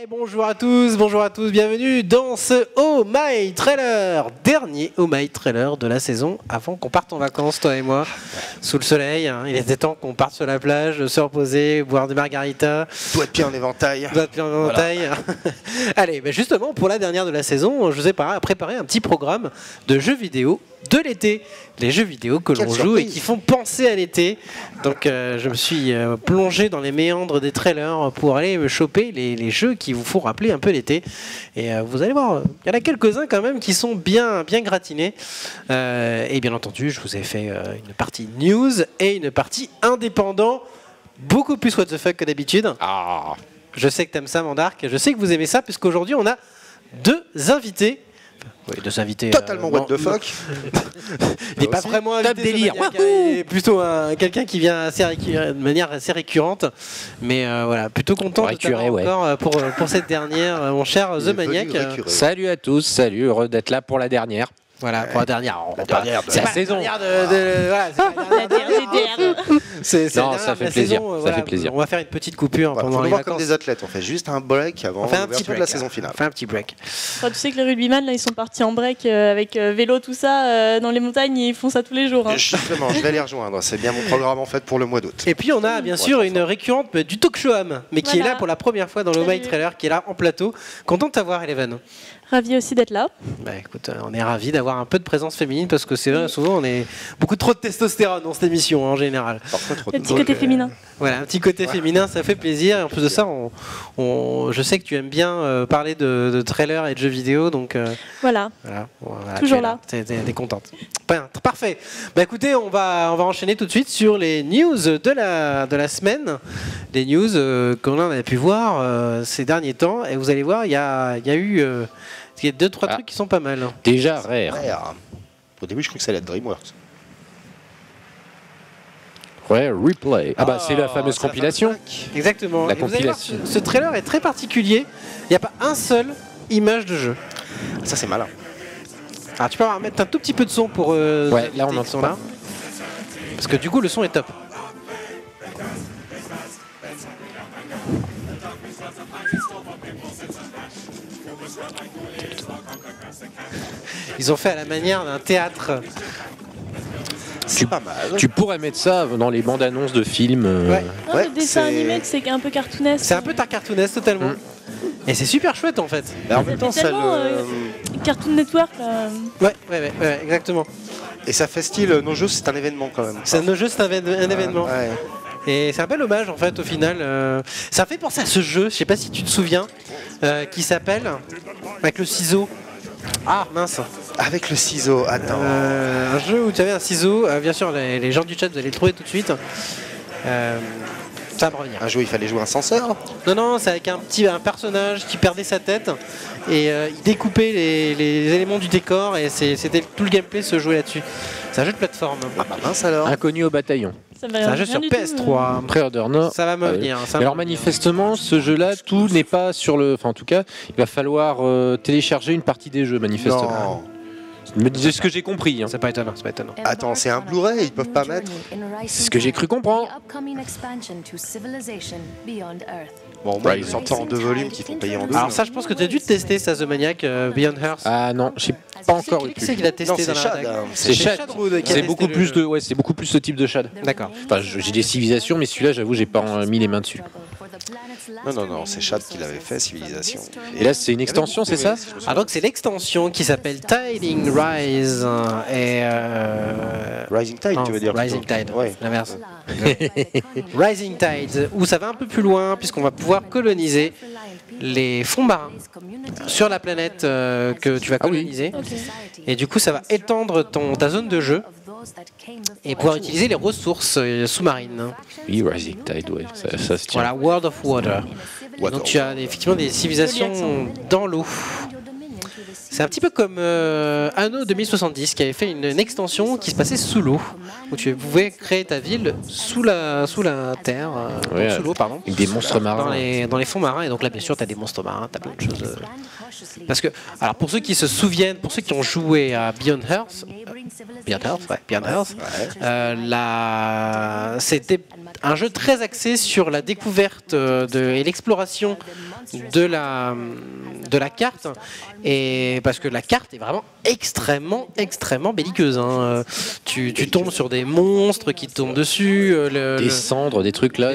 Et bonjour à tous, bienvenue dans ce Oh My Trailer, dernier Oh My Trailer de la saison avant qu'on parte en vacances, toi et moi, sous le soleil. Hein. Il était temps qu'on parte sur la plage, se reposer, boire des margaritas. Doigt de pied en éventail. Voilà. Allez, ben justement, pour la dernière de la saison, je vous ai préparé un petit programme de jeux vidéo de l'été. Les jeux vidéo que l'on joue et qui font penser à l'été. Donc je me suis plongé dans les méandres des trailers pour aller me choper les jeux qui vous font rappeler un peu l'été. Et vous allez voir, il y en a quelques-uns quand même qui sont bien gratinés. Et bien entendu, je vous ai fait une partie news et une partie indépendant. Beaucoup plus what the fuck que d'habitude. Ah. Je sais que t'aimes ça, Mandark. Je sais que vous aimez ça, puisqu'aujourd'hui on a deux invités. Oui, deux invités. Totalement what the fuck. Il n'est pas vraiment invité. Délire. Il est plutôt quelqu'un qui vient de manière assez récurrente. Mais voilà, plutôt content encore pour cette dernière, mon cher The Maniac. Salut à tous, salut, heureux d'être là pour la dernière. Voilà, pour la dernière. C'est la saison. Non, ça fait plaisir. Ça fait plaisir. On va faire une petite coupure pendant les vacances. vacances. Comme des athlètes, on fait juste un break avant l'ouverture de la saison finale. On fait un petit break. Tu sais que les rugbyman là, ils sont partis en break avec vélo, tout ça, dans les montagnes, ils font ça tous les jours. Hein. Justement, je vais les rejoindre. C'est bien mon programme en fait pour le mois d'août. Et puis on a bien sûr une récurrente du talk show Am, mais qui est là pour la première fois dans le My Trailer, qui est là en plateau. Content de t'avoir, Eleven. Ravi aussi d'être là. Bah écoute, on est ravis d'avoir un peu de présence féminine parce que c'est vrai, souvent on est beaucoup trop de testostérone dans cette émission en général. Le petit côté féminin. Voilà, un petit côté féminin, ça fait plaisir. Et en plus de ça, je sais que tu aimes bien parler de trailers et de jeux vidéo, donc voilà, toujours là. T'es contente. Parfait. Bah écoutez, on va enchaîner tout de suite sur les news de la semaine, les news qu'on a pu voir ces derniers temps. Et vous allez voir, il y a eu 2-3 trucs qui sont pas mal. Déjà rare. Au début, je crois que ça allait être DreamWorks. Ouais, replay. Ah bah c'est la fameuse compilation. Exactement. La et compilation. Vous allez voir, ce trailer est très particulier. Il n'y a pas un seul image de jeu. Ça c'est malin. Alors tu peux mettre un tout petit peu de son pour. Ouais, là on entend là. Parce que du coup le son est top. Ils ont fait à la manière d'un théâtre. C'est pas mal. Tu pourrais mettre ça dans les bandes annonces de films. Le dessin animé, c'est un peu cartoonesque. C'est un peu cartoonesque totalement. Et c'est super chouette en fait. En même temps, ça Cartoon Network. Ouais, exactement. Et ça fait style nos jeux, c'est un événement quand même. Nos jeux, c'est un événement. Ouais. Et c'est un bel hommage en fait au final. Ça fait penser à ce jeu, je sais pas si tu te souviens, qui s'appelle avec le ciseau. Ah mince. Avec le ciseau, attends. Un jeu où tu avais un ciseau, bien sûr les gens du chat vous allez le trouver tout de suite. Ça va me revenir. Un jeu où il fallait jouer un censeur. Non, c'est avec un personnage qui perdait sa tête et il découpait les éléments du décor et c'était tout le gameplay se jouait là-dessus. C'est un jeu de plateforme. Ah bah mince alors. Inconnu au bataillon. C'est un jeu sur PS3. Pre-order, non. Ça va me venir. Alors manifestement, ce jeu-là, tout n'est pas sur le. Enfin, en tout cas, il va falloir télécharger une partie des jeux, manifestement. C'est ce que j'ai compris. Hein. C'est pas étonnant. Attends, c'est un Blu-ray, ils peuvent pas mettre. C'est ce que j'ai cru comprendre. Bon, ils sortent en 2 volumes qui font payer en 2. Alors ça, je pense que tu as dû tester ça, The Maniac, Beyond Earth. Ah non, j'ai pas encore eu. Qui c'est qu'il a testé dans Shad. C'est Shad. C'est beaucoup plus de, c'est beaucoup plus ce type de Shad. D'accord. Enfin, j'ai des civilisations, mais celui-là, j'avoue, j'ai pas mis les mains dessus. Non, c'est Shad qui l'avait fait, Civilisation. Et là, c'est une extension, c'est ça? Ah donc c'est l'extension qui s'appelle Tiding Rise et Rising Tide, tu veux dire? Rising Tide, ouais. l'inverse. Rising Tide, où ça va un peu plus loin puisqu'on va pouvoir coloniser les fonds marins sur la planète que tu vas coloniser. Et du coup, ça va étendre ta zone de jeu et pouvoir utiliser les ressources sous-marines. Oui, Rising Tide, ouais, ça se tient. Voilà, World of Water. Donc tu as effectivement des civilisations dans l'eau. C'est un petit peu comme Anno 2070 qui avait fait une extension qui se passait sous l'eau, où tu pouvais créer ta ville sous la terre, sous l'eau, pardon. Avec des monstres marins. Dans les fonds marins, et donc là, bien sûr, tu as des monstres marins, tu as plein de choses. Parce que, alors pour ceux qui se souviennent, pour ceux qui ont joué à Beyond Earth, c'était un jeu très axé sur la découverte et l'exploration de la carte, et parce que la carte est vraiment extrêmement belliqueuse, hein. Tu tombes sur des monstres qui te tombent dessus, des cendres, des trucs là.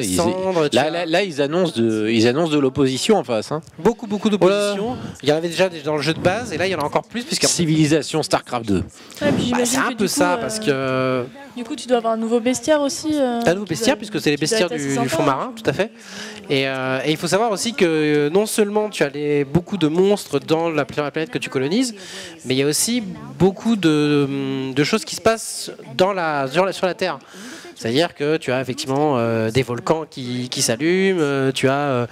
Là, ils annoncent de l'opposition en face. Hein. Beaucoup d'opposition. Il y en avait déjà dans le jeu de base, et là il y en a encore plus puisque Civilisation StarCraft 2. Ouais, c'est un peu ça parce que du coup tu dois avoir un nouveau bestiaire aussi. Un nouveau bestiaire puisque c'est les bestiaires du fond marin, tout à fait. Et il faut savoir aussi que non seulement tu as beaucoup de monstres dans la planète que tu colonises, mais il y a aussi beaucoup de choses qui se passent sur la Terre. C'est-à-dire que tu as effectivement des volcans qui s'allument, tu as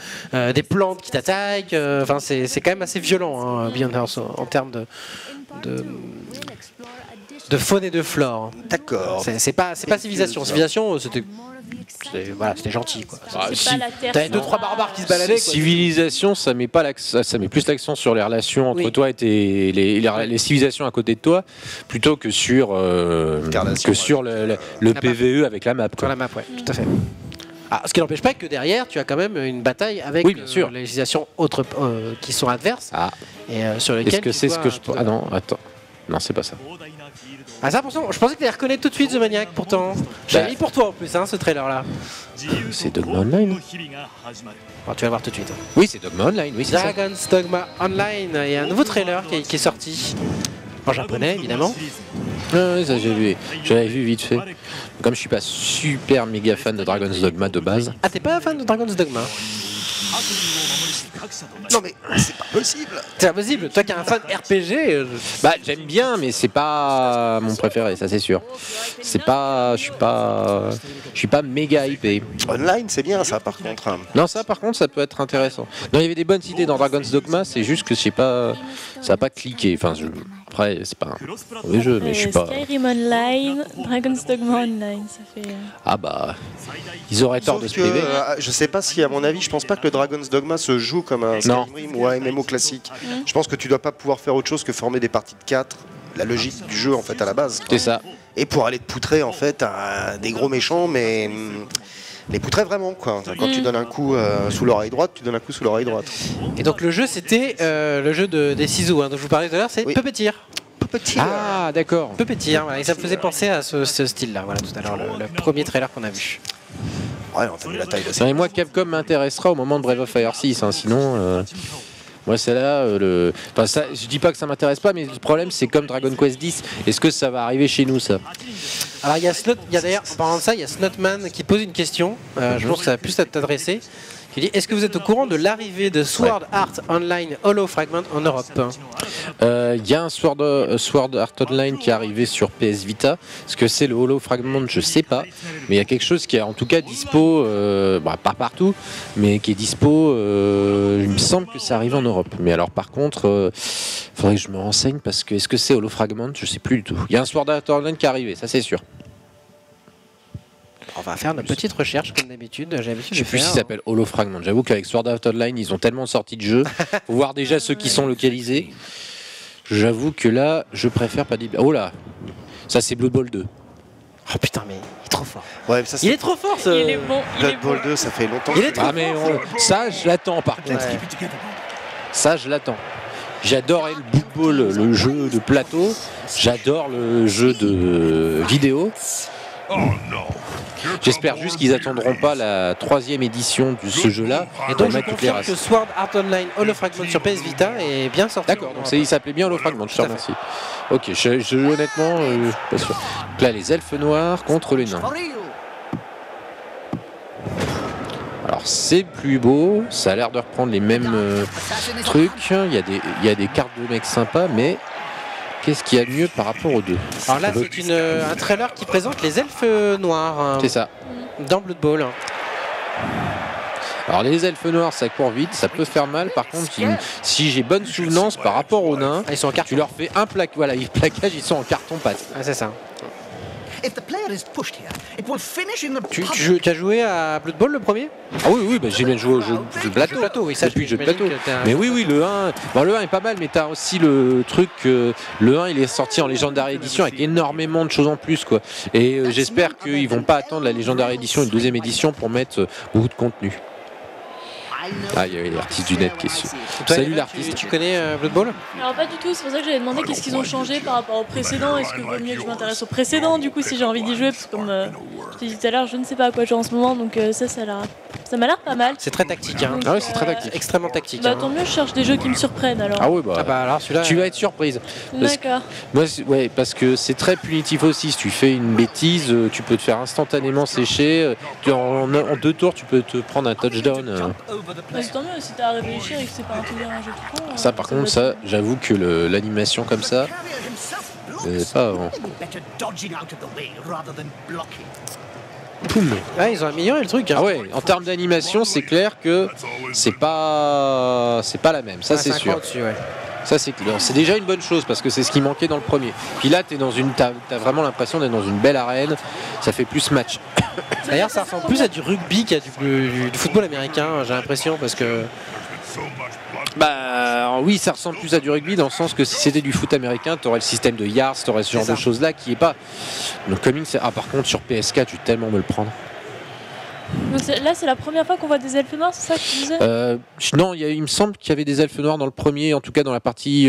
des plantes qui t'attaquent. Enfin, c'est quand même assez violent, hein, Beyond Earth, en termes de faune et de flore. D'accord. C'est pas Civilisation. Civilisation, c'était gentil, quoi. T'avais 2-3 barbares qui se baladaient, quoi. Civilisation, ça met plus l'accent sur les relations entre toi et les civilisations à côté de toi, plutôt que sur le PVE avec la map. Sur la map, ouais, tout à fait. Ce qui n'empêche pas que derrière, tu as quand même une bataille avec les civilisations autres qui sont adverses. Et sur lesquelles. Est-ce que c'est ce que je. Ah non, attends. Non, c'est pas ça. Ah ça, pourtant, je pensais que tu allais reconnaître tout de suite The Maniac, pourtant. J'avais mis pour toi en plus, hein, ce trailer-là. C'est Dogma Online. Alors, tu vas voir tout de suite. Oui, c'est Dogma Online, oui, c'est ça. Dragon's Dogma Online, il y a un nouveau trailer qui est sorti. En japonais, évidemment. Oui, ça j'avais vu vite fait. Comme je suis pas super méga fan de Dragon's Dogma de base. Ah, t'es pas fan de Dragon's Dogma? Non mais c'est pas possible. C'est pas possible. Toi qui es un fan RPG. J'aime bien, mais c'est pas mon préféré, ça c'est sûr. Je suis pas méga hypé. Online, c'est bien ça par contre. Non, ça par contre, ça peut être intéressant. Non, il y avait des bonnes idées dans Dragon's Dogma, c'est juste que ça a pas cliqué. Enfin, après, c'est pas un mauvais jeu, mais je suis pas. Skyrim Online, Dragon's Dogma Online, ça fait. Ils auraient tort de se priver. Je sais pas si, à mon avis, je pense pas que le Dragon's Dogma se joue comme un Skyrim ou un MMO classique. Je pense que tu dois pas pouvoir faire autre chose que former des parties de 4. La logique du jeu en fait à la base. C'est ça. Et pour aller te poutrer en fait à des gros méchants, mais les poutrer vraiment quoi. Quand tu donnes un coup sous l'oreille droite, tu donnes un coup sous l'oreille droite. Et donc le jeu c'était le jeu des ciseaux dont je vous parlais tout à l'heure, c'est Puppeteer. Ah d'accord. Puppeteer, voilà, et ça me faisait penser à ce style-là, voilà, tout à l'heure, le premier trailer qu'on a vu. Ouais, on a vu la taille de ça. Et moi, Capcom m'intéressera au moment de Breath of Fire 6, hein, sinon. Moi, c'est là je dis pas que ça m'intéresse pas, mais le problème, c'est comme Dragon Quest X. Est-ce que ça va arriver chez nous, ça? Alors, il y a d'ailleurs, en parlant de ça, il y a Snotman qui pose une question. Je pense que ça va plus t'adresser. Qui dit: est-ce que vous êtes au courant de l'arrivée de Sword Art Online Hollow Fragment en Europe? Il y a un Sword Art Online qui est arrivé sur PS Vita. Ce que c'est le Hollow Fragment, je sais pas. Mais il y a quelque chose qui est en tout cas dispo, pas partout, mais qui est dispo. Il me semble que ça arrive en Europe. Mais alors par contre, faudrait que je me renseigne parce que est-ce que c'est Hollow Fragment? Je sais plus du tout. Il y a un Sword Art Online qui est arrivé, ça c'est sûr. On va faire notre petite recherche comme d'habitude. Je sais plus s'il s'appelle Hollow Fragment. J'avoue qu'avec Sword Art Online, ils ont tellement sorti de jeux. Faut voir déjà ceux qui sont localisés. J'avoue que là, je préfère pas dire. Oh là, ça c'est Blood Bowl 2. Oh putain, mais il est trop fort. Ouais, ça, il est trop fort, ce. Il est bon. Blood Bowl 2, ça fait longtemps. Il est trop fort. Ça, je l'attends par contre. Ouais. Ça, je l'attends. J'adorais le Blood Bowl, le jeu de plateau. J'adore le jeu de vidéo. Oh non. J'espère juste qu'ils attendront pas la 3e édition de ce jeu-là. Et donc je confirme que Sword Art Online Hollow Fragment sur PS Vita est bien sorti. D'accord, donc il s'appelait bien Hollow Fragment, je te remercie. Ok, honnêtement, pas sûr. Donc là, les elfes noirs contre les nains. Alors c'est plus beau, ça a l'air de reprendre les mêmes trucs. Il y a des cartes de mecs sympas, mais qu'est-ce qu'il y a de mieux par rapport aux deux? Alors là, c'est un trailer qui présente les elfes noirs. C'est ça. Dans Blood Bowl. Alors les elfes noirs, ça court vite, ça peut faire mal. Par contre, si j'ai bonne souvenance par rapport aux nains, ils sont en carton. Tu leur fais un plaquage, voilà, les plaquages, ils sont en carton pâte. Ah, c'est ça. Tu as joué à Blood Bowl le premier? Ah oui, bah, j'ai bien joué au jeu de plateau. Oui, ça, depuis le jeu de plateau. Mais oui, le 1, bon, le 1 est pas mal, mais t'as aussi le truc que le 1 il est sorti en Legendary Edition avec énormément de choses en plus, quoi. Et j'espère qu'ils vont pas attendre la Legendary Edition, une deuxième édition pour mettre beaucoup de contenu. Ah, il y avait l'artiste du net qui est dessus. Salut l'artiste. Tu connais Blood Bowl? Alors pas du tout, c'est pour ça que j'avais demandé qu'est-ce qu'ils ont changé par rapport au précédent. Est-ce que vaut mieux que je m'intéresse au précédent du coup si j'ai envie d'y jouer? Parce que comme je t'ai dit tout à l'heure, je ne sais pas à quoi jouer en ce moment, donc ça m'a l'air pas mal. C'est très tactique. Hein. Ah oui, c'est très tactique. Extrêmement tactique. Bah tant mieux, je cherche des jeux qui me surprennent alors. Ah oui, bah alors celui-là. Tu vas être surprise. D'accord. Moi, ouais, parce que c'est très punitif aussi. Si tu fais une bêtise, tu peux te faire instantanément sécher. En 2 tours, tu peux te prendre un touchdown. Bah, c'est tant mieux si t'as à réfléchir et que c'est pas un jeu tout con. Ça, par contre, ça, j'avoue que l'animation comme ça, c'est pas avant. Poum. Ouais, ils ont amélioré le truc. Hein. Ah ouais, en termes d'animation, c'est clair que c'est pas la même. Ça, c'est sûr. Dessus, ouais. Ça, c'est clair. C'est déjà une bonne chose parce que c'est ce qui manquait dans le premier. Puis là, t'as vraiment l'impression d'être dans une belle arène. Ça fait plus match. D'ailleurs, ça ressemble plus à du rugby qu'à du football américain, j'ai l'impression, parce que. Bah oui, ça ressemble plus à du rugby dans le sens que si c'était du foot américain, t'aurais le système de yards, t'aurais ce genre de choses là qui est pas. Donc Coming, c'est par contre sur PS4, tu vais tellement me le prendre. Là, c'est la première fois qu'on voit des elfes noirs, c'est ça que tu disais? Non, il me semble qu'il y avait des elfes noirs dans le premier, en tout cas dans la partie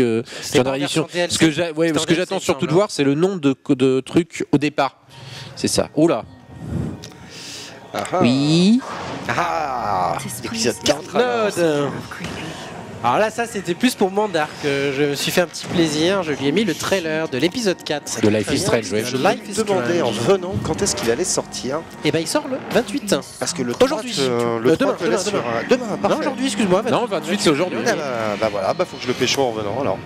Legendary Edition. Ce que j'attends surtout de voir, c'est le nombre de trucs au départ. C'est ça. Oula. Oui. Épisode 4. Alors là, ça c'était plus pour Mandark. Je me suis fait un petit plaisir. Je lui ai mis le trailer de l'épisode 4. De Life is Strange, oui. Je me demandais en venant quand est-ce qu'il allait sortir. Et ben il sort le 28. Parce que le 3, aujourd'hui. Demain, parfait. Non, aujourd'hui, excuse-moi. 28. Non, 28 c'est aujourd'hui. Bah voilà, faut que je le pécho en venant alors.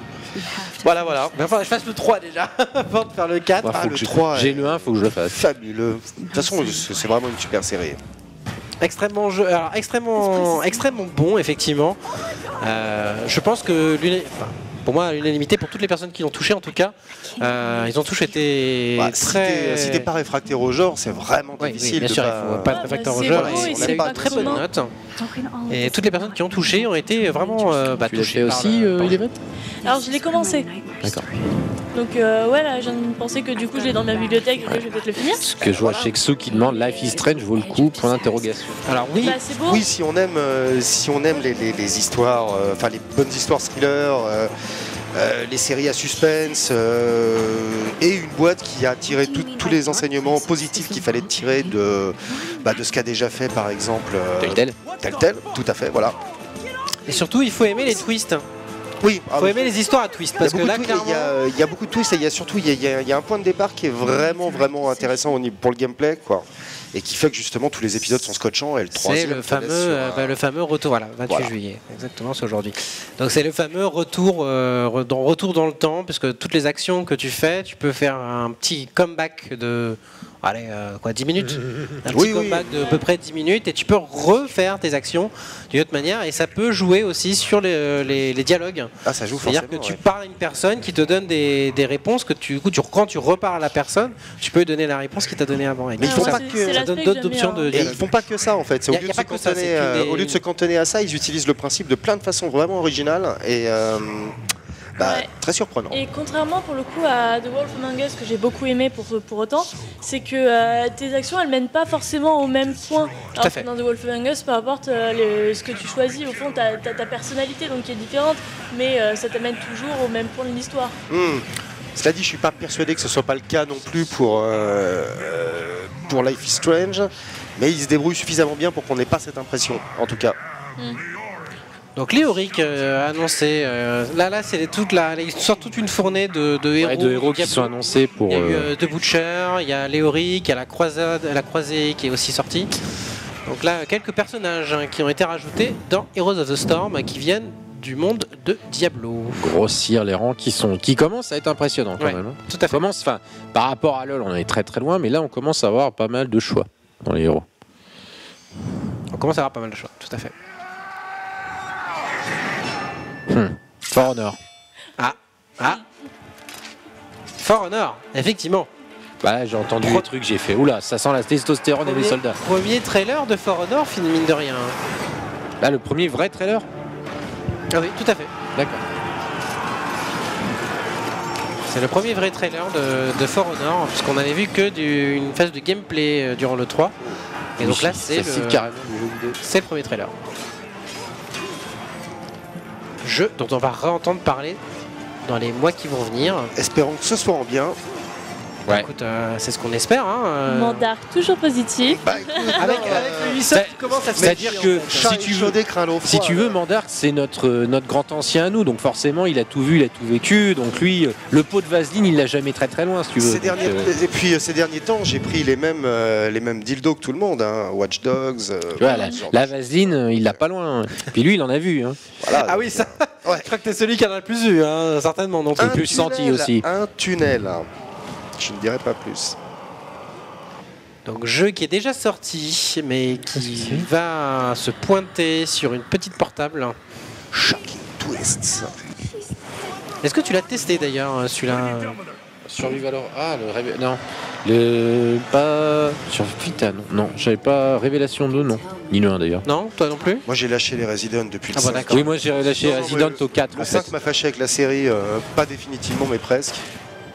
Voilà. Mais enfin, je fasse le 3 déjà avant de faire le 4. Bah, le 3. J'ai le 1, faut que je le fasse. Fabuleux. De toute façon, c'est vraiment une super série. Extrêmement bon, effectivement. Je pense que pour moi, à l'unanimité, pour toutes les personnes qui l'ont touché en tout cas, ils ont tous été très. Si t'es pas réfractaire au genre, c'est vraiment difficile. Oui, bien sûr, il faut pas être réfractaire au genre. On a eu de très bonnes notes. Et toutes les personnes qui ont touché ont été vraiment touchées aussi, Eleven. Alors je l'ai commencé. D'accord. Donc ouais, là, je viens de penser que du coup, je l'ai dans ma bibliothèque et que je vais peut-être le finir. Ce que je vois chez Xu qui demande Life is Strange vaut le coup, point d'interrogation. Alors oui, bah, c'est beau. Oui, si on aime les histoires, enfin les bonnes histoires thrillers, les séries à suspense, et une boîte qui a tiré tous les enseignements positifs qu'il fallait tirer de ce qu'a déjà fait par exemple Telltale, tout à fait, voilà. et surtout, il faut aimer les twists. Oui, Il faut aimer les histoires à twist parce que là, clairement, il y a beaucoup de twists et il y a un point de départ qui est vraiment intéressant pour le gameplay, quoi. Et qui fait que justement tous les épisodes sont scotchants et le troisième c'est le fameux retour, 28 juillet, exactement, c'est aujourd'hui. Donc c'est le fameux retour dans le temps, puisque toutes les actions que tu fais, tu peux faire un petit comeback de 10 minutes, un petit comeback de à peu près 10 minutes, et tu peux refaire tes actions d'une autre manière, et ça peut jouer aussi sur les dialogues. Ah, ça joue. C'est-à-dire que tu parles à une personne qui te donne des réponses que quand tu reparles à la personne, tu peux lui donner la réponse qu'il t'a donnée avant. Mais ils font pas que ça donne d'autres options de dialogue. Ils font pas que ça en fait. Au lieu de se cantonner à ça, ils utilisent le principe de plein de façons vraiment originales et très surprenant. Et contrairement pour le coup à The Wolf Among Us, que j'ai beaucoup aimé pour autant, c'est que tes actions elles mènent pas forcément au même point. Alors que dans The Wolf Among Us, peu importe ce que tu choisis, au fond t'as ta personnalité donc qui est différente, mais ça t'amène toujours au même point de l'histoire. Cela dit, je suis pas persuadé que ce soit pas le cas non plus pour Life is Strange, mais ils se débrouillent suffisamment bien pour qu'on n'ait pas cette impression, en tout cas. Donc Léoric annoncé, là c'est il sort toute une fournée de héros, qui sont annoncés pour. Il y a eu The Butcher, il y a Léoric, il y a la Croisée qui est aussi sortie. Donc là quelques personnages qui ont été rajoutés dans Heroes of the Storm qui viennent du monde de Diablo. Grossir les rangs qui commencent à être impressionnants quand même. Tout à fait. Par rapport à LoL, on est très très loin, mais là on commence à avoir pas mal de choix dans les héros. commence à avoir pas mal de choix, tout à fait. For Honor. For Honor, effectivement. Bah, j'ai entendu des trucs, j'ai fait oula, ça sent la testostérone et les soldats. Premier trailer de For Honor, mine de rien. Là, le premier vrai trailer. Ah oui, tout à fait. D'accord. C'est le premier vrai trailer de For Honor, puisqu'on n'avait vu que une phase de gameplay durant le 3. Et donc là, c'est le premier trailer. Jeu dont on va réentendre parler dans les mois qui vont venir. Espérons que ce soit en bien. Ouais. Écoute, c'est ce qu'on espère. Mandark toujours positif. Bah, écoute, Avec Ubisoft qui commence à se C'est-à-dire que si tu veux, veux, Mandark, c'est notre grand ancien à nous, donc forcément il a tout vu, il a tout vécu, donc lui, le pot de vaseline, il l'a jamais très loin, si tu veux. Et puis ces derniers temps, j'ai pris les mêmes dildos que tout le monde, hein. Watch Dogs. Tu vois, la vaseline, il l'a pas loin. Puis lui, il en a vu. Hein. Voilà, ah oui, ça. Ouais. Je crois que t'es celui qui en a le plus vu, hein, certainement. Donc le plus senti aussi. Un tunnel. Je ne dirais pas plus. Donc jeu qui est déjà sorti, mais qui va se pointer sur une petite portable. Shocking Twists. Est-ce que tu l'as testé d'ailleurs, celui-là? Survival Horror. Ah, non. Pas. Sur Vita, non. J'avais pas. Révélation 2, non. Ni le 1 d'ailleurs. Non, toi non plus? Moi j'ai lâché les Resident depuis le 5. Oui, moi j'ai lâché Resident au 4. Le 5 m'a fâché avec la série, pas définitivement, mais presque.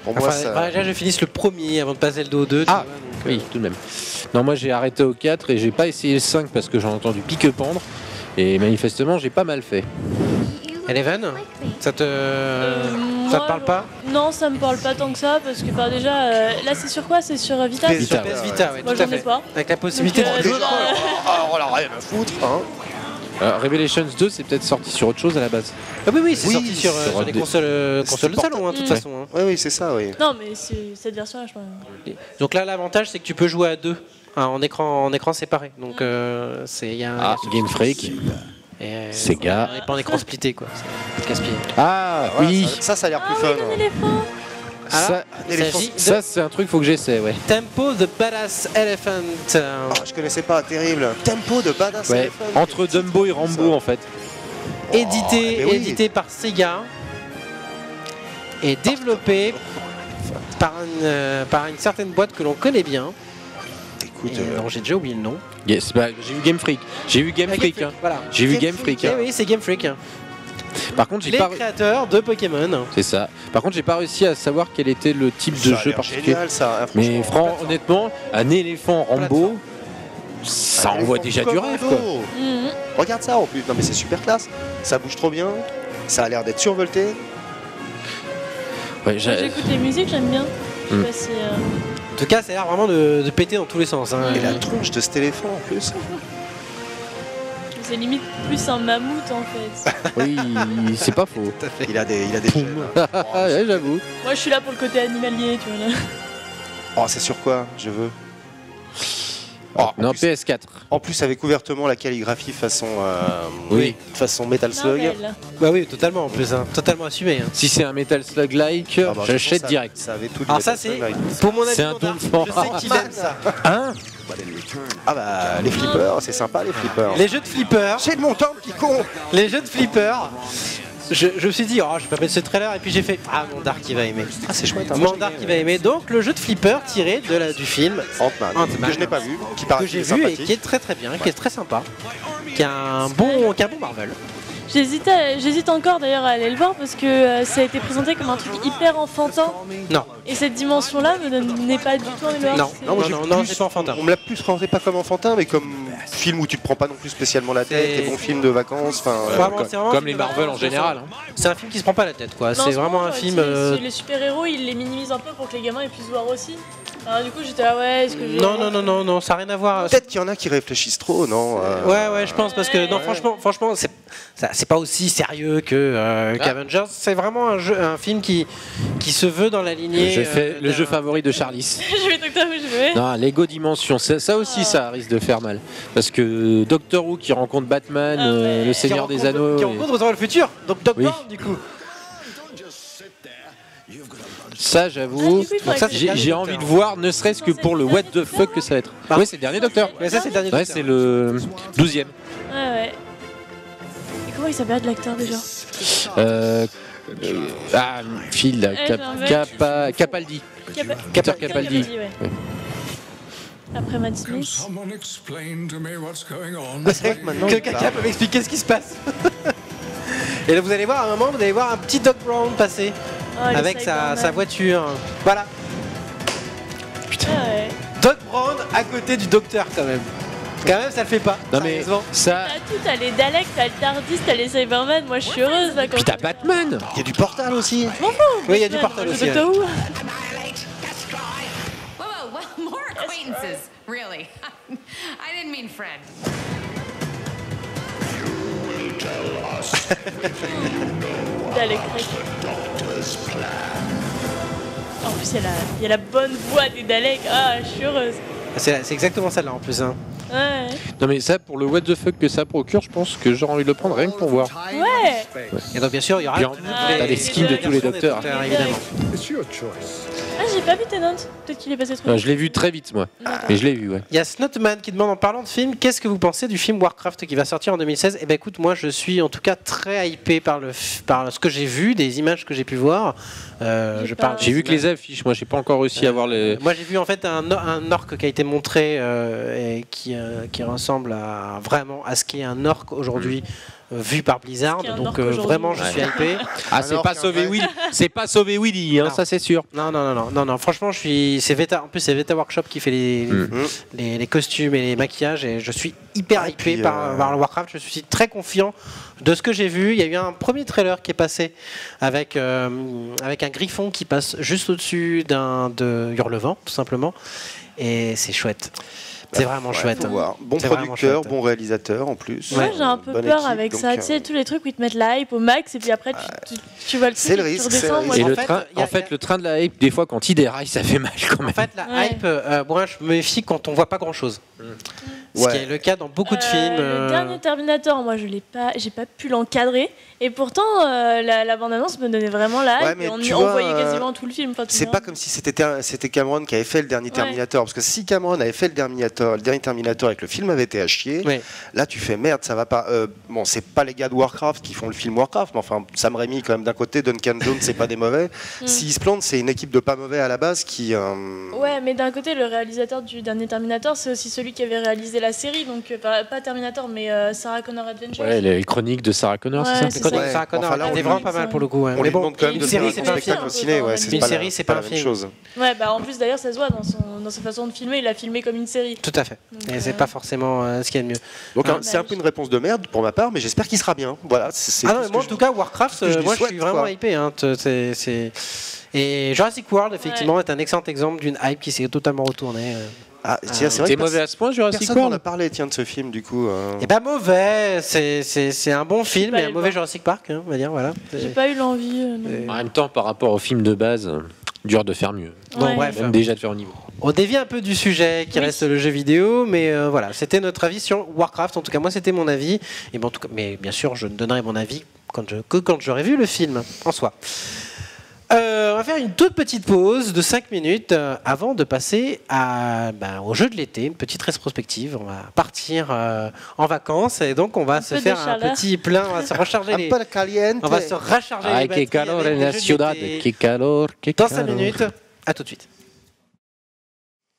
Pour moi, ça... Déjà, je finisse le premier avant de passer le 2 au 2. Ah, oui, tout de même. Non, moi j'ai arrêté au 4 et j'ai pas essayé le 5 parce que j'ai entendu pique-pendre. Et manifestement, j'ai pas mal fait. Eleven, ça te parle pas? Non, ça me parle pas tant que ça parce que déjà, là c'est sur quoi? C'est sur Vita? Sur PS Vita, ouais, moi tout à j'en ai fait. pas. Avec la possibilité de jouer. on a rien à foutre, hein. Revelations 2, c'est peut-être sorti sur autre chose à la base. Ah oui, c'est sorti sur les consoles de salon, de toute façon. Hein. Oui, c'est ça, oui. Non, mais c'est cette version-là, je pense. Donc là, l'avantage, c'est que tu peux jouer à deux, en écran séparé. Donc, il y a Game Freak. Sega. Et pas en écran splitté, quoi. C'est casse-pied. Ah, voilà, oui. Ça a l'air plus fun. Un éléphant. Ça c'est un truc, faut que j'essaie, ouais. Tempo the Badass Elephant. Je connaissais pas, terrible. Tempo de Badass Elephant. Entre Dumbo et Rambo, en fait. Édité par Sega et développé par une certaine boîte que l'on connaît bien. Écoute, j'ai déjà oublié le nom. Yes, bah, j'ai vu Game Freak. Hein. Voilà. J'ai vu Game Freak. Oui, c'est Game Freak. Par contre, les créateurs de Pokémon. C'est ça. Par contre, j'ai pas réussi à savoir quel était le type de jeu particulier. Génial, ça, hein, mais honnêtement, un éléphant Rambo, ça envoie déjà du rêve, quoi. Regarde ça en plus. Non mais c'est super classe. Ça bouge trop bien. Ça a l'air d'être survolté. Ouais, j'écoute les musiques, j'aime bien. Je sais pas si, En tout cas, ça a l'air vraiment de péter dans tous les sens. Hein. Et la tronche de cet éléphant en plus. C'est limite plus un mammouth en fait. Oui, c'est pas faux. Il a des gènes. Ouais, j'avoue. Moi je suis là pour le côté animalier, tu vois là. Oh, c'est sur quoi je veux? Non, PS4. En plus, avec ouvertement la calligraphie façon Metal Slug. Bah oui, totalement en plus, hein. Totalement assumé. Hein. Si c'est un Metal Slug-like, j'achète direct. Ça avait tout. Alors ça c'est, pour mon avis, c'est un ton fort. Je sais qu'il aime ça. Hein? Ah bah les flippers, c'est sympa les flippers. Les jeux de flippers. J'ai de mon temps qui compte. Les jeux de flippers. Je me suis dit, je vais pas mettre ce trailer, et puis j'ai fait, Mandark qui va aimer. Ah c'est chouette. Mandark qui va aimer. Donc le jeu de flipper tiré du film Ant-Man, que je n'ai pas vu, que j'ai vu et qui est très bien, qui est très sympa, qui a un bon Marvel. J'hésite encore d'ailleurs à aller le voir parce que ça a été présenté comme un truc hyper enfantin. Non. Et cette dimension-là n'est pas du tout envie de voir. Non, c'est pas enfantin. On me l'a plus présenté pas comme enfantin, mais comme film où tu te prends pas non plus spécialement la tête, des bons films de vacances, comme les Marvel en général. Hein. C'est un film qui se prend pas la tête, quoi. C'est vraiment un film. Les super-héros, ils les minimisent un peu pour que les gamins puissent voir aussi. Alors du coup j'étais là est-ce que non, ça n'a rien à voir. Peut-être qu'il y en a qui réfléchissent trop, non Ouais, je pense parce que franchement, c'est pas aussi sérieux que qu'Avengers. C'est vraiment un film qui se veut dans la lignée. Le jeu favori de Charlize. Je vais Doctor Who, je vais. Non, Lego Dimension, ça aussi ça risque de faire mal. Parce que Doctor Who qui rencontre Batman, le Seigneur des Anneaux. Qui rencontre dans le futur, donc Doctor du coup. Ça, j'avoue, j'ai envie de voir, ne serait-ce que pour le what the fuck que ça va être. Oui, c'est le dernier Docteur. Mais ça, c'est le dernier Ouais, c'est le 12e. Ouais. Et comment il s'appelle l'acteur déjà Phil Capaldi. Peter Capaldi. Ouais. Après Matt Smith. C'est vrai que maintenant. Quelqu'un peut m'expliquer ce qui se passe. Et là, vous allez voir, à un moment, vous allez voir un petit Doc Brown passer avec sa voiture. Voilà. Putain. Ouais. Doc Brown à côté du docteur, quand même. Quand même, ça le fait pas. Non mais ça. T'as tout, t'as les Daleks, t'as le TARDIS, t'as les Cybermen. Moi, je suis heureuse là. Puis t'as Batman. Il y a du Portal aussi. Oui, il y a du Portal aussi. Doctor Who. More acquaintances, really. I didn't mean Fred. Dalek. En plus, il y a la bonne voix des Daleks. Ah, je suis heureuse. C'est exactement celle-là en plus. Hein. Ouais. Non mais ça, pour le what the fuck que ça procure, je pense que j'aurais envie de le prendre rien que pour voir. Ouais. Et donc bien sûr, il y aura t'as les skins de tous les docteurs. Évidemment. Ah, j'ai pas vu Tennant. Peut-être qu'il est passé trop vite. Je l'ai vu très vite moi. Mais je l'ai vu, ouais. Il y a Snotman qui demande, en parlant de film, qu'est-ce que vous pensez du film Warcraft qui va sortir en 2016 ? Eh ben écoute, moi je suis en tout cas très hypé par ce que j'ai vu, des images que j'ai pu voir. J'ai vu que les affiches, moi j'ai pas encore réussi à voir les... Moi j'ai vu en fait un orc qui a été montré et qui ressemble vraiment à ce qu'est un orc aujourd'hui. Vu par Blizzard, donc vraiment je suis hypé. Ah, c'est pas sauvé Willy, c'est pas sauvé Willy, hein, ça c'est sûr. Non, franchement c'est Veta, en plus c'est Veta Workshop qui fait les costumes et les maquillages et je suis hyper hypé par le Warcraft, je suis très confiant de ce que j'ai vu. Il y a eu un premier trailer qui est passé avec un griffon qui passe juste au-dessus de Hurlevent tout simplement et c'est chouette. C'est vraiment chouette. Bon producteur, bon réalisateur en plus. Moi j'ai un peu peur avec ça. Tu sais, tous les trucs où ils te mettent la hype au max et puis après tu vois le truc. C'est le risque. Et le train de la hype, des fois quand il déraille, ça fait mal quand même. En fait, la hype, moi je me méfie quand on voit pas grand chose. Ce qui est le cas dans beaucoup de films. Le dernier Terminator, moi j'ai pas pu l'encadrer. Et pourtant, la bande-annonce me donnait vraiment la hype. Et on voyait quasiment tout le film. C'est pas comme si c'était Cameron qui avait fait le dernier Terminator. Parce que si Cameron avait fait le dernier Terminator et que le film avait été à chier, là tu fais merde, ça va pas. Bon, c'est pas les gars de Warcraft qui font le film Warcraft, mais enfin, Sam Raimi, quand même, d'un côté, Duncan Jones, c'est pas des mauvais. S'ils se plantent, c'est une équipe de pas mauvais à la base qui. Ouais, mais d'un côté, le réalisateur du dernier Terminator, c'est aussi celui qui avait réalisé la série, donc pas Terminator, mais Sarah Connor Adventures. Ouais, les chroniques de Sarah Connor, c'est ça. Sarah Connor, elle est vraiment pas mal pour le coup. On lui demande quand même de faire un spectacle au ciné, une série, c'est pas la même chose. Ouais, bah en plus d'ailleurs, ça se voit dans sa façon de filmer, il a filmé comme une série. Tout à fait. Et c'est pas forcément ce qu'il y a de mieux. Donc c'est un peu une réponse de merde pour ma part, mais j'espère qu'il sera bien. Voilà. Moi en tout cas, Warcraft, moi je suis vraiment hypé. Et Jurassic World, effectivement, est un excellent exemple d'une hype qui s'est totalement retournée. C'est vrai que mauvais à ce point, Jurassic World. Personne n'en a parlé, tiens, de ce film, du coup. Et pas mauvais, c'est un bon film, mais un mauvais Jurassic Park, on va dire, voilà. J'ai pas eu l'envie. En même temps, par rapport au film de base, dur de faire mieux. Bon, bref, même déjà de faire au niveau. On dévie un peu du sujet qui reste le jeu vidéo, mais voilà, c'était notre avis sur Warcraft. En tout cas, moi, c'était mon avis. Et bon, en tout cas, mais bien sûr, je ne donnerai mon avis que quand j'aurai vu le film en soi. On va faire une toute petite pause de 5 minutes avant de passer au jeu de l'été, une petite rétrospective. On va partir en vacances et donc on va se faire un petit plein, on va se recharger on va se recharger les batteries calor en la ciudad, que calor. Dans 5 minutes, à tout de suite.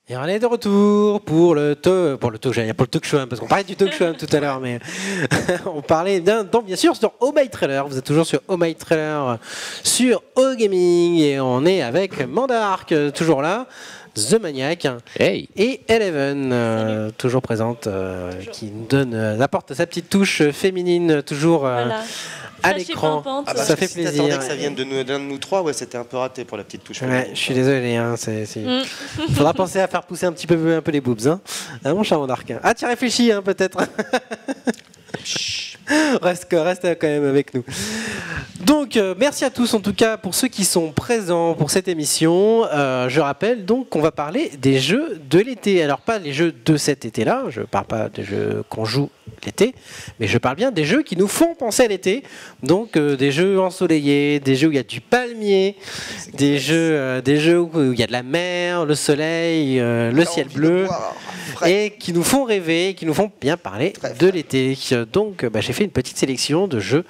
Et on est de retour pour le talk show, parce qu'on parlait du talk show tout à l'heure, mais on parlait bien sûr sur Oh My Trailer. Vous êtes toujours sur Oh My Trailer sur O Gaming et on est avec Mandark toujours là, The Maniac et Eleven toujours présente, qui nous apporte sa petite touche féminine toujours. À l'écran, ça fait plaisir. Attendais que ça vienne d'un de nous trois, c'était un peu raté pour la petite touche. Ouais, je suis désolé. Faudra penser à faire pousser un peu les boobs, hein, mon cher Mandark. Ah, tu réfléchis, peut-être. Reste quand même avec nous. Donc merci à tous en tout cas pour ceux qui sont présents pour cette émission. Je rappelle donc qu'on va parler des jeux de l'été. Alors pas les jeux de cet été-là, je parle pas des jeux qu'on joue l'été, mais je parle bien des jeux qui nous font penser à l'été. Donc des jeux ensoleillés, des jeux où il y a du palmier, des jeux où il y a de la mer, le soleil, le ciel bleu, et qui nous font rêver, qui nous font bien parler de l'été. Donc j'ai fait une petite sélection de jeux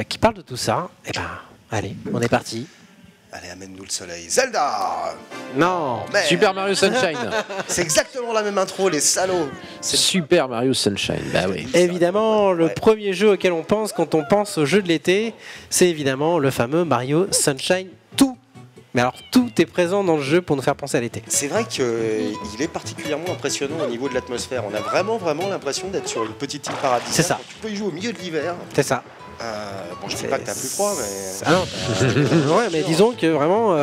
qui parle de tout ça. Et ben, allez, on est parti. Allez, amène-nous le soleil. Zelda. Non. Merde. Super Mario Sunshine. C'est exactement la même intro, les salauds. Super Mario Sunshine, bah oui. Évidemment, le premier jeu auquel on pense quand on pense au jeu de l'été, c'est évidemment le fameux Mario Sunshine 2. Mais alors, tout est présent dans le jeu pour nous faire penser à l'été. C'est vrai qu'il est particulièrement impressionnant au niveau de l'atmosphère. On a vraiment l'impression d'être sur une petite île paradisiaque. C'est ça. Tu peux y jouer au milieu de l'hiver. C'est ça. Bon, je ne sais pas que t'as plus froid, mais... Ah non, ouais, mais disons que vraiment,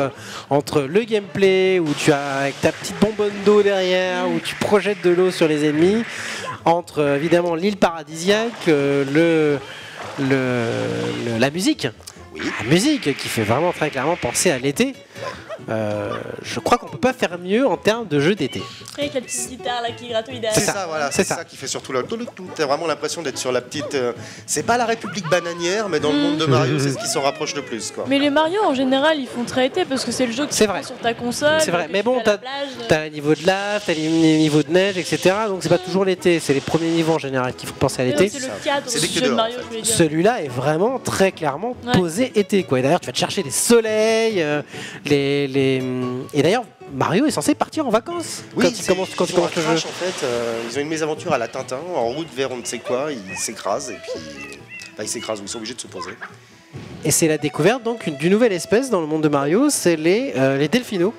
entre le gameplay, où tu as avec ta petite bonbonne d'eau derrière, où tu projettes de l'eau sur les ennemis, entre évidemment l'île paradisiaque, la musique. Oui. La musique qui fait vraiment très clairement penser à l'été. Je crois qu'on peut pas faire mieux en termes de jeu d'été. Avec la petite guitare là qui gratouille derrière. C'est ça, voilà, c'est ça qui fait surtout le... T'as vraiment l'impression d'être sur la petite... C'est pas la République bananière, mais dans le monde de Mario, c'est ce qui s'en rapproche le plus, quoi. Mais les Mario en général ils font très été parce que c'est le jeu qui C'est prend vrai. sur ta console. C'est vrai, mais bon, t'as t'as les niveaux de lave, t'as les niveaux de neige, etc. Donc c'est pas toujours l'été, c'est les premiers niveaux en général qui font penser à l'été. C'est le cadre C'est du dès que t'es jeu de dehors, Mario, en fait. je voulais dire. Celui-là est vraiment très clairement posé été, quoi. Et d'ailleurs, tu vas te chercher des soleils, et d'ailleurs, Mario est censé partir en vacances quand il commence le jeu. En fait, ils ont une mésaventure à la Tintin, en route vers on ne sait quoi, ils s'écrasent, et puis... Enfin, ils s'écrasent, ou ils sont obligés de se poser. Et c'est la découverte donc d'une nouvelle espèce dans le monde de Mario, c'est les delphinos.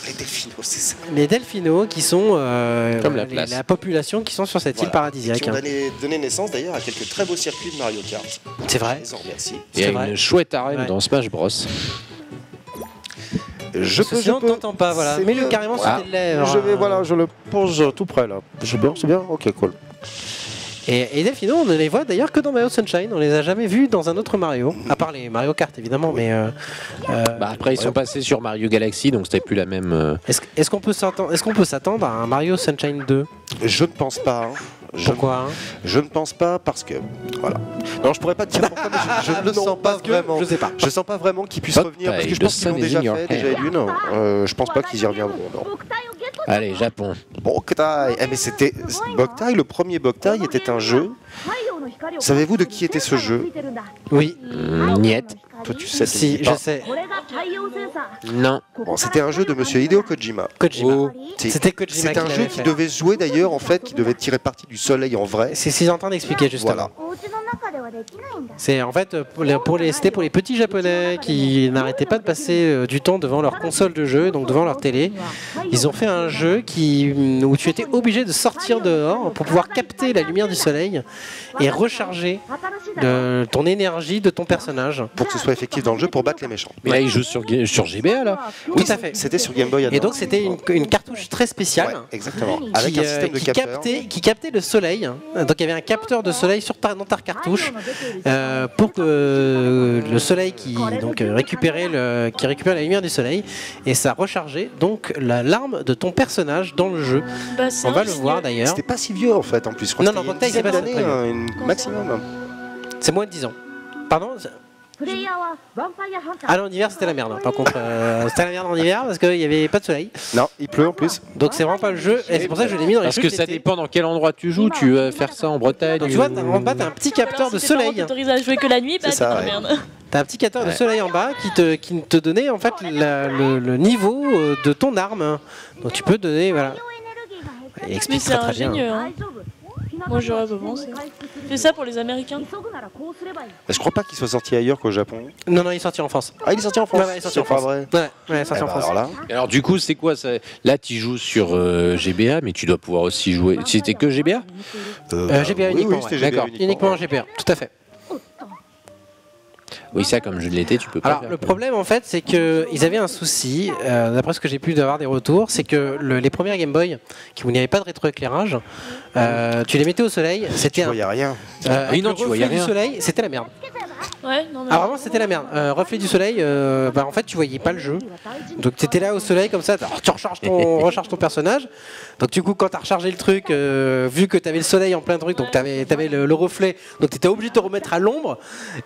Les delphinos, c'est ça. Les delphinos qui sont Comme la place. la population qui sont sur cette île Voilà. paradisiaque. Qui ont donné naissance d'ailleurs à quelques très beaux circuits de Mario Kart. C'est vrai. Ils en remercient. Il y a C'est vrai. une chouette arène Ouais. dans Smash Bros. Ceci on t'entend pas, voilà. C'est Mets-le mieux. carrément sur tes lèvres. Je le pose tout près là. C'est bien, ok, cool. Et les delphinos, on ne les voit d'ailleurs que dans Mario Sunshine. On les a jamais vus dans un autre Mario, à part les Mario Kart évidemment. Mais Bah après ils sont passés sur Mario Galaxy, donc c'était plus la même. est-ce qu'on peut s'attendre à un Mario Sunshine 2? Je ne pense pas. Pourquoi Je ne pense pas parce que voilà. Alors je pourrais pas te dire pourquoi, mais je ne le sens pas vraiment. Je sais pas. Je sens pas vraiment qu'ils puissent But revenir parce que je the pense qu'ils l'ont sun is déjà in your fait, hair. déjà d'une. Je pense pas qu'ils y reviendront. Non. Allez, Japon. Boktai. Mais c'était Boktai, le premier Boktai était un jeu. Savez-vous de qui était ce jeu? Oui, Niet. Toi tu sais. si, tu je sais sais. Non. pas. Bon, c'était un jeu de Monsieur Hideo Kojima. Kojima. Oh. C'était Kojima C'est qui un jeu l'avait qui fait. devait se jouer d'ailleurs en fait, qui devait tirer parti du soleil en vrai. C'est ce qu'ils sont en train d'expliquer justement. Voilà. C'est en fait c'était pour les petits japonais qui n'arrêtaient pas de passer du temps devant leur console de jeu, donc devant leur télé. Ils ont fait un jeu où tu étais obligé de sortir dehors pour pouvoir capter la lumière du soleil et recharger ton énergie de ton personnage. Pour que ce soit effectif dans le jeu pour battre les méchants. Mais là ils jouent sur GBA là. Tout à fait. C'était sur Game Boy Et Advance. donc c'était une cartouche très spéciale. Ouais, exactement. Avec Qui, un système de qui capteur. qui captait le soleil. Donc il y avait un capteur de soleil dans ta cartouche pour que le soleil qui récupérait la lumière du soleil et ça rechargeait donc l'arme de ton personnage dans le jeu. Bah, On va le voir d'ailleurs. C'était pas si vieux en fait en plus. Je crois Non, que non, c'était il y a Boktai, une c'est pas dizaine très d'années, maximum. C'est moins de 10 ans. Pardon. Ah non, en hiver c'était la merde. Par contre, c'était la merde en hiver parce qu'il n'y avait pas de soleil. Non, il pleut en plus. Donc c'est vraiment pas le jeu. Et c'est pour ça que je l'ai mis dans les Parce jeux que de ça l'été. dépend dans quel endroit tu joues. Tu veux faire ça en Bretagne. Donc tu vois, ou- en bas t'as un petit capteur de soleil. T'autorises à jouer que la nuit, bah C'est ça, t'es dans ouais. la merde. T'as un petit capteur de soleil en bas qui te donnait en fait le niveau de ton arme. Donc tu peux donner, voilà. Il Mais explique c'est très très bien. ingénieux, hein. Moi j'aurais pas pensé. Fais ça pour les Américains. Je crois pas qu'il soit sorti ailleurs qu'au Japon. Non, non, il est sorti en France. Ah, il est sorti en France. Ouais, ouais, il est sorti C'est en pas France. vrai. Ouais, il est sorti Eh en ben, France. alors là, Alors du coup c'est quoi ça? Là tu joues sur GBA, mais tu dois pouvoir aussi jouer. C'était que GBA? GBA oui, uniquement, oui, c'était ouais. GBA D'accord. Uniquement en GBA, tout à fait. Oui, ça comme jeu de l'été tu peux pas Alors faire. le problème en fait c'est qu'ils avaient un souci, d'après ce que j'ai pu avoir des retours, c'est que les premières Game Boy, où il n'y avait pas de rétroéclairage, tu les mettais au soleil, c'était tu voyais rien. Oui, non, avec tu le voyais reflet du rien. soleil, c'était la merde. Ouais, non, mais Ah vraiment c'était la merde. Reflet du soleil, en fait tu voyais pas le jeu. Donc tu étais là au soleil comme ça, tu recharges ton personnage. Donc du coup quand tu as rechargé le truc, vu que tu avais le soleil en plein truc, donc tu avais le reflet, donc tu étais obligé de te remettre à l'ombre.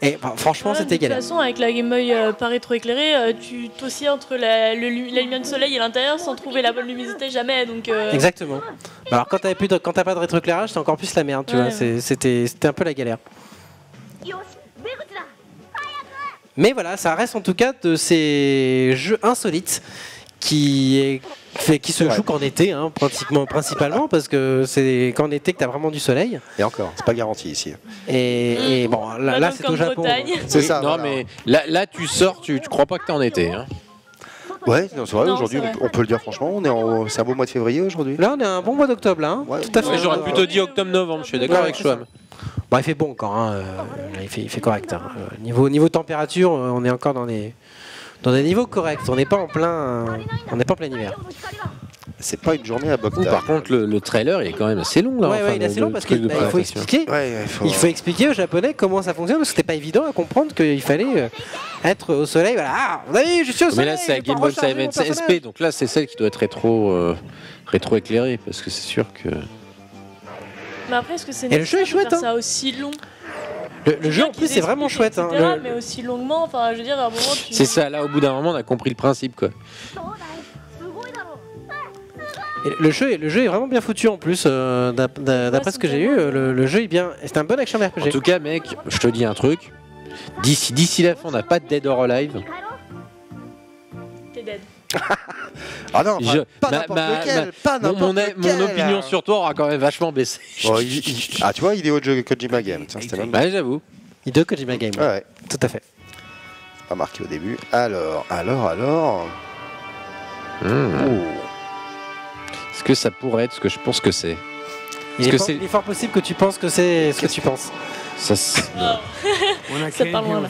Et franchement c'était galère. De toute façon avec la Game Boy pas rétroéclairée, tu t'oscilles entre la lumière du soleil et l'intérieur sans trouver la bonne luminosité jamais. Donc, Exactement. Alors quand t'as pas de rétroéclairage c'est encore plus la merde, tu vois. C'était un peu la galère. Mais voilà, ça reste en tout cas de ces jeux insolites qui se jouent qu'en été, hein, principalement, parce que c'est qu'en été que tu as vraiment du soleil. Et encore, c'est pas garanti ici. Et bon, là c'est au Japon. C'est ça. Non, voilà. mais là tu sors, tu crois pas que t'es en été. Hein. Ouais, c'est vrai, Non, aujourd'hui, c'est vrai. on peut le dire franchement, c'est un beau mois de février aujourd'hui. Là on est un bon mois d'octobre, là. Hein. Ouais. Tout à fait. Ouais, j'aurais plutôt dit octobre-novembre, je suis d'accord Ouais, avec c'est Schwab. Bon, il fait bon encore, hein. Il fait correct. Hein. Niveau température, on est encore dans des niveaux corrects. On n'est pas en plein hiver. C'est pas une journée à Bogota. Par contre, le trailer il est quand même assez long là. Ouais, enfin, il est assez long le parce truc qu'il de faut présentation. expliquer. Il faut expliquer aux Japonais comment ça fonctionne parce que c'était pas évident à comprendre qu'il fallait être au soleil. Voilà, ah, vous avez vu, je suis au Mais soleil. là c'est la je peux Game Boy recharger mon Advance SP, personnage. donc là c'est celle qui doit être rétro éclairée parce que c'est sûr que. Mais après, est-ce que c'est Et le jeu est nécessaire de chouette, faire hein. ça aussi long? Le jeu en plus c'est vraiment chouette. Hein. Etc., mais aussi longuement, enfin, je veux dire, à un moment, tu... C'est ça, là au bout d'un moment on a compris le principe quoi. Et le jeu est vraiment bien foutu en plus. D'après ce que j'ai eu, le jeu est bien. C'est un bon action En RPG. tout cas mec, je te dis un truc. D'ici la fin on n'a pas de Dead or Alive. T'es dead. Ah non, Je- pas ma- n'importe ma- lequel, ma- pas Mon, n'importe lequel. mon opinion sur toi aura quand même vachement baissé. Bon, ah, tu vois, Hideo Kojima Game. Tiens, c'était même Ouais j'avoue. Hideo Kojima Game. Ouais, ouais. Tout à fait. Pas marqué au début. Alors. Oh. Est-ce que ça pourrait être ce que je pense que c'est? Il que c'est- est fort possible que tu penses que c'est ce que tu penses. Ça, Ça part loin là.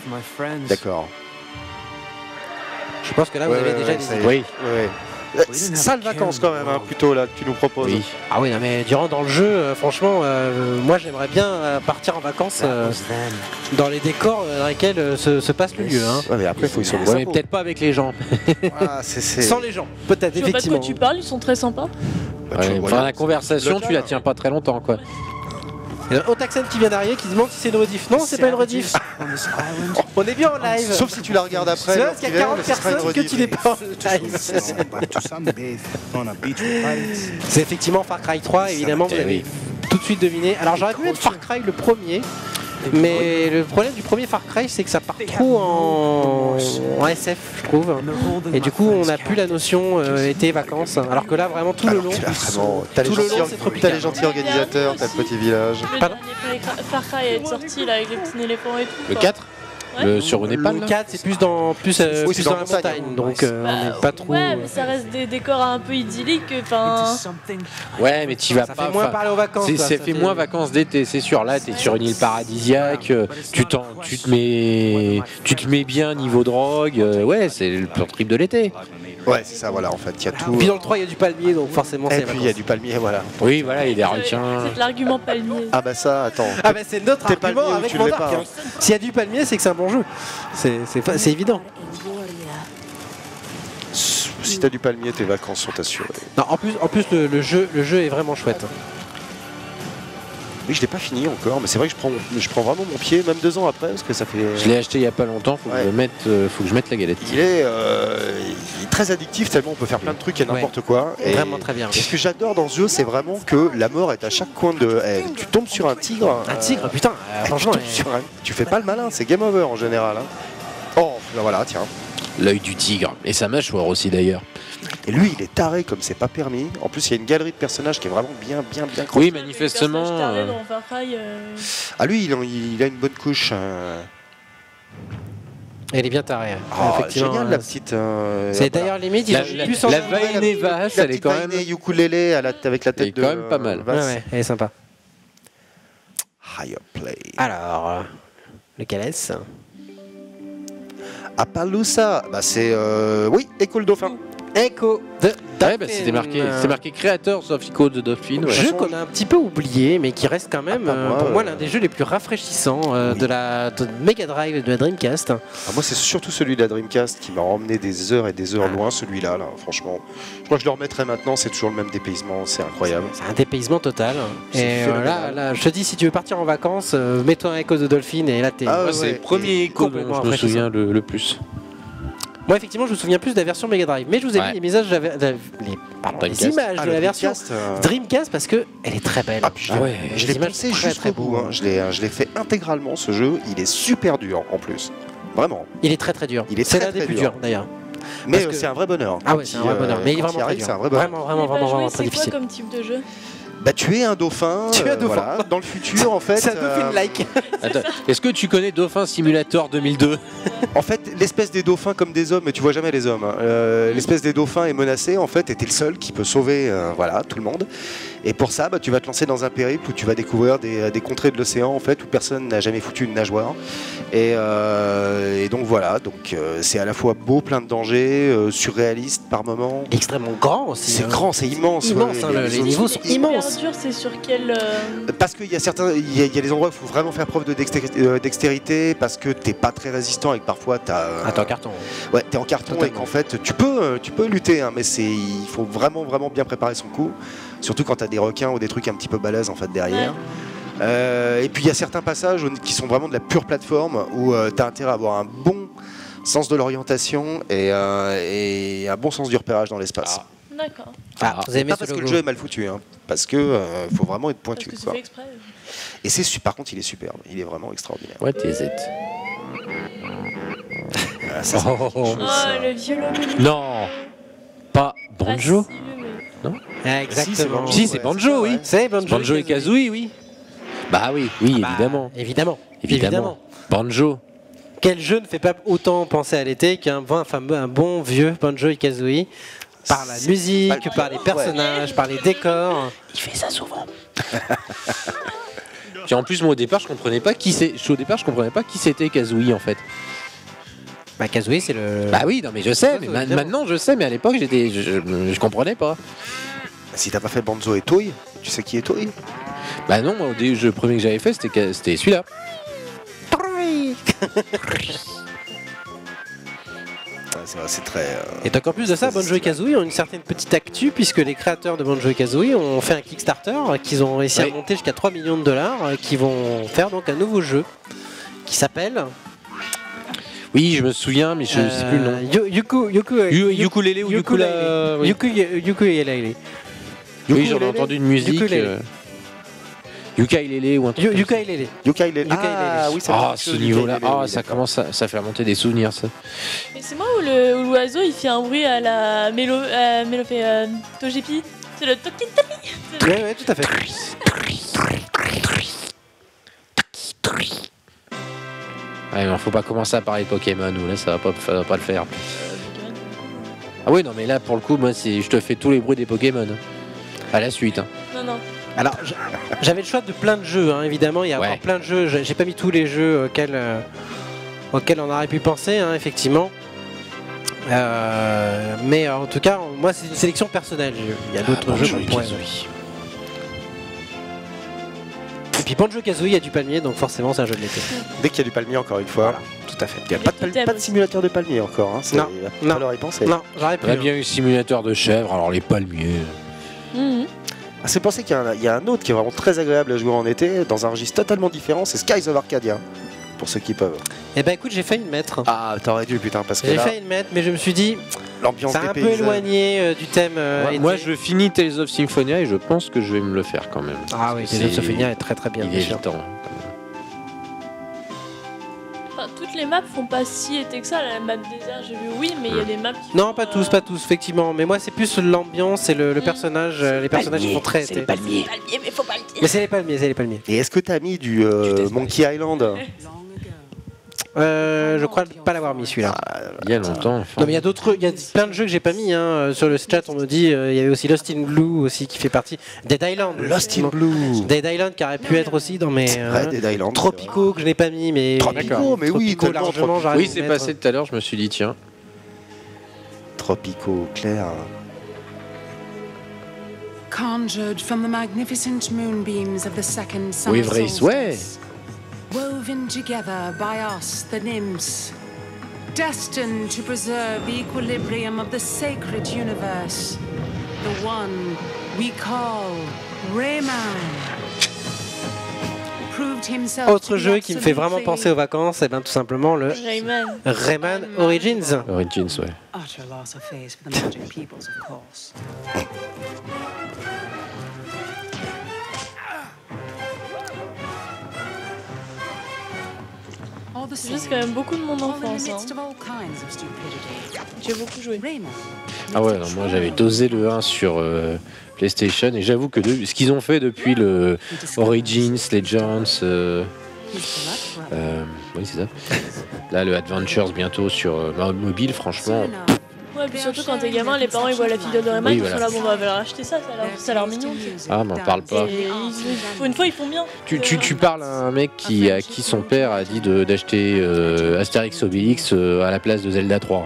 D'accord. Je pense que là vous Ouais, avez ouais, déjà ouais, des ça y idées. est. Ouais. Sales vacances quand même, hein, plutôt là que tu nous proposes. oui. Ah oui, non, mais durant dans le jeu, franchement, moi j'aimerais bien partir en vacances dans les décors dans lesquels se passe le lieu. Hein. Ouais, mais après, il faut y sauver Ouais, ça. mais peut-être pas avec les gens. Ah, c'est. Sans les gens, peut-être, Je vois pas de effectivement. quoi tu parles, ils sont très sympas. Bah, tu Ouais, vois, enfin, là, la conversation, tu la tiens pas très longtemps quoi. Il y a Otaxen qui vient d'arriver qui demande si c'est une rediff. Non, c'est pas une rediff. On est bien en live. Sauf si tu la regardes après. C'est parce qu'il y a 40 mais ce sera une personnes que rediff. tu n'es pas en live. C'est effectivement Far Cry 3, évidemment, vous Eh avez oui. tout de suite deviné. Alors j'aurais pu mettre Far Cry le premier, mais le problème du premier Far Cry, c'est que ça part trop en SF, je trouve. Et du coup, on n'a plus la notion été-vacances. Alors que là, vraiment, tout le long, T'as les Tout le long, gentils- c'est tropical. t'as les gentils organisateurs, t'as le petit village. Le Pardon dernier Far Cry est sorti là avec les petits éléphants et tout. Le quoi. 4 Ouais. Sur le Népal là 4, c'est plus dans, Oui, c'est dans la la montagne. montagne. Donc, on n'est pas trop. Ouais, mais ça reste des décors un peu idylliques. Enfin, Ouais, mais tu vas Ça pas. fait moins enfin, parler aux vacances. C'est- quoi. ça fait moins vacances d'été, c'est sûr. Là, t'es sur une île paradisiaque, tu te mets bien niveau drogue. Ouais, c'est le pur trip de l'été. Ouais, c'est ça, voilà, en fait, il y a tout. Puis dans le 3, il y a du palmier, donc forcément, Et c'est puis il y a du palmier, voilà. Oui, voilà, il y a des requins. c'est de l'argument palmier. Ah bah ça, attends. Ah bah c'est notre T'es argument palmier ou avec tu l'es Mandark. pas, Hein. S'il y a du palmier, c'est que c'est un bon jeu. C'est évident. Si t'as du palmier, tes vacances sont assurées. Non, en plus le jeu est vraiment chouette. Oui, je l'ai pas fini encore, mais c'est vrai que je prends vraiment mon pied, même 2 ans après, parce que ça fait. Je l'ai acheté il y a pas longtemps, faut Ouais. que je mette la galette. Il est très addictif, tellement on peut faire plein de trucs et n'importe quoi. Et Vraiment très bien. ce que j'adore dans ce jeu, c'est vraiment que la mort est à chaque coin de. Tu tombes sur un tigre. Un tigre, putain, franchement. Tu fais pas le malin, c'est game over en général. Hein. Oh, ben voilà, tiens. L'œil du tigre. Et sa mâchoire aussi d'ailleurs. Et lui, il est taré comme c'est pas permis. En plus, il y a une galerie de personnages qui est vraiment bien creusée. Oui, Le manifestement. personnage taré dans Far Cry, Ah, lui, il a une bonne couche. Elle est bien tarée. Hein. Oh, Effectivement. génial, la petite. C'est d'ailleurs limite, La, ils la, ont plus en la la Vaine Vache, elle est quand même. ukulélé avec la Elle est tête de. quand même pas mal. Ouais, ouais, elle est sympa. Higher play. Alors, lequel est-ce? Appaloosa, bah c'est oui, École Dauphin. Echo de Dolphin. Ouais, c'était marqué Creators of Echo de Dolphin. Ouais. Jeu qu'on a un petit peu oublié, mais qui reste quand même, pour moi, l'un des jeux les plus rafraîchissants de Mega Drive et de la Dreamcast. Moi, c'est surtout celui de la Dreamcast qui m'a emmené des heures et des heures loin, celui-là, franchement. Je crois que je le remettrais maintenant, c'est toujours le même dépaysement, c'est incroyable. C'est un dépaysement total. Et là, je te dis, si tu veux partir en vacances, mets-toi un Echo de Dolphin et là, t'es. C'est le premier Echo dont je me souviens le plus. Moi, effectivement, je me souviens plus de la version Mega Drive, mais je vous ai mis les images, les images de la version Dreamcast parce que elle est très belle. Je l'ai pensé jusqu'au bout. Je l'ai fait intégralement ce jeu. Il est super dur en plus, vraiment. Il est très très dur. C'est l'un des plus durs d'ailleurs. Mais c'est un vrai bonheur. Ah ouais, c'est un vrai bonheur. Mais il est vraiment très dur. Vraiment très difficile. C'est quoi comme type de jeu? Bah, tu es un dauphin, voilà, dans le futur en fait. C'est un dauphin-like. Est-ce que tu connais Dauphin Simulator 2002? En fait, l'espèce des dauphins comme des hommes, mais tu vois jamais les hommes. L'espèce des dauphins est menacée en fait, et t'es le seul qui peut sauver tout le monde. Et pour ça, tu vas te lancer dans un périple où tu vas découvrir des contrées de l'océan en fait, où personne n'a jamais foutu une nageoire. Et donc voilà, c'est à la fois beau, plein de dangers, surréaliste par moments. Extrêmement grand aussi. C'est grand, c'est immense. Les niveaux sont immenses. Dur, c'est sur quel Parce qu'il y a il y a des endroits où il faut vraiment faire preuve de dextérité, parce que t'es pas très résistant et que parfois t'es en carton. Ouais, t'es en carton. Totalement. Et qu'en fait tu peux lutter, mais il faut vraiment bien préparer son coup, surtout quand t'as des requins ou des trucs un petit peu balèzes en fait derrière. Ouais. Et puis il y a certains passages qui sont vraiment de la pure plateforme où t'as intérêt à avoir un bon sens de l'orientation et un bon sens du repérage dans l'espace. D'accord. Vous avez pas parce que le jeu est mal foutu, parce que faut vraiment être pointu. Parce que c'est fait exprès. Et par contre, il est superbe, il est vraiment extraordinaire. Ouais, t'es Z. Le violon. Non, pas Banjo. Non. Exactement. Si, c'est Banjo, oui. C'est Banjo et Kazooie, oui. Bah oui, évidemment. Évidemment. Banjo. Quel jeu ne fait pas autant penser à l'été qu'un bon vieux Banjo et Kazooie? Par la musique, par les personnages, par les décors. Il fait ça souvent. Puis en plus, moi au départ, je comprenais pas qui c'était Kazooie en fait. Bah Kazooie, c'est le. Bah oui, non mais je sais. Mais maintenant, je sais, mais à l'époque, je comprenais pas. Si t'as pas fait Banjo et Toy, tu sais qui est Toy? Bah non, moi, le premier que j'avais fait, c'était celui-là. C'est très. Et donc en plus de ça, Banjo et Kazooie ont une certaine petite actu puisque les créateurs de Banjo et Kazooie ont fait un Kickstarter qu'ils ont réussi à monter jusqu'à 3 millions de dollars, qui vont faire donc un nouveau jeu qui s'appelle. Oui, je me souviens, mais je sais plus le nom. Ukulele ou Ukulele. Oui, j'en ai entendu une musique. Ukulele ou un truc. Ukulele. Ah oui, ce niveau-là, ça commence, ça fait remonter des souvenirs, ça. Mais c'est moi où l'oiseau il fait un bruit à la Togepi. C'est le Toki-Toki. Ouais, tout à fait. Ouais, mais faut pas commencer à parler de Pokémon, ou là ça va pas le faire. Ah oui, non, mais là pour le coup, moi je te fais tous les bruits des Pokémon. À la suite. Non. Alors, j'avais le choix de plein de jeux, évidemment. Il y a encore plein de jeux. J'ai pas mis tous les jeux auxquels on aurait pu penser, effectivement. Mais en tout cas, moi, c'est une sélection personnelle. Il y a d'autres jeux. Et puis Banjo Kazooie, il y a du palmier, donc forcément, c'est un jeu de l'été. Dès qu'il y a du palmier, encore une fois. Voilà, tout à fait. Il n'y a pas de simulateur de palmier encore. Non. Alors y penser. Non, j'aurais pu. On a bien eu simulateur de chèvre, alors les palmiers. C'est pensé qu'il y a un autre qui est vraiment très agréable à jouer en été, dans un registre totalement différent, c'est Skies of Arcadia, pour ceux qui peuvent. Eh ben écoute, j'ai failli le mettre. Ah, t'aurais dû, putain, parce que j'ai failli le mettre, mais je me suis dit, l'ambiance c'est un peu éloigné du thème. Moi, je finis Tales of Symphonia et je pense que je vais me le faire quand même. Ah oui, Tales of Symphonia est très très bien. Il est temps. Toutes les maps font pas si été que ça. La map désert, j'ai vu, oui, mais il y a des maps qui non, pas tous, effectivement. Mais moi, c'est plus l'ambiance et le personnage. Les personnages qui font très été. C'est les palmiers, mais faut pas le dire. Mais c'est les palmiers. Et est-ce que t'as mis du Monkey Island? Je crois pas l'avoir mis celui-là. Il y a longtemps. Non, mais il y a plein de jeux que j'ai pas mis. Sur le chat, on me dit, il y avait aussi Lost in Blue aussi qui fait partie. Dead Island. Lost in Blue. Dead Island qui aurait pu être aussi dans mes Dead Island, Tropicaux que je n'ai pas mis, mais Tropicaux, mais oui, largement. Tropico. Oui, c'est passé tout à l'heure. Je me suis dit tiens. tropicaux-clairs. Conjured from the magnificent moonbeams of the second summer Oui, vrai, ouais. solstice. Woven together by us, the nymphs. Destined to preserve the equilibrium of the sacred universe. The one we call Rayman. Autre jeu qui me fait vraiment penser aux vacances, et bien tout simplement le Rayman Origins. Origins, ouais. C'est juste quand même beaucoup de mon enfance. J'ai beaucoup joué. Ah ouais, non, moi j'avais dosé le 1 sur PlayStation et j'avoue que ce qu'ils ont fait depuis le Origins, Legends, oui c'est ça. Là le Adventures bientôt sur mobile, franchement. Ouais, puis surtout quand t'es gamin, les parents ils voient la figure de Rayman, ils sont là, bon bah, on va leur acheter ça, ça a l'air mignon. Ah, m'en parle pas. Pour une fois, ils font bien. Tu parles à un mec à qui son père a dit d'acheter Astérix Obélix à la place de Zelda 3.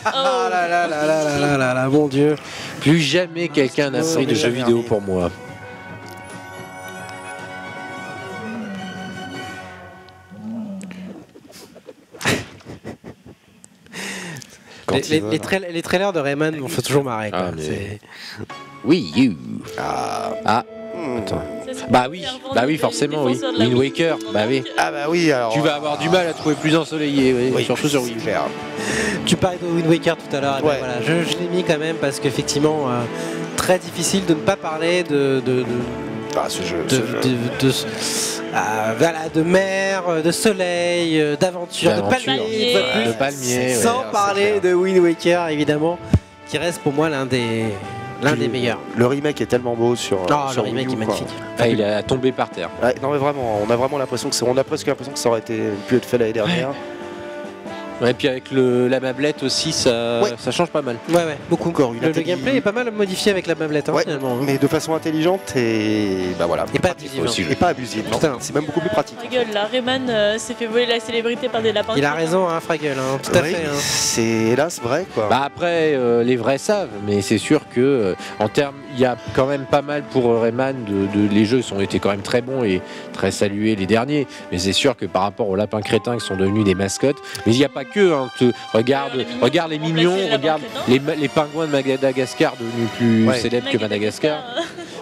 Ah là là là là là là là, mon Dieu. Plus jamais quelqu'un n'a pris de jeux vidéo pour moi. Les trailers de Rayman m'ont fait toujours marrer. Quoi. Oui, you. Attends. Bah oui, forcément, oui. Wind Waker, bah oui. Ah bah oui, alors. Tu vas avoir du mal à trouver plus ensoleillé, oui, surtout sur Wii. Tu parlais de Wind Waker tout à l'heure, ouais. Voilà, je l'ai mis quand même parce qu'effectivement, très difficile de ne pas parler de mer, de soleil, d'aventure, de palmier, sans parler de Wind Waker évidemment, qui reste pour moi l'un des meilleurs. Le remake est tellement beau sur le remake est magnifique. Ah, il a tombé par terre. Ouais, non mais vraiment, on a vraiment l'impression que on a presque l'impression que ça aurait pu être fait l'année dernière. Ouais, puis avec la mablette aussi, ça change pas mal. Ouais, beaucoup. Le gameplay est pas mal modifié avec la mablette, finalement. Mais de façon intelligente et bah voilà. Et pas abusive. Et pas abusive. C'est même beaucoup plus pratique. Fraggle, là, Rayman s'est fait voler la célébrité par des lapins. Il a raison, hein, Fraggle, tout à fait. Hein. C'est hélas vrai, quoi. Bah après, les vrais savent, mais c'est sûr que en termes, il y a quand même pas mal pour Rayman. Les jeux ont été quand même très bons et très salués les derniers. Mais c'est sûr que par rapport aux lapins crétins qui sont devenus des mascottes, mais il n'y a pas que. Hein, regarde les mignons, regarde les pingouins de Madagascar devenus plus célèbres que Madagascar.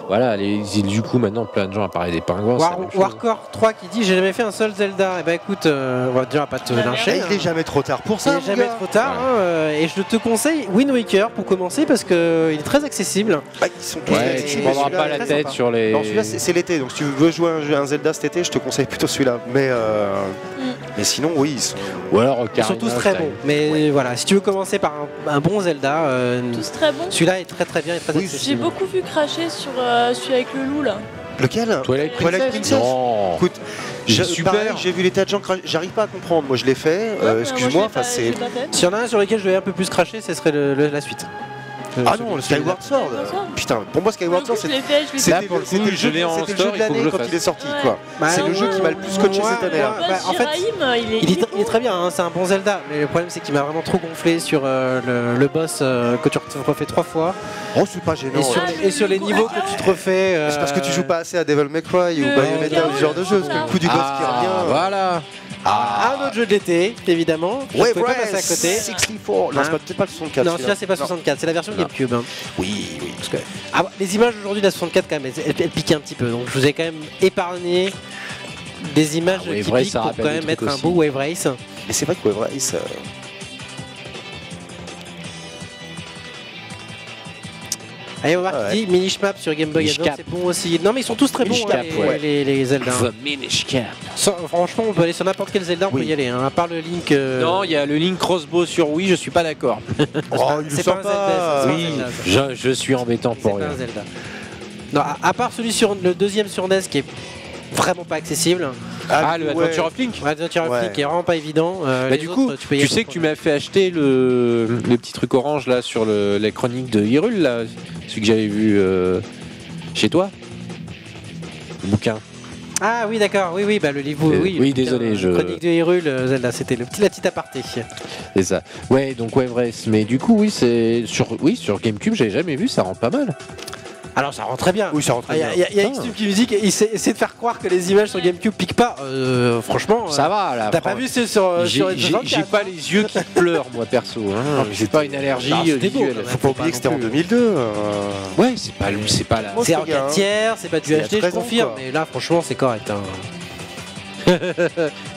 Voilà, du coup maintenant plein de gens apparaissent des pingouins. Warcore 3 qui dit j'ai jamais fait un seul Zelda. Et bah écoute, on va déjà pas te lyncher. Il est jamais trop tard pour ça. Il est jamais trop tard. Et je te conseille Wind Waker pour commencer parce qu'il est très accessible. Tu ne prendras pas la tête sur les. Non, celui-là c'est l'été, donc si tu veux jouer à un Zelda cet été, je te conseille plutôt celui-là. Mais sinon, oui. Ou alors ils sont tous très bons. Mais voilà, si tu veux commencer par un bon Zelda, tous très bons. Celui-là est très très bien et très accessible. J'ai beaucoup vu cracher sur celui avec le loup là. Lequel? Twilight Princess. Non. Écoute, super. J'ai vu les tas de gens j'arrive pas à comprendre. Moi je l'ai fait. Excuse-moi. S'il y en a un sur lequel je vais un peu plus cracher, ce serait la suite. Ah non, le Skyward Sword. Putain, pour moi Skyward Sword c'était le jeu de l'année quand il est sorti, quoi. C'est le jeu qui m'a le plus scotché cette année. En fait, il est très bien, c'est un bon Zelda, mais le problème c'est qu'il m'a vraiment trop gonflé sur le boss que tu refais 3 fois. Oh, c'est pas gênant. Et sur les niveaux que tu te refais. C'est parce que tu joues pas assez à Devil May Cry ou Bayonetta ou ce genre de jeu, parce que le coup du boss qui revient. Voilà. Un autre jeu d'été, évidemment. Wave Race à côté. 64. Non, c'est pas le 64. Non, celui-là c'est pas 64, c'est la version GameCube. Oui. Parce que, les images aujourd'hui de la 64 quand même, elles piquent un petit peu. Donc je vous ai quand même épargné des images qui piquent pour quand même mettre un beau Wave Race. Et c'est vrai que Wave Race. Allez, on va voir qui dit Minish Cap sur Game Boy Advance, c'est bon aussi. Non, mais ils sont tous très bons, les Zelda. Minish Cap. Franchement, on peut aller sur n'importe quel Zelda, on peut y aller, à part le Link. Non, il y a le Link Crossbow sur Wii, je suis pas d'accord. C'est pas un Zelda. Oui, je suis embêtant pour rien. C'est pas un Zelda. Non, à part celui sur le deuxième sur NES qui est vraiment pas accessible. Le Adventure of Link. Adventure of Link est vraiment pas évident. Du coup, tu sais que tu m'as fait acheter le petit truc orange là sur les chroniques de Hyrule, là, celui que j'avais vu chez toi. Le bouquin. Ah oui, d'accord, oui, bah le livre, oui, désolé, je... Chronique de Hyrule, Zelda, c'était la petite aparté. C'est ça. Ouais, donc ouais, vrai. Mais du coup, oui, c'est sur GameCube, j'avais jamais vu, ça rend pas mal. Alors ça rend très bien. Oui, ça rend très bien. Il y a Xtube qui musique, il essaie de faire croire que les images sur GameCube piquent pas. Franchement, ça va là. T'as pas vu sur j'ai pas les yeux qui pleurent, moi perso. Hein. J'ai pas une allergie visuelle. Faut pas oublier que c'était en 2002. Ouais, c'est pas là. C'est en 4 tiers, c'est pas du HD, je confirme. Mais là, franchement, c'est correct.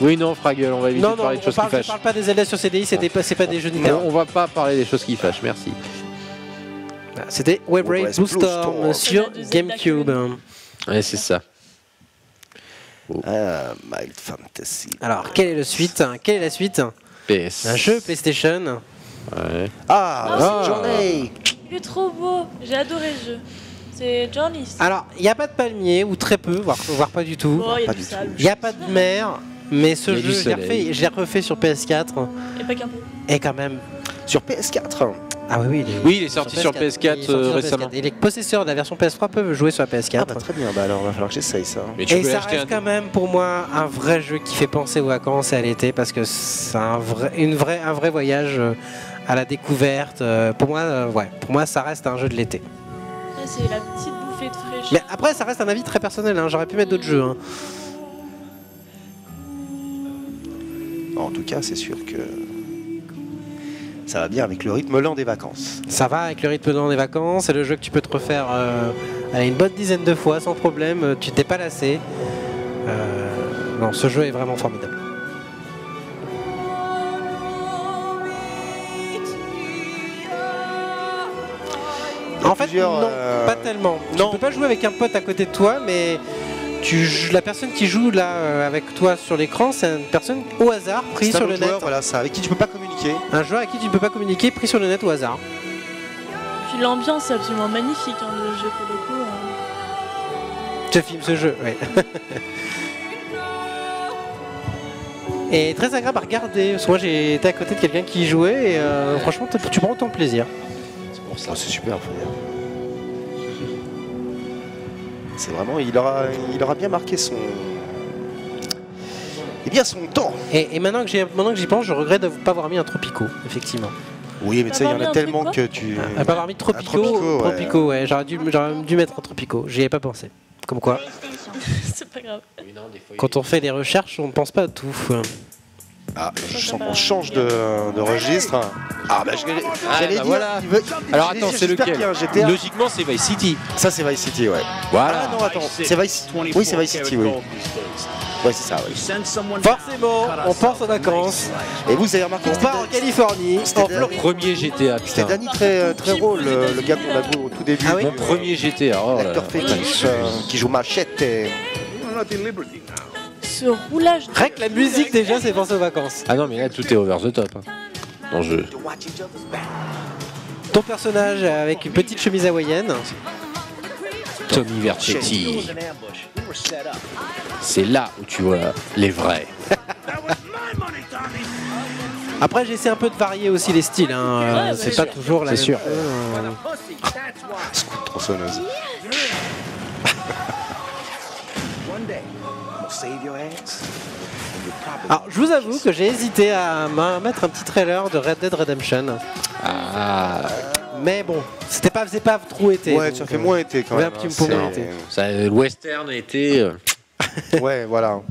Oui, non, Fraggle, on va éviter de parler de choses qui fâchent. On parle pas des Zelda sur CDI, c'est pas des jeux Nintendo. On va pas parler des choses qui fâchent, merci. C'était Wave Race Blue Storm sur GameCube. Ouais, c'est ça. Mild Fantasy. Alors, quelle est la suite? PS. Un jeu PlayStation. Ouais. C'est Journey. Il est trop beau, j'ai adoré le jeu. C'est Journey. Alors, il n'y a pas de palmier, ou très peu, voire pas du tout. Oh, il y a du sable. Il n'y a pas de mer, mais ce jeu, je l'ai refait sur PS4. Et pas qu'un peu. Et quand même. Sur PS4. Ah oui, il est sorti sur PS4 récemment. Et les possesseurs de la version PS3 peuvent jouer sur la PS4. Ah bah très bien, alors il va falloir que j'essaye ça. Et ça reste quand même pour moi un vrai jeu qui fait penser aux vacances et à l'été parce que c'est un vrai voyage à la découverte. Pour moi, ça reste un jeu de l'été. C'est la petite bouffée de fraîcheur. Mais après, ça reste un avis très personnel. J'aurais pu mettre d'autres jeux. En tout cas, c'est sûr que ça va bien avec le rythme lent des vacances. Ça va avec le rythme lent des vacances. C'est le jeu que tu peux te refaire une bonne dizaine de fois sans problème. Tu t'es pas lassé. Non, ce jeu est vraiment formidable. En fait, non, pas tellement. Tu peux pas jouer avec un pote à côté de toi, mais la personne qui joue là avec toi sur l'écran, c'est une personne au hasard prise sur le net. Voilà, ça, avec qui tu peux pas communiquer. Un joueur avec qui tu ne peux pas communiquer, pris sur le net au hasard. Puis l'ambiance est absolument magnifique le jeu pour le coup. Je filme ce jeu, oui. Et très agréable à regarder, parce que moi j'ai été à côté de quelqu'un qui y jouait et franchement tu prends autant de plaisir. C'est pour ça, c'est super. C'est vraiment, il aura bien marqué son temps. Et maintenant que j'y pense, je regrette de ne pas avoir mis un Tropico, effectivement. Oui, mais tu sais, il y en a tellement que tu... Pas avoir mis Tropico, ouais. J'aurais dû mettre un Tropico, j'y avais pas pensé. Comme quoi. C'est pas grave. Quand on fait des recherches, on ne pense pas à tout. Ah, on change de registre. Ah bah j'allais dire. Voilà. Alors attends, c'est lequel? Logiquement, c'est Vice City. Ça, c'est Vice City, ouais. Voilà. Ah non, attends, c'est Vice. Oui, c'est Vice City, oui. Ouais, c'est ça, oui. Forcément, on pense aux vacances. Et vous avez remarqué on part en Californie. Premier GTA. C'était Danny très drôle, le gars qu'on a vu au tout début. Ah oui, mon premier GTA. L'acteur fétiche qui joue Machette. Ce roulage. Rien que la musique déjà, c'est penser aux vacances. Ah non, mais là tout est over the top. Dans le jeu. Ton personnage avec une petite chemise hawaïenne. Tommy Vercetti. C'est là où tu vois les vrais. Après, j'essaie un peu de varier aussi les styles. C'est pas toujours la même. C'est sûr. Scout tronçonneuse. Alors, je vous avoue que j'ai hésité à mettre un petit trailer de Red Dead Redemption. Mais bon, c'est pas trop été. Ouais, ça fait moins été quand même. Un petit peu moins été. Le western était. Ouais, voilà.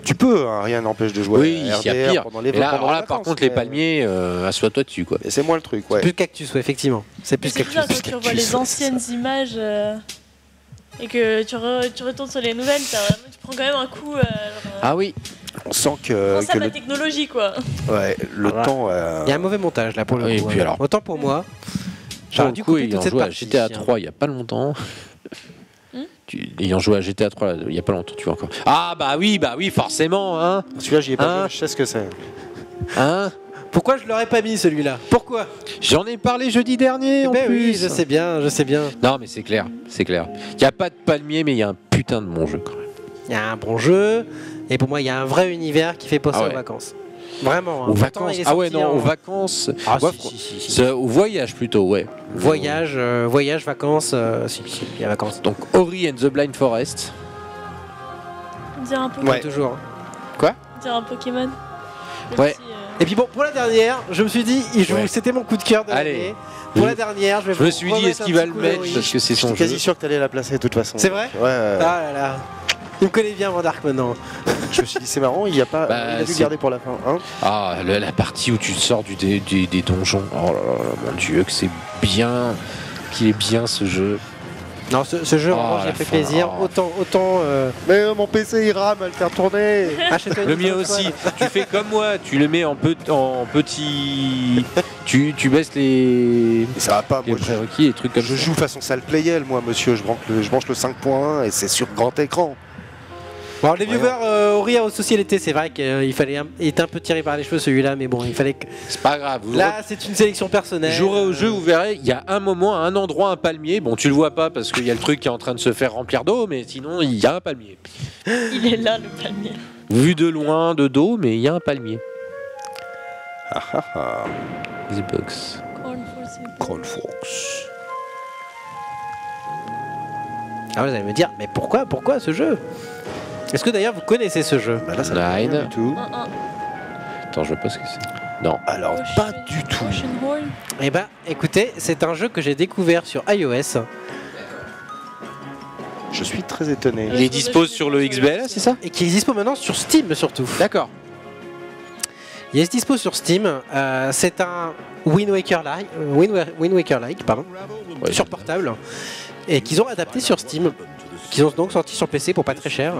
Tu peux, rien n'empêche de jouer. Oui, il y a pire. Pendant les là, par contre, les palmiers, assois-toi dessus, quoi. Et c'est moins le truc, ouais. Plus cactus, ouais, effectivement. C'est plus cactus. Quand tu revois les anciennes images et que tu retournes sur les nouvelles, tu prends quand même un coup. Ah oui. On sent que. Ça, la technologie, quoi. Ouais, le temps. Il y a un mauvais montage là pour le coup. Et puis alors. Autant pour moi. J'aurais dû couper toute cette partie. GTA 3 il n'y a pas longtemps. Ayant joué à GTA 3 il n'y a pas longtemps, tu vois encore. Ah bah oui, forcément, hein. Celui-là, j'y ai pas joué, je sais ce que c'est. Hein? Pourquoi je l'aurais pas mis celui-là? Pourquoi? J'en ai parlé jeudi dernier. En plus. Oui, je sais bien. Non, mais c'est clair. Il n'y a pas de palmier, mais il y a un putain de bon jeu quand même. Il y a un bon jeu, et pour moi, il y a un vrai univers qui fait penser aux vacances. Vraiment. Aux vacances. Ah ouais, non, aux vacances. Au voyage plutôt, ouais. Voyage, vacances, il y a vacances. Donc Ori and the Blind Forest. dirait un Pokémon. Ouais. Toujours. On dirait un Pokémon. Le Ouais. petit, Et puis bon, pour la dernière, je me suis dit, Ouais. c'était mon coup de cœur de Allez. l'année. Pour la dernière, Je me suis dit, est-ce qu'il va le mettre parce que c'est son J'étais jeu. quasi sûr que t'allais la placer de toute façon. C'est vrai? Ouais. Ah là là. Il me connaît bien, Vandark, maintenant. Je me suis dit, c'est marrant, il a dû c'est- garder pour la fin. Hein. Ah, la partie où tu sors des donjons. Oh là là, mon dieu, que c'est bien, qu'il est bien ce jeu. Non, ce jeu, Oh, vraiment, j'ai la fait fin, plaisir. oh. Autant. Mais mon PC il rame à le faire tourner. Achète-toi une Le mien console. aussi. Tu fais comme moi, tu le mets en petit. Tu baisses les Et ça va pas, moi prérequis et trucs comme je ça. joue façon sale playel, moi monsieur. Je branche le 5.1 et c'est sur grand écran. Bon, les viewers, Ori a associé l'été, c'est vrai qu'il fallait. Il était un peu tiré par les cheveux celui-là, mais bon, il fallait que. C'est pas grave. Là, c'est une sélection personnelle. Jouerez au jeu, vous verrez, il y a un moment, à un endroit, un palmier. Bon, tu le vois pas parce qu'il y a le truc qui est en train de se faire remplir d'eau, mais sinon, il y a un palmier. Il est là, le palmier. Vu de loin, de dos, mais il y a un palmier. Xbox. Crawl Fox. Ah, vous allez me dire, mais pourquoi ce jeu? Est-ce que d'ailleurs vous connaissez ce jeu? Bah là, ça Nine. ne rien du tout. Attends, je vois pas ce que c'est. Non. Alors, pas du tout. Ocean Horn. Eh ben, écoutez, c'est un jeu que j'ai découvert sur iOS Je suis très étonné. Il est dispo sur le XBL, c'est ça? et qui est dispo maintenant sur Steam surtout. D'accord. Il est dispo sur Steam. C'est un Wind Waker-like, pardon, Ouais. sur portable, et qu'ils ont adapté sur Steam, qu'ils ont donc sorti sur PC pour pas très cher.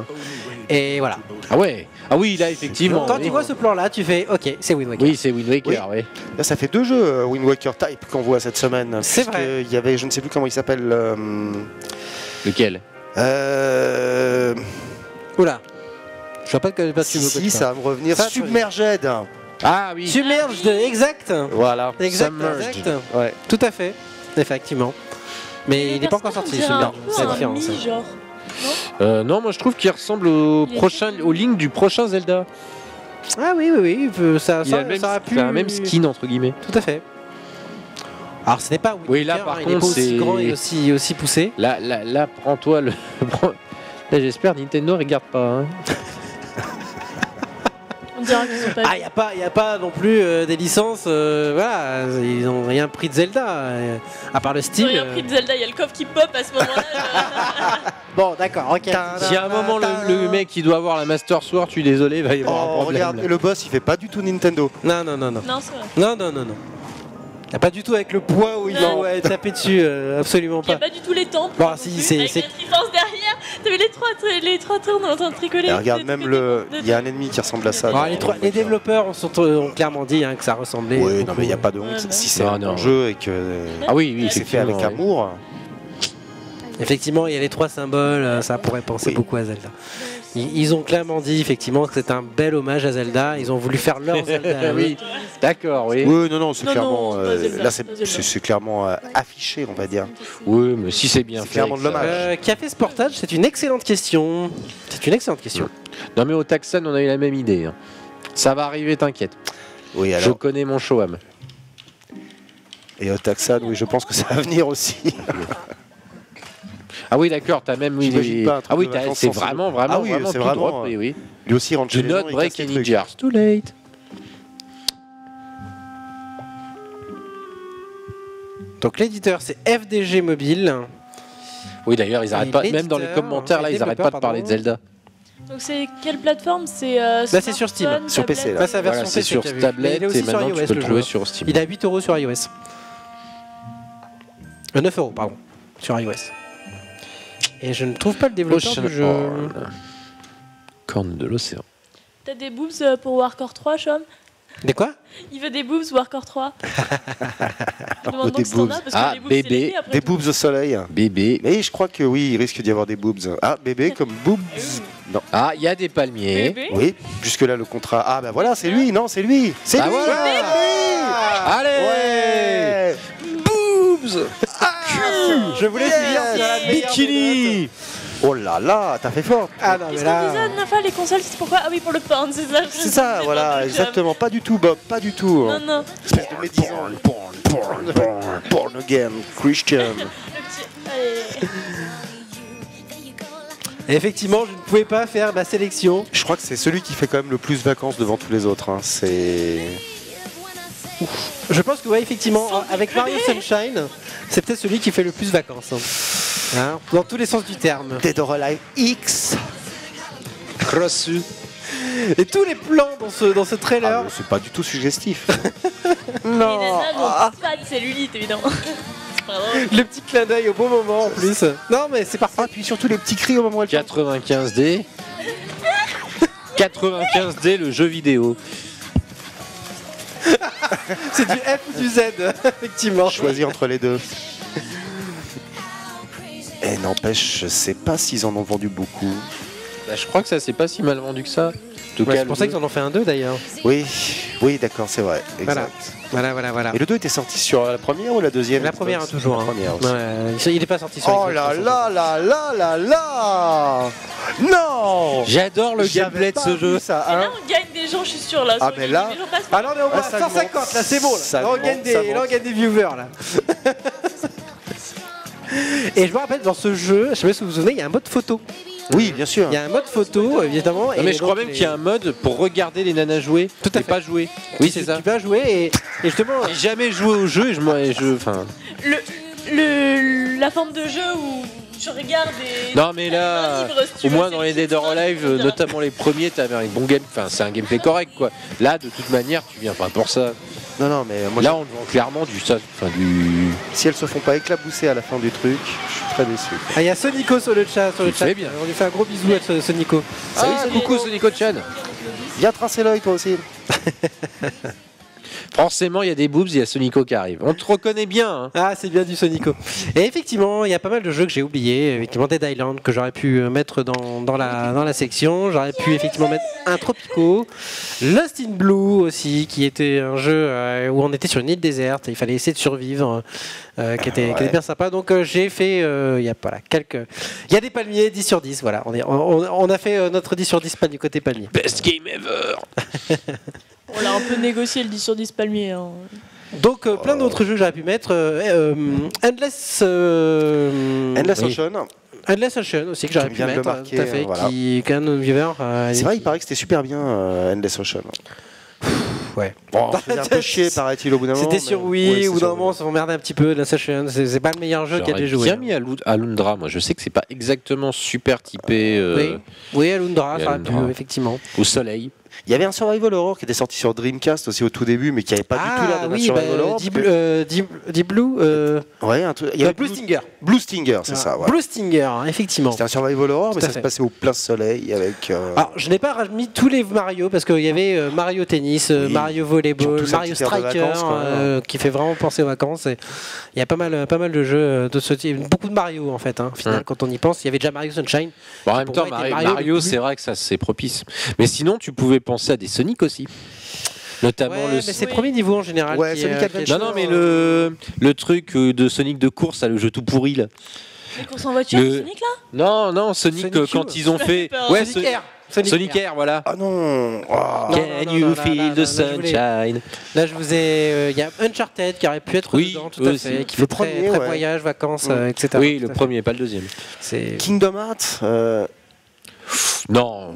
Et voilà. Ah ouais. Ah oui, là, effectivement. Quand oui. tu vois ce plan-là, tu fais OK, c'est Wind Waker. Oui, c'est Wind Waker, oui. Là, ça fait 2 jeux Wind Waker Type qu'on voit cette semaine. C'est puisque vrai. Il y avait, je ne sais plus comment il s'appelle. Lequel? Oula. Je vois pas de quoi tu veux. Si, ça va me revenir. Ça, Submerged. Ah oui. Submerged, exact. Voilà. Exact, Submerged. exact. Ouais. Tout à fait. Effectivement. Mais il n'est pas encore sorti, C'est un Submerged. peu C'est la un différence. mi-genre. Non, moi je trouve qu'il ressemble au Il est prochain, au Link du prochain Zelda. Ah oui, ça, Il a le même, ça aurait pu... il a un même skin entre guillemets. Tout à fait. Alors ce n'est pas Wind Oui, là, Waker, par il est contre, pas aussi c'est- grand et aussi poussé. Là, prends-toi le. Là, j'espère Nintendo regarde pas. Hein. On dirait qu'ils ont pas. Ah, il n'y a pas non plus des licences, voilà, ils n'ont rien pris de Zelda, à part le Ils style. ont rien pris de Zelda, il y a le coffre qui pop à ce moment-là. Bon, d'accord, ok. Si à un moment le mec qui doit avoir la Master Sword, je suis désolé, il va y avoir un Oh, problème. regarde, là. et le boss, il fait pas du tout Nintendo. Non. Non, c'est vrai. Non. Il n'y a pas du tout avec le poids où il Non. faut taper dessus, absolument Il n'y a pas. pas du tout les temples. Bon, non si, plus, c'est- avec c'est- la Triforce derrière. T'avais les trois tours en train de tricoler. Et regarde, Des même trucs il y a un ennemi qui ressemble à ça. Bon, dans les Wind Waker. développeurs ont clairement dit que ça ressemblait. Oui, non, beaucoup. mais il n'y a pas de honte. Ouais, bah. Si c'est Non, un non. bon jeu et que Ah oui, c'est fait avec effectivement, amour. Effectivement, il y a les 3 symboles, ça pourrait penser Oui. beaucoup à Zelda. Ils ont clairement dit effectivement que c'est un bel hommage à Zelda. Ils ont voulu faire leur Zelda. Oui, d'accord, oui. Oui, non, c'est Non, clairement. non, c'est pas Zelda, Là, c'est pas Zelda. c'est clairement affiché, on va dire. Oui, mais si c'est bien C'est fait. clairement de que ça- l'hommage. Qui a fait ce portage? C'est une excellente question. Non, mais au Taxan, on a eu la même idée. Hein. Ça va arriver, t'inquiète. Oui, Je alors. connais mon Shoham. Et au Taxan, oui, je pense que ça va venir aussi. Ah oui, d'accord, t'as même. J'imagine pas un truc Ah oui, de vacances c'est sans- vraiment Ah oui, c'est tout vraiment, drop, oui, oui. Lui aussi, il rentre Do chez les gens, not il break casse les any trucs. jars. Too late. Donc l'éditeur c'est FDG Mobile. Oui, d'ailleurs, ils arrêtent Et pas. Même dans les l'éditeur, commentaires, là, les ils arrêtent pas de développeurs, parler de pardon. Zelda. Donc c'est quelle plateforme? C'est c'est sur Steam, smartphone, sur PC, tablette là. Là, c'est la version Voilà, c'est PC sur qu'il y a eu. Mais tablette il est aussi et sur maintenant iOS, tu peux le le jouer jeu. sur Steam. Il est à 8 € sur iOS. 9 €, pardon, sur iOS. Et je ne trouve pas le développeur Ocean du jeu. Horn. Corne de l'océan. T'as des boobs pour Warcore 3, Chom? Des quoi? Il veut des boobs Warcore 3. Je demande Des donc si t'en boobs. as, parce Ah, que les boobs, c'est bébé. l'été, après Des tout. boobs au soleil. Bébé. Mais je crois que oui, il risque d'y avoir des boobs. Ah, bébé comme boobs. Non. Ah, il y a des palmiers. Bébé. Oui, jusque-là le contrat. Ah, bah voilà, c'est lui, non, c'est lui. C'est Bah lui. voilà. Allez. Ouais. Boobs. Je voulais finir sur la meilleure des notes. Bikini. Oh là là, t'as fait fort. Ah non, mais Qu'est-ce qu'on là. disait, Nafa, les consoles, c'est pourquoi? Ah oui, pour le porn, c'est ça. C'est ça, voilà, exactement. Pas du tout, Bob, pas du tout. Non, non. Espèce de médisant. Porn again, Christian. Le petit. Allez. Et effectivement, je ne pouvais pas faire ma sélection. Je crois que c'est celui qui fait quand même le plus vacances devant tous les autres. Hein. C'est. Je pense que ouais, effectivement, avec Mario Sunshine, c'est peut-être celui qui fait le plus vacances. Hein, dans tous les sens du terme. Dead or Alive X. Crossu. Et tous les plans dans ce trailer. C'est pas du tout suggestif. Les nanas n'ont pas de cellulite, évidemment. Le petit clin d'œil au bon moment en plus. Non mais c'est parfait. Puis surtout les petits cris au moment où elle 95D. 95D, le jeu vidéo. C'est du F ou du Z, effectivement. choisir entre les deux. Et n'empêche, je sais pas s'ils en ont vendu beaucoup. Bah, je crois que ça s'est pas si mal vendu que ça. En tout Ouais, cas, c'est pour ça qu'ils en ont fait un 2 d'ailleurs. Oui, d'accord, c'est vrai. Exact. Voilà. Et le 2 était sorti sur la première ou la deuxième? La première toujours. La première aussi. Ouais, il n'est pas sorti sur Oh Xbox, là de toute là là là là là. Non. j'adore le gameplay de ce jeu. Ça, Et hein. là, on gagne des gens, je suis sûre. Là, Ah, sur mais les- là- les gens passent Ah là on est au moins ça 150 là, c'est bon. ça Là on gagne monte, des, ça là, on monte. gagne des viewers là. Et je me rappelle dans ce jeu, je sais pas si vous vous souvenez, il y a un mode photo. Oui, bien sûr. Il y a un mode photo évidemment. Non, mais je crois même qu'il y a un mode pour regarder les nanas jouer. Tout à et fait. pas jouer. Oui, c'est ça. Tu vas jouer et justement. J'ai jamais joué au jeu et enfin. La forme de jeu où tu regardes et. Non mais là, Un livre, si tu au veux, moins c'est dans les le Dead or titre, Alive, etc. notamment les premiers, t'avais un bon game, enfin c'est un gameplay correct quoi. Là, de toute manière, tu viens pas pour ça. Non, mais moi, Là, on vend clairement du ça, enfin du. si elles se font pas éclabousser à la fin du truc, je suis très déçu. Ah, il y a Sonico sur le chat. Tu fais bien. On lui fait un gros bisou à Sonico. Salut, coucou Sonico Chan. Viens tracer l'œil toi aussi. Forcément, il y a des boobs, il y a Sonico qui arrive. On te reconnaît bien. Hein. Ah, c'est bien du Sonico. Et effectivement, il y a pas mal de jeux que j'ai oubliés. Effectivement, Dead Island que j'aurais pu mettre dans la section. J'aurais pu effectivement mettre un Tropico. Lost in Blue aussi, qui était un jeu où on était sur une île déserte et il fallait essayer de survivre, qui était bien sympa. Donc j'ai fait, il y a des palmiers, 10 sur 10. Voilà, on a fait notre 10 sur 10 du côté palmier. Best game ever. On l'a un peu négocié le 10 sur 10 palmier. Hein. Donc plein d'autres jeux que j'aurais pu mettre. Endless Endless oui. Ocean. Endless Ocean aussi que j'aurais Qui pu vient de le mettre, marquer, tout à fait, voilà. qui est un de nos viewers. C'est vrai, il paraît que c'était super bien Endless Ocean. Ouais. Bon, ça faisait un peu chier, paraît-il, au bout d'un moment. C'était sur mais- Wii, ouais, au bout c'est d'un sur moment, on s'emmerdait un petit peu. Endless Ocean, c'est pas le meilleur jeu qu'il y a J'aurais déjà joué. bien mis à Lundra, moi. Je sais que c'est pas exactement super typé Oui, Alundra, et ça aurait pu, Alundra. effectivement. au soleil. Il y avait un Survival Horror qui était sorti sur Dreamcast aussi au tout début, mais qui avait pas du tout l'air d'être un Survival Horror. Deep Blue. Ouais, un truc. Il y avait Blue Stinger. Blue Stinger, c'est ça. Ouais. Blue Stinger, effectivement. C'était un Survival Horror, mais Tout à ça se fait. passait au plein soleil avec. Alors, je n'ai pas mis tous les Mario parce qu'il y avait Mario Tennis, Oui. Mario Qui ont Volleyball, tous un Mario petit air de Striker, vacances, quand même. qui fait vraiment penser aux vacances. Et il y a pas mal de jeux de ce type, beaucoup de Mario en fait. Au final, quand on y pense, il y avait déjà Mario Sunshine. Bon, en même Pour temps, moi, était Mario, Mario le plus- c'est vrai que ça c'est propice. Mais sinon, tu pouvais penser à des Sonic aussi. Notamment Ouais, le. mais c'est le premier niveau en général. Ouais, qui Sonic est- Adventure. Non, non, mais le truc de Sonic de course, là, le jeu tout pourri là. Les courses en voiture, Le- Sonic là. Non, Sonic, Sonic quand U. ils ont fait. peur. Ouais, Sonic Air. Sonic Air, voilà. Ah non. Oh. Non, Can non, you non, feel là, the là, je voulais- sunshine? Là, je vous ai. Il y a Uncharted qui aurait pu être Oui, dedans, tout à aussi. fait. Qui fait Le très, premier, très ouais. voyage, vacances, etc. Oui, Tout le à fait. premier, pas le deuxième. C'est. Kingdom Hearts. Non.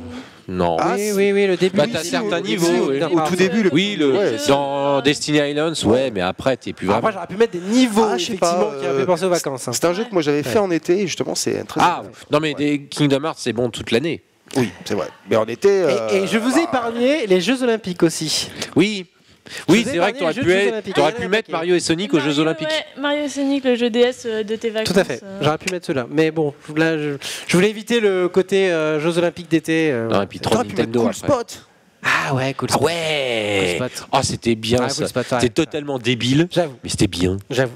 Ah, Oui, le début. Bah, oui, t'as si, certains oui, niveaux, oui, oui. oui. Au tout début, Oui, Ouais, dans Destiny Islands, ouais, mais après, t'es plus vraiment. Après, j'aurais pu mettre des niveaux, Ah, je sais pas, effectivement, qui auraient fait penser aux vacances. C'est un jeu que moi j'avais fait en été et justement c'est très. Ah, non, mais des Kingdom Hearts, c'est bon toute l'année. Oui, c'est vrai. Mais en été. Et je vous ai épargné les Jeux Olympiques aussi. Oui. Je Oui, vous ai c'est vrai que épargné les Jeux Olympiques. t'aurais Il y en pu a mettre un Mario et Sonic aux Jeux Mario, Olympiques. Ouais, Mario et Sonic, le jeu DS de tes vacances. Tout à fait. J'aurais pu mettre ceux-là. Mais bon, là, je voulais éviter le côté Jeux Olympiques d'été. Non, et puis trop T'aurais pu mettre Nintendo Cool après. Spot. Ah ouais, cool. Ah ouais. Cool Spot. Oh, c'était bien Ah, ça. Cool Spot, ouais. C'était totalement débile, J'avoue, mais c'était bien. j'avoue.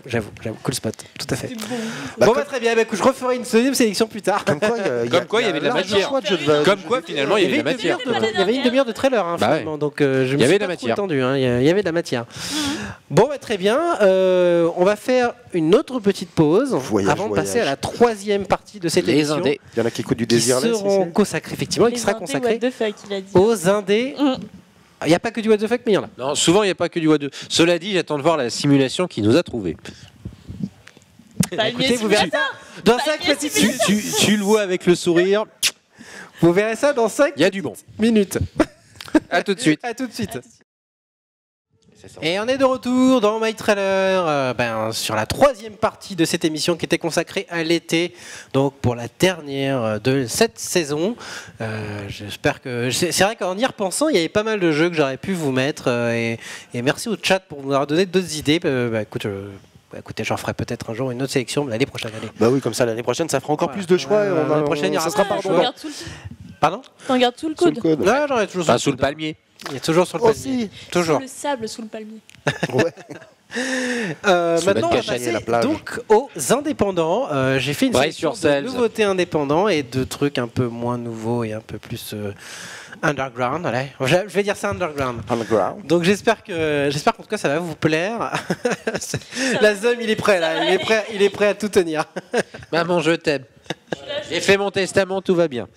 Cool spot. Tout à fait. C'est bon. Bon, bah, très bien. Bah, écoute, je referai une deuxième sélection plus tard. Comme quoi, Comme quoi, il y avait de la large matière. choix de jeux de- Comme quoi, finalement, il y avait de la matière. Il y avait une demi-heure de trailer, hein, Bah ouais. finalement. Donc, je me Il y suis avait de pas la trop matière. étendu, hein. Il y avait de la matière. Bon, bah, très bien. On va faire une autre petite pause Voyage, avant de passer voyage. à la troisième partie de cette Les émission. indés. Il y en a qui écoutent du Qui Désirless. seront ici. consacrés, effectivement, et qui Les sera intés, consacré what the fuck, il a dit. aux indés. Il n'y a pas que du what the fuck, mais il y en a. Non, souvent, il n'y a pas que du WA2. Cela dit, j'attends de voir la simulation qui nous a trouvé. Palmier Écoutez, vous verrez Simulator. Dans Bah, 5 bien petites sûr. Tu le vois avec le sourire. Vous verrez ça dans 5 Il y a du bon. minutes. À tout de suite. À tout de suite. À tout de suite. Et on est de retour dans My Trailer, sur la 3e partie de cette émission qui était consacrée à l'été, donc pour la dernière de cette saison. J'espère que... C'est vrai qu'en y repensant, il y avait pas mal de jeux que j'aurais pu vous mettre, et merci au chat pour nous avoir donné d'autres idées. Écoutez, j'en ferai peut-être un jour une autre sélection l'année prochaine. Allez. Bah oui, comme ça l'année prochaine, ça fera encore plus de choix. L'année prochaine, il y aura ça sera pas de pardon. choix. Garde sous le... Pardon T'en gardes sous le Sous le coude. code. Non, j'en ai toujours Enfin, le sous le coude. palmier. Il y a toujours sur le palmier. Aussi. Toujours. Le sable sous le palmier. Ouais. Maintenant, on va cachette, passer la plage. donc aux indépendants. J'ai fait une sélection de Bray-sur-Cèze. nouveautés indépendants et de trucs un peu moins nouveaux et un peu plus underground. Allez. Je vais dire ça underground. Underground. Donc j'espère qu'en tout cas ça va vous plaire. La Zom, il est prêt là, il est prêt à tout tenir. Maman, je t'aime. J'ai fait mon testament, tout va bien.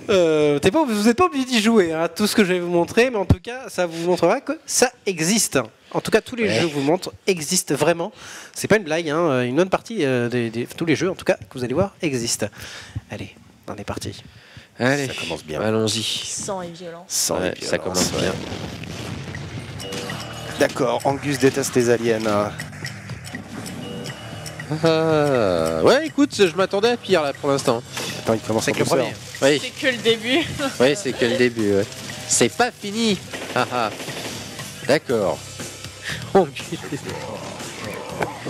Vous n'êtes pas obligé d'y jouer, hein, tout ce que je vais vous montrer, mais en tout cas, ça vous montrera que ça existe. En tout cas, tous les jeux que je vous montre existent vraiment. C'est pas une blague, hein, une bonne partie tous les jeux, en tout cas, que vous allez voir, existent. Allez, on est parti. Allez, Ça commence bien. allons-y. Sang et violence. Sans Ouais, les ça violences, commence ouais. bien. D'accord, Angus déteste les aliens. Hein. Ouais, écoute, je m'attendais à pire là pour l'instant. Attends, il commence C'est en que le douceur. premier. Oui, C'est que le début. oui, c'est que le début. Ouais. C'est pas fini. D'accord.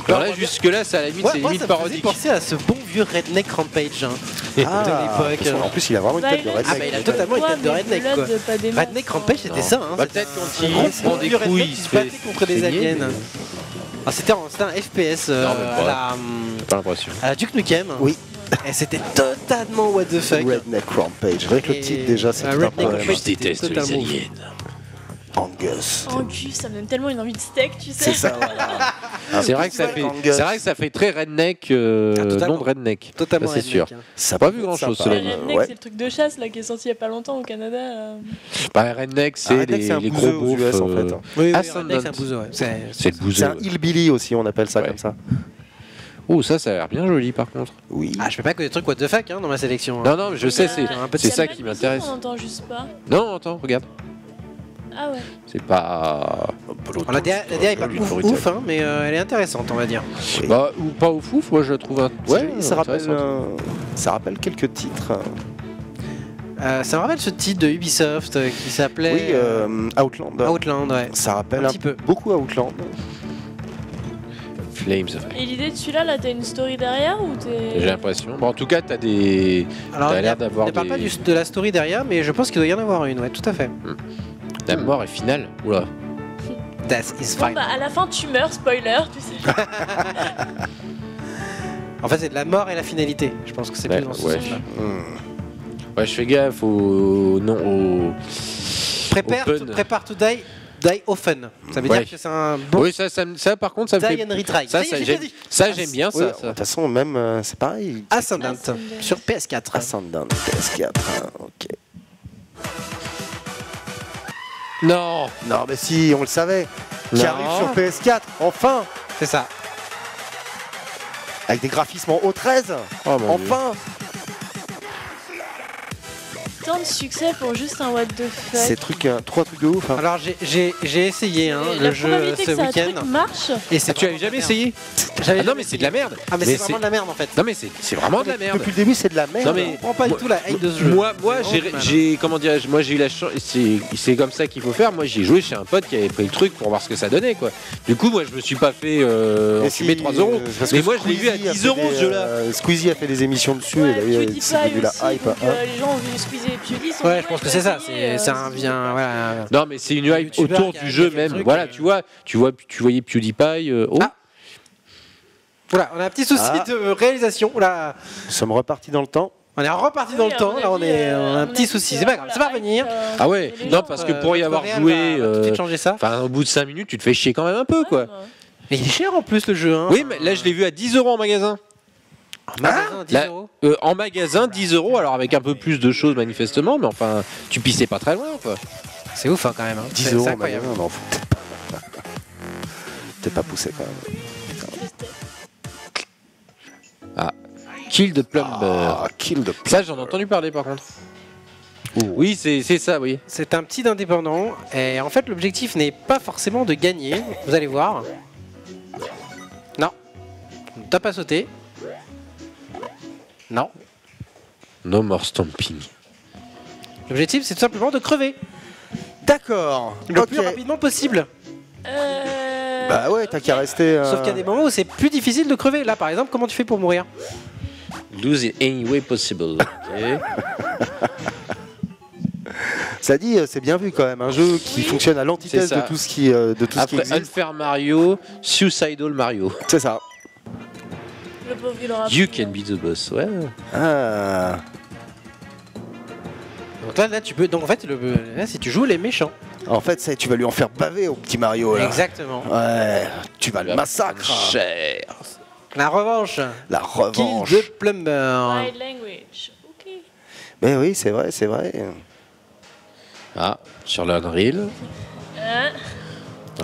Alors là, jusque-là, ça à la limite, Ouais, c'est moi, limite ça me faisait parodique. penser à ce bon vieux Redneck Rampage hein, Ah, de l'époque. en plus, il a vraiment une tête de Bah, Ah, redneck. bah, il a totalement une tête de redneck, quoi. Pas des Redneck Rampage, c'était ça. Hein, Bah, c'était peut-être un- quand un il gros prend des vieux redneck couilles, qui il se se fait battait contre des saigner, aliens. mais- Ah, c'était un FPS Non, même à, pas. la, J'ai pas l'impression. à la Duke Nukem. Oui. Et c'était totalement what the fuck. Redneck Rampage. Avec le Et- titre déjà, c'est tout un Redneck problème. Rampage, c'était totalement ouf. Angus. Angus, ça me donne tellement une envie de steak, tu sais. C'est ça, voilà. C'est vrai que ça fait, Angus. c'est vrai que ça fait très redneck, totalement. nom de redneck. Totalement Ça, c'est sûr. redneck, hein. Ça Pas peut vu être grand-chose, sympa. cela Le dit. redneck, Ouais. c'est le truc de chasse là qui est sorti il y a pas longtemps au Canada. Bah, redneck, c'est Redneck, c'est un les bouseux gros aux US, beaufs. en fait. Oui, oui, Ascendant. redneck, c'est un bouseux, ouais. C'est le C'est bouseux. un hillbilly aussi, on appelle ça Ouais. comme ça. Oh, ça a l'air bien joli par contre. Oui. Ah, je fais pas que des trucs what the fuck hein, dans ma sélection. hein. Non, non, mais je sais, c'est un peu de c'est Ça ça me qui met m'intéresse. On entend juste pas. Non, attends, regarde. Ah ouais. C'est pas. La DA est pas ouf, hein, mais elle est intéressante, on va dire. Bah, ou pas au fouf, moi je la trouve. Ouais, ça rappelle, intéressante. ça rappelle quelques titres. Ça me rappelle ce titre de Ubisoft qui s'appelait Oui, Outland. Outland, ouais. Ça rappelle Un petit peu. beaucoup Outland. Flames of Et l'idée de celui-là, là, t'as une story derrière ou t'es. J'ai l'impression. Bon, en tout cas, t'as des. Alors, T'as il l'air d'avoir ne parle pas des- de la story derrière, mais je pense qu'il doit y en avoir une, ouais, tout à fait. La mort est finale. Oula. That is Bon, fine. bah, à la fin, tu meurs, spoiler, tu sais. En fait, c'est de la mort et la finalité. Je pense que c'est Ouais, plus dans ce ouais. sens-là. Ouais, je fais gaffe au. Non, au. Open. Prepare to die often. Ça veut Ouais. dire que c'est un bon Oui, ça, par contre, ça me die fait. and retry. Ça, y est, ça, j'ai j'aime bien dit. ça, j'aime bien Oui, ça. de toute façon, même, c'est pareil. Ascendant Ascendant. sur PS4. Ascendant, PS4. hein, ok. Non. Non, mais si, on le savait. Qui Non. arrive sur PS4, enfin. C'est ça. Avec des graphismes en O13. Oh, mon Dieu. Enfin. Tant de succès pour juste un what the fuck. C'est trois trucs de ouf. Hein. Alors j'ai essayé hein, La le jeu probabilité ce que ça week-end. truc marche. Et c'est Ah, tu avais vraiment jamais de la essayé J'avais Ah non, jamais mais c'est de la merde. Ah mais c'est vraiment de la merde en fait. Non, mais c'est vraiment de la merde. Depuis le début, c'est de la merde. Non, mais- Je comprends pas du tout la hype de ce jeu. Moi, C'est vraiment mal. j'ai comment dirais-je, moi j'ai eu la chance, c'est comme ça qu'il faut faire. Moi, j'ai joué chez un pote qui avait pris le truc pour voir ce que ça donnait, quoi. Du coup, moi, je me suis pas fait Mais enfumer si, 3 euros. parce Mais que moi, je l'ai vu à Squeezie a 10 fait euros, ce jeu-là. Squeezie a fait des émissions dessus Ouais, et d'ailleurs, PewDiePie c'est vu la aussi, hype. donc, hein. les gens ont vu Squeezie et PewDiePie. sont Ouais, dit, je pense que il c'est faut ça. essayer, C'est un bien. Voilà. Non, mais c'est une hype youtubeur autour qui a du jeu fait le même. truc, Voilà, tu voyais PewDiePie. Oh. Ah. Voilà, on a un petit souci Ah. de réalisation. Là, Nous sommes repartis dans le temps. on est reparti Oui, dans le à temps. mon Là, on avis, a à un mon petit avis, souci. C'est pas grave, ça va revenir. Ah ouais. les Non, gens, parce que pour y avoir Real joué, va tout de suite changer ça. enfin, au bout de 5 minutes, tu te fais chier quand même un peu, quoi. Mais il est cher en plus le jeu. Hein. Oui, mais là, je l'ai vu à 10 euros en magasin. En magasin, 10 Là, euros. En magasin, 10 euros, alors avec un peu plus de choses manifestement, mais enfin, tu pissais pas très loin, quoi. C'est ouf hein, quand même. Hein. 10 C'est euros, incroyable. non, t'es pas poussé quand même. Kill the Plumber. Ah, kill the Ça, j'en ai entendu parler par contre. Oui, c'est ça, oui. C'est un petit indépendant. Et en fait, l'objectif n'est pas forcément de gagner. Vous allez voir. Non. T'as pas sauté. Non. No more stomping. L'objectif, c'est tout simplement de crever. D'accord. Le Ok. plus rapidement possible. Bah ouais, t'as qu'à rester. Sauf qu'il y a des moments où c'est plus difficile de crever. Là, par exemple, comment tu fais pour mourir? Lose it any way possible. Ok. Ça dit, c'est bien vu quand même. Un jeu qui fonctionne à l'antithèse C'est ça. de tout ce qui, qui Après existe. Unfair Mario, Suicidal Mario. C'est ça. Le pauvre, il aura You plus, can be the boss, ouais. Ah. Donc là, tu peux. Donc en fait, là, si tu joues les méchants. En fait, tu vas lui en faire baver au petit Mario là. Exactement. Ouais. Tu vas le massacre. Cher. La revanche. La revanche. Kill the Plumber. Wild language. Ok. Mais oui, c'est vrai, c'est vrai. Ah, sur l'Unreal. Hein?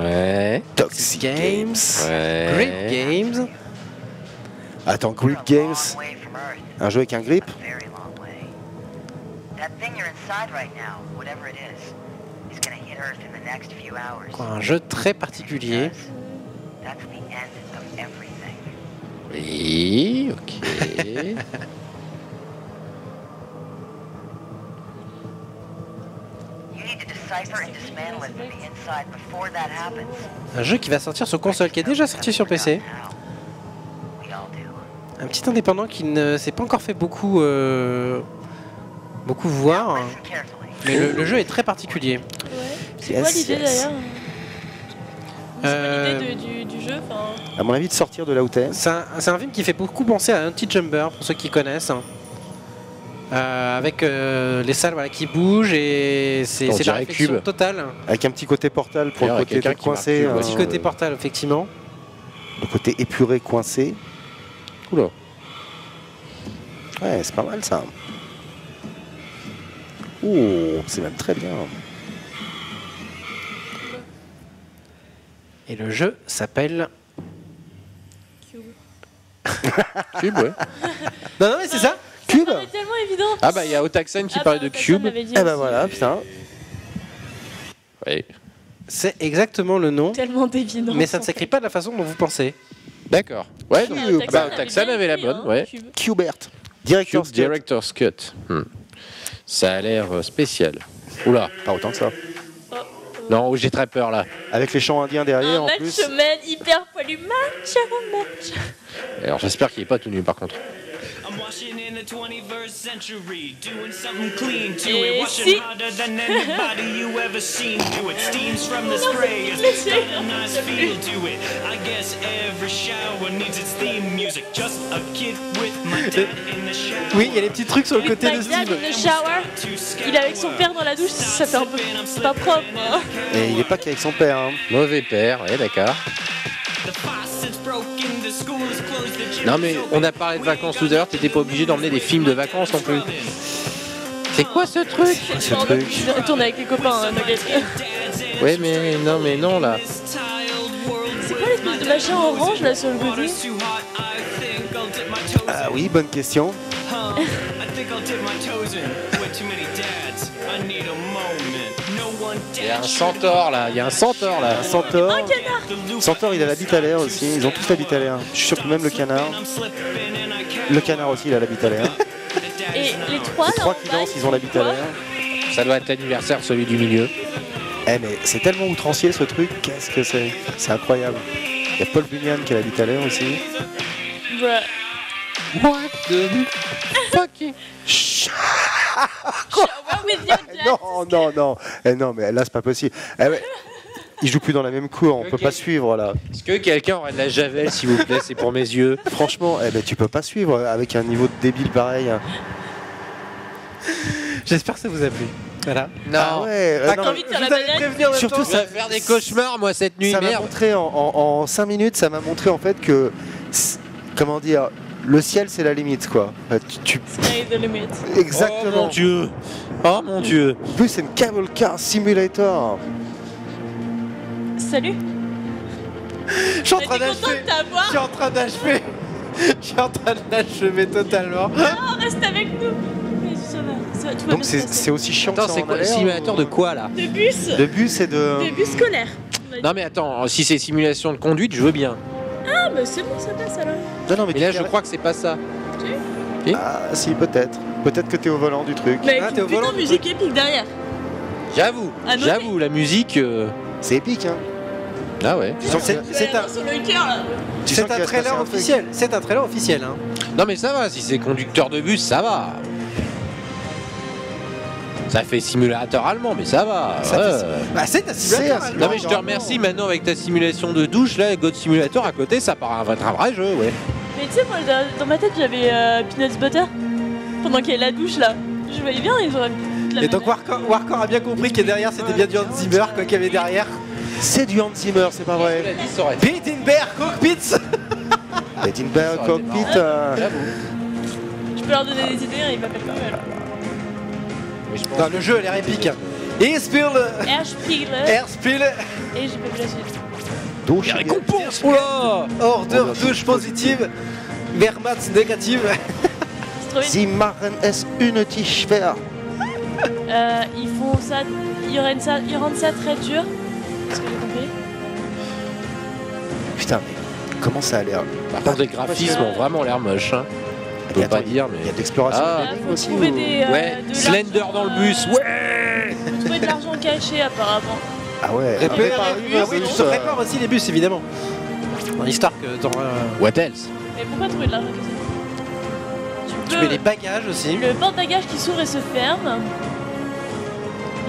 Ouais. Toxic Games. Ouais. Great Games. Attends, Grip Games. Un jeu avec un grip. Very long way. That thing you're inside right now, whatever it is gonna hit Earth in the next few hours. Un jeu très particulier. That's the end of everything. Oui, ok. You need to decipher and dismantle it from the inside before that happens. Un jeu qui va sortir sur console, qui est déjà sorti sur PC. We all do. Un petit indépendant qui ne s'est pas encore fait beaucoup voir. Listen carefully. Mais le jeu est très particulier. Ouais. C'est quoi l'idée d'ailleurs? C'est Euh, quoi l'idée du jeu? Enfin, À mon avis, de sortir de là où t'es. C'est un film qui fait beaucoup penser à Anti-Jumper, pour ceux qui connaissent. Avec les salles voilà, qui bougent et c'est On la dirait réflexion Cube. totale. Avec un petit côté portal pour D'ailleurs, le il y a côté quelqu'un tout qui marque coincé. Cube, Un ouais. petit côté portal, effectivement. Le côté épuré, coincé. Oula. Ouais, c'est pas mal ça. Oh, c'est même très bien. Et le jeu s'appelle... Cube, ouais. Non, non, mais c'est ça. Cube. c'est tellement évident. Ah bah, il y a Otaxan qui parlait de Cube. Eh ben voilà, putain. Oui. C'est exactement le nom, Tellement évident. mais ça ne s'écrit pas de la façon dont vous pensez. D'accord. Ouais, donc Cube. bah, Otaxan avait la bonne, ouais. Cubert. Director's Cube Cut. Director's Cut. Ça a l'air spécial. Oula. Pas autant que ça. Non, j'ai très peur là. Avec les chants indiens derrière Un en match plus. man hyper poilu. Match. Alors j'espère qu'il n'est pas tout nu par contre. I'm watching in the 21st century, doing something clean to Et it, watching si. harder than anybody you ever seen do it. Steams from the spray, it's got a nice feel to it. I guess every shower needs its theme music. Just a kid with my dad in the shower. Oui, il y a les petits trucs sur le côté de Dad Steve. in the shower. Il est avec son père dans la douche, ça fait un peu pas propre. Hein. Et il est pas qu'avec son père. Hein. Mauvais père, ouais d'accord. The faucet's broken, the school is closed, the gym Non mais is open. on a parlé de vacances tout à l'heure, t'étais pas obligé d'emmener des films de vacances non plus. C'est quoi ce truc? Ce truc. Je vais retourner avec les copains, Nugget. Ouais mais non là. C'est quoi l'espèce de machin orange là sur le côté? Too hot, I think I'll dip my toes Ah oui, bonne question. I think I'll dip my toes in. Way too many dads. I need a moment. No one Il y a un dad. centaure là, il y a un centaure là. Un centaure. Un canard. Centaure, il a la bite à l'air aussi. Ils ont tous la bite à l'air. Je suis sûr que même le canard. I'm slipping and I can't. Le canard aussi, il a la bite à l'air. Et les trois Les là trois en qui bas, dansent, ils ont la bite à quoi l'air. Ça doit être l'anniversaire, celui du milieu. Eh mais c'est tellement outrancier ce truc. Qu'est-ce que c'est? C'est incroyable. Il y a Paul Bunyan qui a la bite à l'air aussi. Ouais. What the fuck? Shower with your dad. Non. Eh non, mais là, c'est pas possible. Eh ouais. Ils jouent plus dans la même cour, on peut pas suivre là. Est-ce que quelqu'un aurait de la javel s'il vous plaît? C'est pour mes yeux. Franchement, eh ben, tu peux pas suivre avec un niveau de débile pareil. J'espère que ça vous a plu. Voilà. Non. Ah ouais, Ah, non, T'as envie de faire je la vous avais banane? prévenu en même Surtout temps. Je vais faire des cauchemars moi cette nuit, ça m'a merde. montré en 5 minutes, ça m'a montré en fait que, comment dire, le ciel c'est la limite quoi. Sky is the limit. Exactement. Oh mon dieu. Oh mon dieu. En plus, c'est une Cable Car Simulator. Salut. Je suis en On train était content d'achever. de t'avoir. Je suis en train d'achever. Je suis en train de l'achever totalement. Non, reste avec nous. Mais ça va. tout va Donc bien se passer. c'est aussi chiant Attends, que ça c'est en quoi a le l'air, simulateur ou- de quoi là? De bus. Le but c'est de... De bus scolaire. on va dire. Non mais attends, si c'est simulation de conduite, je veux bien. Ah bah c'est bon, ça passe alors. Non, mais Mais là, je crois que c'est pas ça. Ah si, peut-être. Peut-être que t'es au volant du truc. Mais Ah, avec t'es une au volant putain de du musique épique derrière. J'avoue, À noter. j'avoue, la musique. C'est épique, hein. Ah ouais. Tu sens que C'est un- sur le cœur là. tu sens C'est qu'il un va se passer trailer un truc. officiel. C'est un trailer officiel. Hein. Non mais ça va, si c'est conducteur de bus, ça va. Ça fait simulateur allemand, mais ça va. Ça fait- ouais. Bah, c'est un simulateur. C'est un hein. Non mais je te remercie maintenant avec ta simulation de douche là, God Simulator à côté, ça paraît être un vrai jeu, ouais. Mais tu sais, moi dans ma tête j'avais Peanuts Butter. Pendant qu'il y avait la douche là. Je voyais bien, ils auraient pu la Et donc Warcore a bien compris que derrière c'était bien du Hans Zimmer quoi qu'il y avait derrière. C'est du Hans Zimmer, c'est pas vrai. Edinburgh Cockpits. Edinburgh Cockpit. Je peux leur donner des idées, ils m'appellent pas mal. Non, le jeu a l'air épique. Airspiel. Airspiel. Et j'ai pas vu la suite. Douche. Récompense. Oula. Order douche positive. Wehrmacht négative. C'est trop bien. Sie machen es unnötig schwer. Ils font ça, ils rendent ça très dur. Est-ce que j'ai compris? Putain, mais comment ça a l'air? Par contre, les graphismes ont vraiment l'air moches. Hein. Je peux Attends, pas dire, Il y a mais. de l'exploration. Ah. Là, faut aussi, trouver ou- des. Ouais, de Slender l'argent, dans le bus, ouais. Faut trouver de l'argent caché apparemment. Ah ouais. Réparer Réparer les bus, oui, bus, tu répares aussi les bus évidemment. Dans l'histoire que dans What else? Mais pourquoi trouver de l'argent caché? tu mets les bagages aussi. Le porte-bagages qui s'ouvre et se ferme.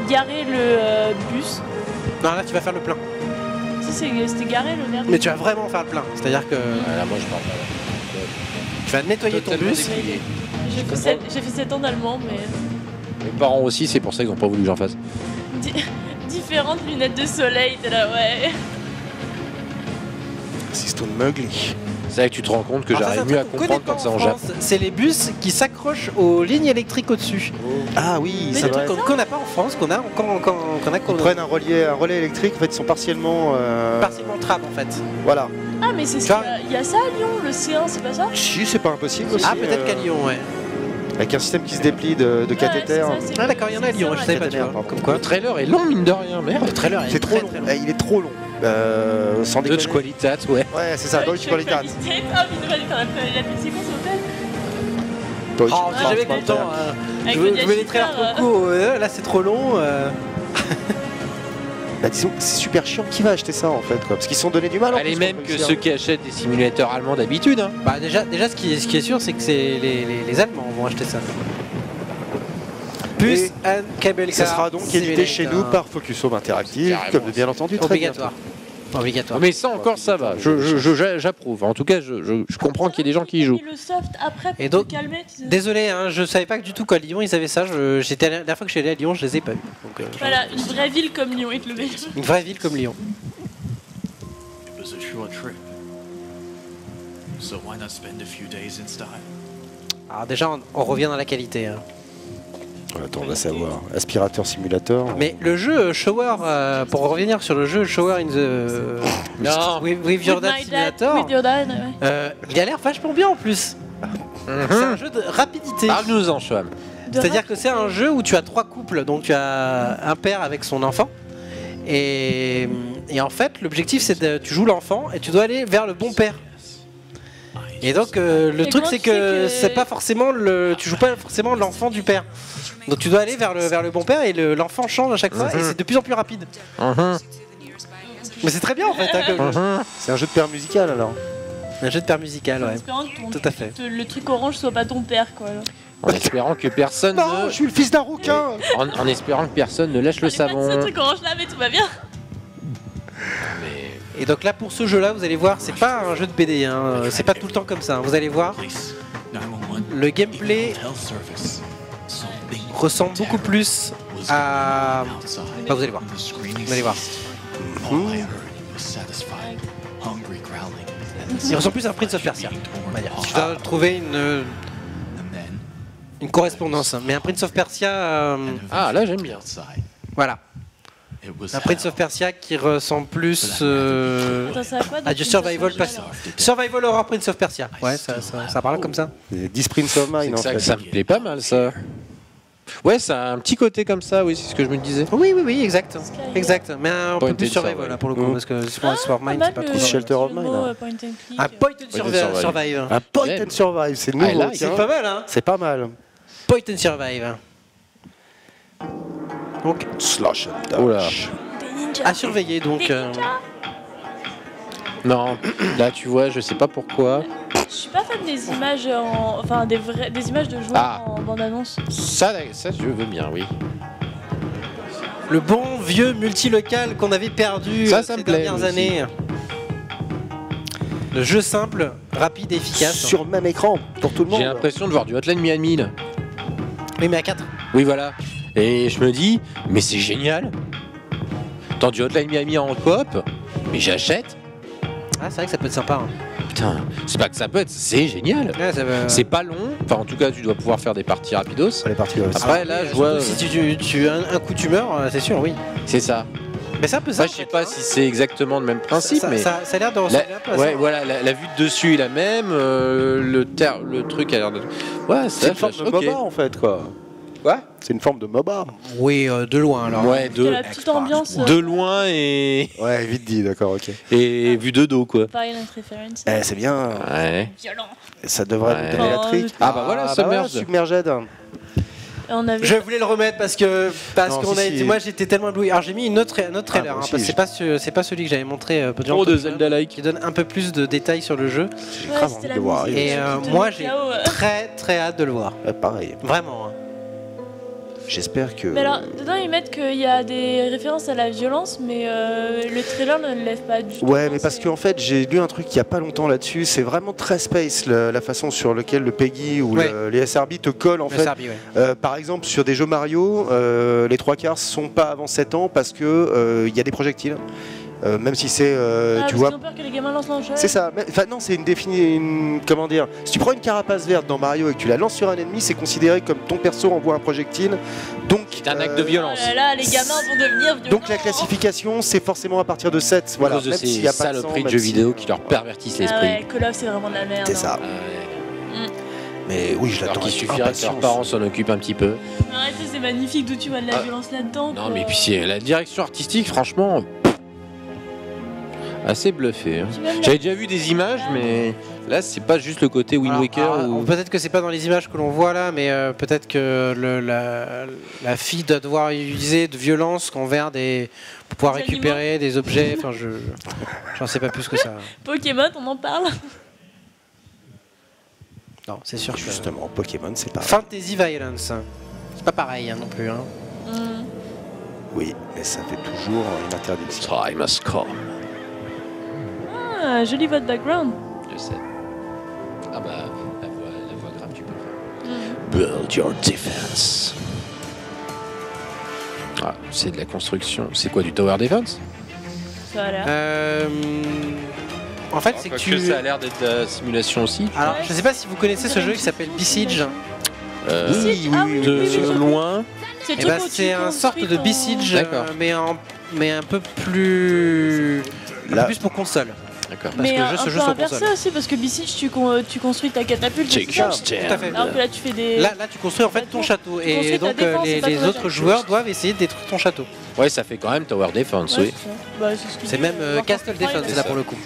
Garer le bus. Non là tu vas faire le plein. Si c'était garé le dernier. Mais tu vas vraiment faire le plein. C'est-à-dire que Ah, là, moi je parle pas. tu vas nettoyer ton Totalement bus. déplié. J'ai fait 7 ans d'allemand, mais. Mes parents aussi, c'est pour ça qu'ils ont pas voulu que j'en fasse. Différentes lunettes de soleil, t'es là, ouais. C'est Stone Mugly. C'est là que tu te rends compte que Alors ça, j'arrive c'est un mieux à truc qu'on comprendre connaît quand pas c'est en en Japon. France. C'est les bus qui s'accrochent aux lignes électriques au-dessus. Ah oui, Mais ça le doit truc être. Qu'on n'a pas en France, qu'on a Ils prennent un relais électrique, en fait, ils sont partiellement. partiellement tram en fait. Voilà. Ah, mais c'est Tu ça. vois Il y a ça à Lyon, le C1, c'est pas ça? Si, c'est pas impossible aussi. Ah peut-être qu'à Lyon ouais. Avec un système qui se déplie de cathéter. Ah d'accord, il y en a à Lyon, je savais pas tu vois. Comme quoi. Le trailer est long, mine de rien, merde. Le trailer C'est trop long. très Il est trop long. Sans Dodge déconner. Qualitat, ouais. Ouais, c'est ça, Dodge Qualitat. Ah, mais il devrait faire la petite séquence au hôtel. Dodge Oh, Qualitat. j'avais content. Avec Je le voulais les trailers Schiffer, beaucoup. Là c'est trop long. Bah, disons, c'est super chiant. Qui va acheter ça en fait quoi? Parce qu'ils se sont donné du mal. en Elle est plus, même pour que réussir. ceux qui achètent des simulateurs allemands d'habitude. Hein. Bah déjà ce qui est sûr c'est que c'est les Allemands vont acheter ça. Plus un cable Ça car sera donc édité chez nous par Focus Home Interactive, Carrément, comme bien entendu. Très bien. obligatoire. Obligatoire. Mais ça encore, ça va. J'approuve. En tout cas, je comprends qu'il y ait des gens qui y jouent. Et le soft après pour Et donc, te calmer. Tu sais. Désolé, hein, je savais pas que du tout qu'à Lyon ils avaient ça. J'étais la dernière fois que je suis allé à Lyon, je les ai pas vus. Donc, Voilà, une vraie ville comme Lyon, et te le dit. une vraie ville comme Lyon. It was a short trip. So why not spend a few days in style? Alors déjà on revient dans la qualité. Hein. Attends, on va savoir. Aspirateur simulateur. Mais le jeu Shower, pour revenir sur le jeu Shower in the Non. with Your Dad My Simulator, With Your Dad, ouais. il a l'air vachement bien en plus. C'est un jeu de rapidité. Parle-nous-en, Chouam. C'est-à-dire que c'est un jeu où tu as trois couples, donc tu as un père avec son enfant. Et en fait, l'objectif c'est que tu joues l'enfant et tu dois aller vers le bon père. Et donc le Et truc comment c'est tu sais que que- c'est pas forcément tu joues pas forcément l'enfant du père. Donc tu dois aller vers le bon père et l'enfant change à chaque fois et c'est de plus en plus rapide. Mais c'est très bien en fait. Hein, comme jeu. C'est un jeu de paire musical alors. Un jeu de père musical, En ouais. espérant que Tout à fait. le truc orange soit pas ton père, quoi. là. En espérant que personne Non, ne... je suis le fils d'un rouquin. En espérant que personne ne lâche le Allez, pas de savon. ce truc orange là, mais tout va bien. Et donc là pour ce jeu là vous allez voir c'est pas un jeu de BD hein. C'est pas tout le temps comme ça hein. Vous allez voir Police, 911, le gameplay hotel service. Something ressemble beaucoup plus was à... going on outside. Bah, vous allez voir. The screening Vous allez voir. All I heard was satisfied, hungry growling. Il ressemble plus à un Prince of Persia. On va dire. Je dois trouver And then une correspondance. Mais un Prince of Persia, Ah, là, j'aime bien. outside, voilà. it was Un Prince of Persia qui ressemble plus Attends, ça va pas à du Survival Survival Horror Prince of Persia. Ouais, ça parle comme ça. 10 Prince of Mine en Ça, fait. ça me plaît pas mal, ça. Ouais, ça a un petit côté comme ça, oui, c'est ce que je me disais. Oui, exact. Exact. Mais un peu Point plus and survival survive. là pour le coup, parce que Sword of Mine, c'est pas trop. Shelter of Mine, hein. Point and click. Un point and survive. survive. Un point and survive, c'est nouveau. like. tiens. C'est pas mal, hein. C'est pas mal. Point and survive. Donc, Slash and Oh là. dash. Des ninjas. à surveiller donc. Non, là tu vois, je sais pas pourquoi. Je suis pas fan des images enfin des images de joueurs Ah. en bande-annonce. Ça je veux bien, oui. Le bon vieux multilocal qu'on avait perdu Ça ces me plaît, dernières aussi. années. Le jeu simple, rapide et efficace. Sur le même écran, pour tout le monde. J'ai l'impression de voir du Hotline Miami là. Oui, mais à 4. Oui, voilà. Et je me dis, mais c'est génial. Dans du Hotline Miami en coop, mais j'achète. Ah, c'est vrai que ça peut être sympa. Hein. Putain, c'est pas que ça peut être, c'est génial. Ouais, ça va- C'est pas long. Enfin, en tout cas, tu dois pouvoir faire des parties rapidos. Les parties Après, là, je vois. Si un coup tu meurs, c'est sûr, oui. C'est ça. Mais c'est un peu ça. Moi, je sais pas si c'est exactement le même principe, ça, mais. ça a l'air de ressembler un peu à ça. Ouais, voilà, la vue de dessus est la même. Le truc a l'air de. Ouais, C'est une forme de ok. MOBA en fait, quoi. Quoi? C'est une forme de MOBA. Oui, de loin alors. Ouais, Parce que la petite ambiance. de loin et Vite dit, d'accord, ok. vue de dos, quoi. Violent reference. C'est bien. Ouais. Violent. Ça devrait Ouais. nous donner la Oh, trick. Ah, bah voilà, Submerged. Submerged. Et on avait. Je voulais le remettre parce Non, qu'on si, a si. été. Moi j'étais tellement ébloui. Alors j'ai mis un autre trailer, moi hein, aussi, parce que c'est pas celui que j'avais montré. Oh, de Zelda-like. Qui donne un peu plus de détails sur le jeu. J'ai Ouais, grave c'était envie la de le voir. musique. Et Qui te moi met j'ai KO, très hâte de le voir. Pareil. Vraiment. Hein. J'espère que. Mais alors, dedans, ils mettent qu'il y a des références à la violence, mais le trailer ne le lève pas du tout. Ouais, mais parce qu'en fait, j'ai lu un truc il y a pas longtemps là-dessus. C'est vraiment très space la façon sur laquelle le PEGI ou Ouais. les SRB te collent en Le fait. Sarbi, ouais. Par exemple, sur des jeux Mario, les 3/4 sont pas avant 7 ans parce que il y a des projectiles. Même si c'est, tu vois. Ils ont peur que les gamins lancent l'enchère. C'est ça. Enfin non, c'est comment dire. Si tu prends une carapace verte dans Mario et que tu la lances sur un ennemi, c'est considéré comme ton perso envoie un projectile. Donc C'est un acte de violence. Oh là là, les gamins vont devenir violents. Donc la classification, c'est forcément à partir de 7. Voilà. À cause de Même ces s'il y a pas de sang, saloperies de même jeux si- vidéo qui leur pervertissent Ah l'esprit. ouais, Call of, c'est vraiment de la merde. C'est hein. ça. Ouais. Mais oui, je Alors l'attends. qu'il avec suffirait que leurs impatience. parents s'en occupent un petit peu. Arrêtez, c'est magnifique d'où tu vois de la violence là-dedans. Non, quoi. mais puis c'est la direction artistique, franchement, assez bluffé. Hein. Puis même la- J'avais déjà vu des images, mais là, c'est pas juste le côté Wind Waker. Alors, ou... peut-être que c'est pas dans les images que l'on voit là, mais peut-être que la fille doit devoir utiliser de violence envers pour pouvoir Des récupérer des objets. Enfin, j'en sais pas plus que ça. Pokémon, on en parle. Non, c'est sûr que. Justement, Pokémon, c'est pas. Fantasy Violence. C'est pas pareil hein, non plus. Hein. Hmm. Oui, mais ça fait toujours une interdiction. Time has come. Ah, joli vote background. Je sais. Ah bah, la voix grave, tu peux faire. Hmm. Build your defense. Ah, c'est de la construction. C'est quoi, du tower defense? Ça a l'air. En fait, c'est que tu. Ça a l'air d'être de la simulation aussi. Alors, je sais pas si vous connaissez ce jeu qui s'appelle Besiege. Oui, Ah oui, de oui, oui. loin. C'est le Eh truc ben, où tu c'est un sorte construis de Besiege, D'accord. mais un peu plus. Un Là- peu plus pour console. D'accord. Parce Mais que le un jeu se joue peu sur inversé console. aussi, parce que Besiege, tu construis ta catapulte. Check c'est ça. your stand. Tout à fait. Alors que là, tu fais des. Là, tu construis en fait ton château. Tu Et construis ta donc, défense, c'est pas les ton autres attaque. joueurs doivent essayer de détruire ton château. Ouais, ça fait quand même tower defense, Ouais, oui. c'est ça. Bah, c'est ce que C'est dit, même Warcraft Castle 3, Defense il a- là pour le coup.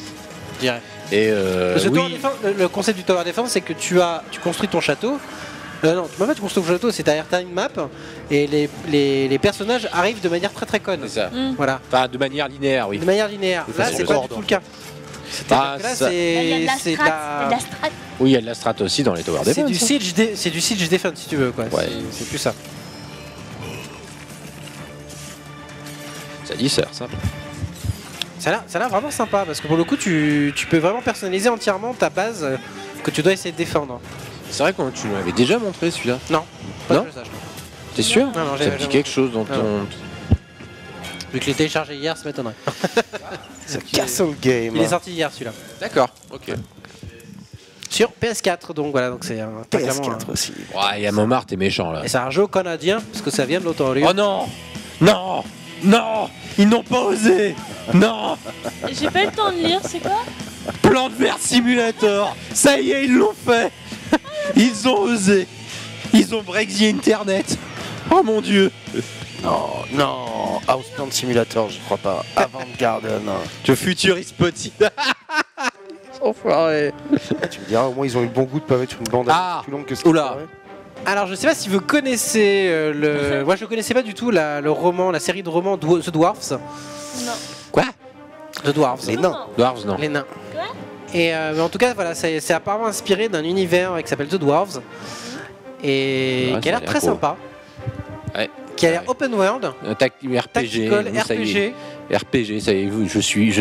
Je dirais. Et Parce que Tower oui. Defense, le concept du Tower Defense, c'est que tu construis ton château. Non, tu peux pas tu construis ton château, c'est derrière ta map et les personnages arrivent de manière très conne. C'est ça. Hmm. Voilà, Enfin, de manière linéaire, oui. de manière linéaire. De Là, façon c'est pas du ordre. tout le cas. Ah, Là, ça- Il y a de la c'est strat. Il y a de la strat. Oui, il y a de la strat aussi dans les tower c'est defense. du siege, c'est du siege defense si tu veux quoi. Ouais. C'est plus ça. Ça dit ça, ça. Ça a l'air vraiment sympa parce que pour le coup, tu peux vraiment personnaliser entièrement ta base que tu dois essayer de défendre. C'est vrai que tu m'avais déjà montré celui-là. Non, pas Non que je sache. T'es sûr? Non, non, Ça j'ai- me dit j'ai- quelque chose dans Ah ton. Vu que je l'ai téléchargé hier, ça m'étonnerait. C'est Castle Game. Il est sorti hier celui-là. D'accord, ok. Sur PS4, donc voilà, donc c'est un PS4 aussi. Ouais, Yamamar, t'es méchant là. Et c'est un jeu canadien parce que ça vient de l'Ontario. Oh non! Non! Non! Ils n'ont pas osé! Non! J'ai pas eu le temps de lire, c'est quoi? Plante verte simulator! Ça y est, ils l'ont fait! Ils ont osé! Ils ont break the internet! Oh mon dieu. Non, Houseplant Simulator, je crois pas. Avant Garden. The Future is Spotty. Enfoiré. Tu me diras, au moins ils ont eu le bon goût de pas mettre une bande plus longue que ce Oula. Alors je sais pas si vous connaissez le... Moi je connaissais pas du tout le roman, la série de romans The Dwarfs. Non. Quoi? The Dwarfs. Les nains. Dwarves, non. Les nains. Quoi? Et mais en tout cas voilà, c'est apparemment inspiré d'un univers qui s'appelle The Dwarves. Et Ouais, qui a l'air ça a très l'air cool. sympa. Ouais. Qui a l'air open world, RPG, tactical, ça y est. RPG. RPG, ça y est, je suis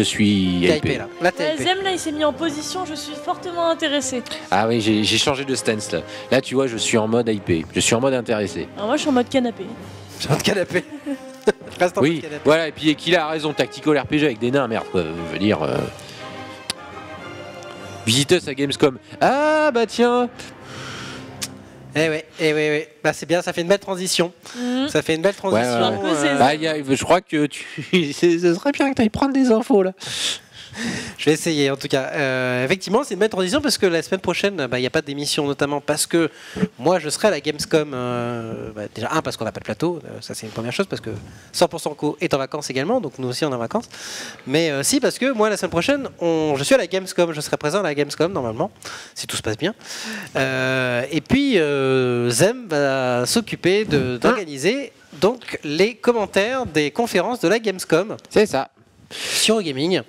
T'es hypé hypé. là. Là t'es hypé. Zem là il s'est mis en position, je suis fortement intéressé. Ah oui, j'ai changé de stance là. Là, tu vois, je suis en mode hypé. Je suis en mode intéressé. Alors moi je suis en mode canapé. J'ai un canapé. Reste en Oui, canapé. voilà, et puis qu'il a raison, tactical RPG avec des nains, merde, quoi. Je veux dire. Visite us à Gamescom. Ah bah tiens. Eh ouais. Bah c'est bien, ça fait une belle transition. Ça fait une belle transition. Ouais. Bah, je crois que ce serait bien que tu ailles prendre des infos là. Je vais essayer en tout cas. Effectivement, c'est une belle transition parce que la semaine prochaine, il n'y a pas d'émission, notamment parce que moi je serai à la Gamescom. Déjà, parce qu'on n'a pas de plateau, ça c'est une première chose, parce que 100% Co est en vacances également, donc nous aussi on est en vacances. Mais si, parce que moi la semaine prochaine, je suis à la Gamescom, je serai présent à la Gamescom normalement, si tout se passe bien. Et puis Zem va s'occuper d'organiser donc les commentaires des conférences de la Gamescom. C'est ça. Sur Gaming.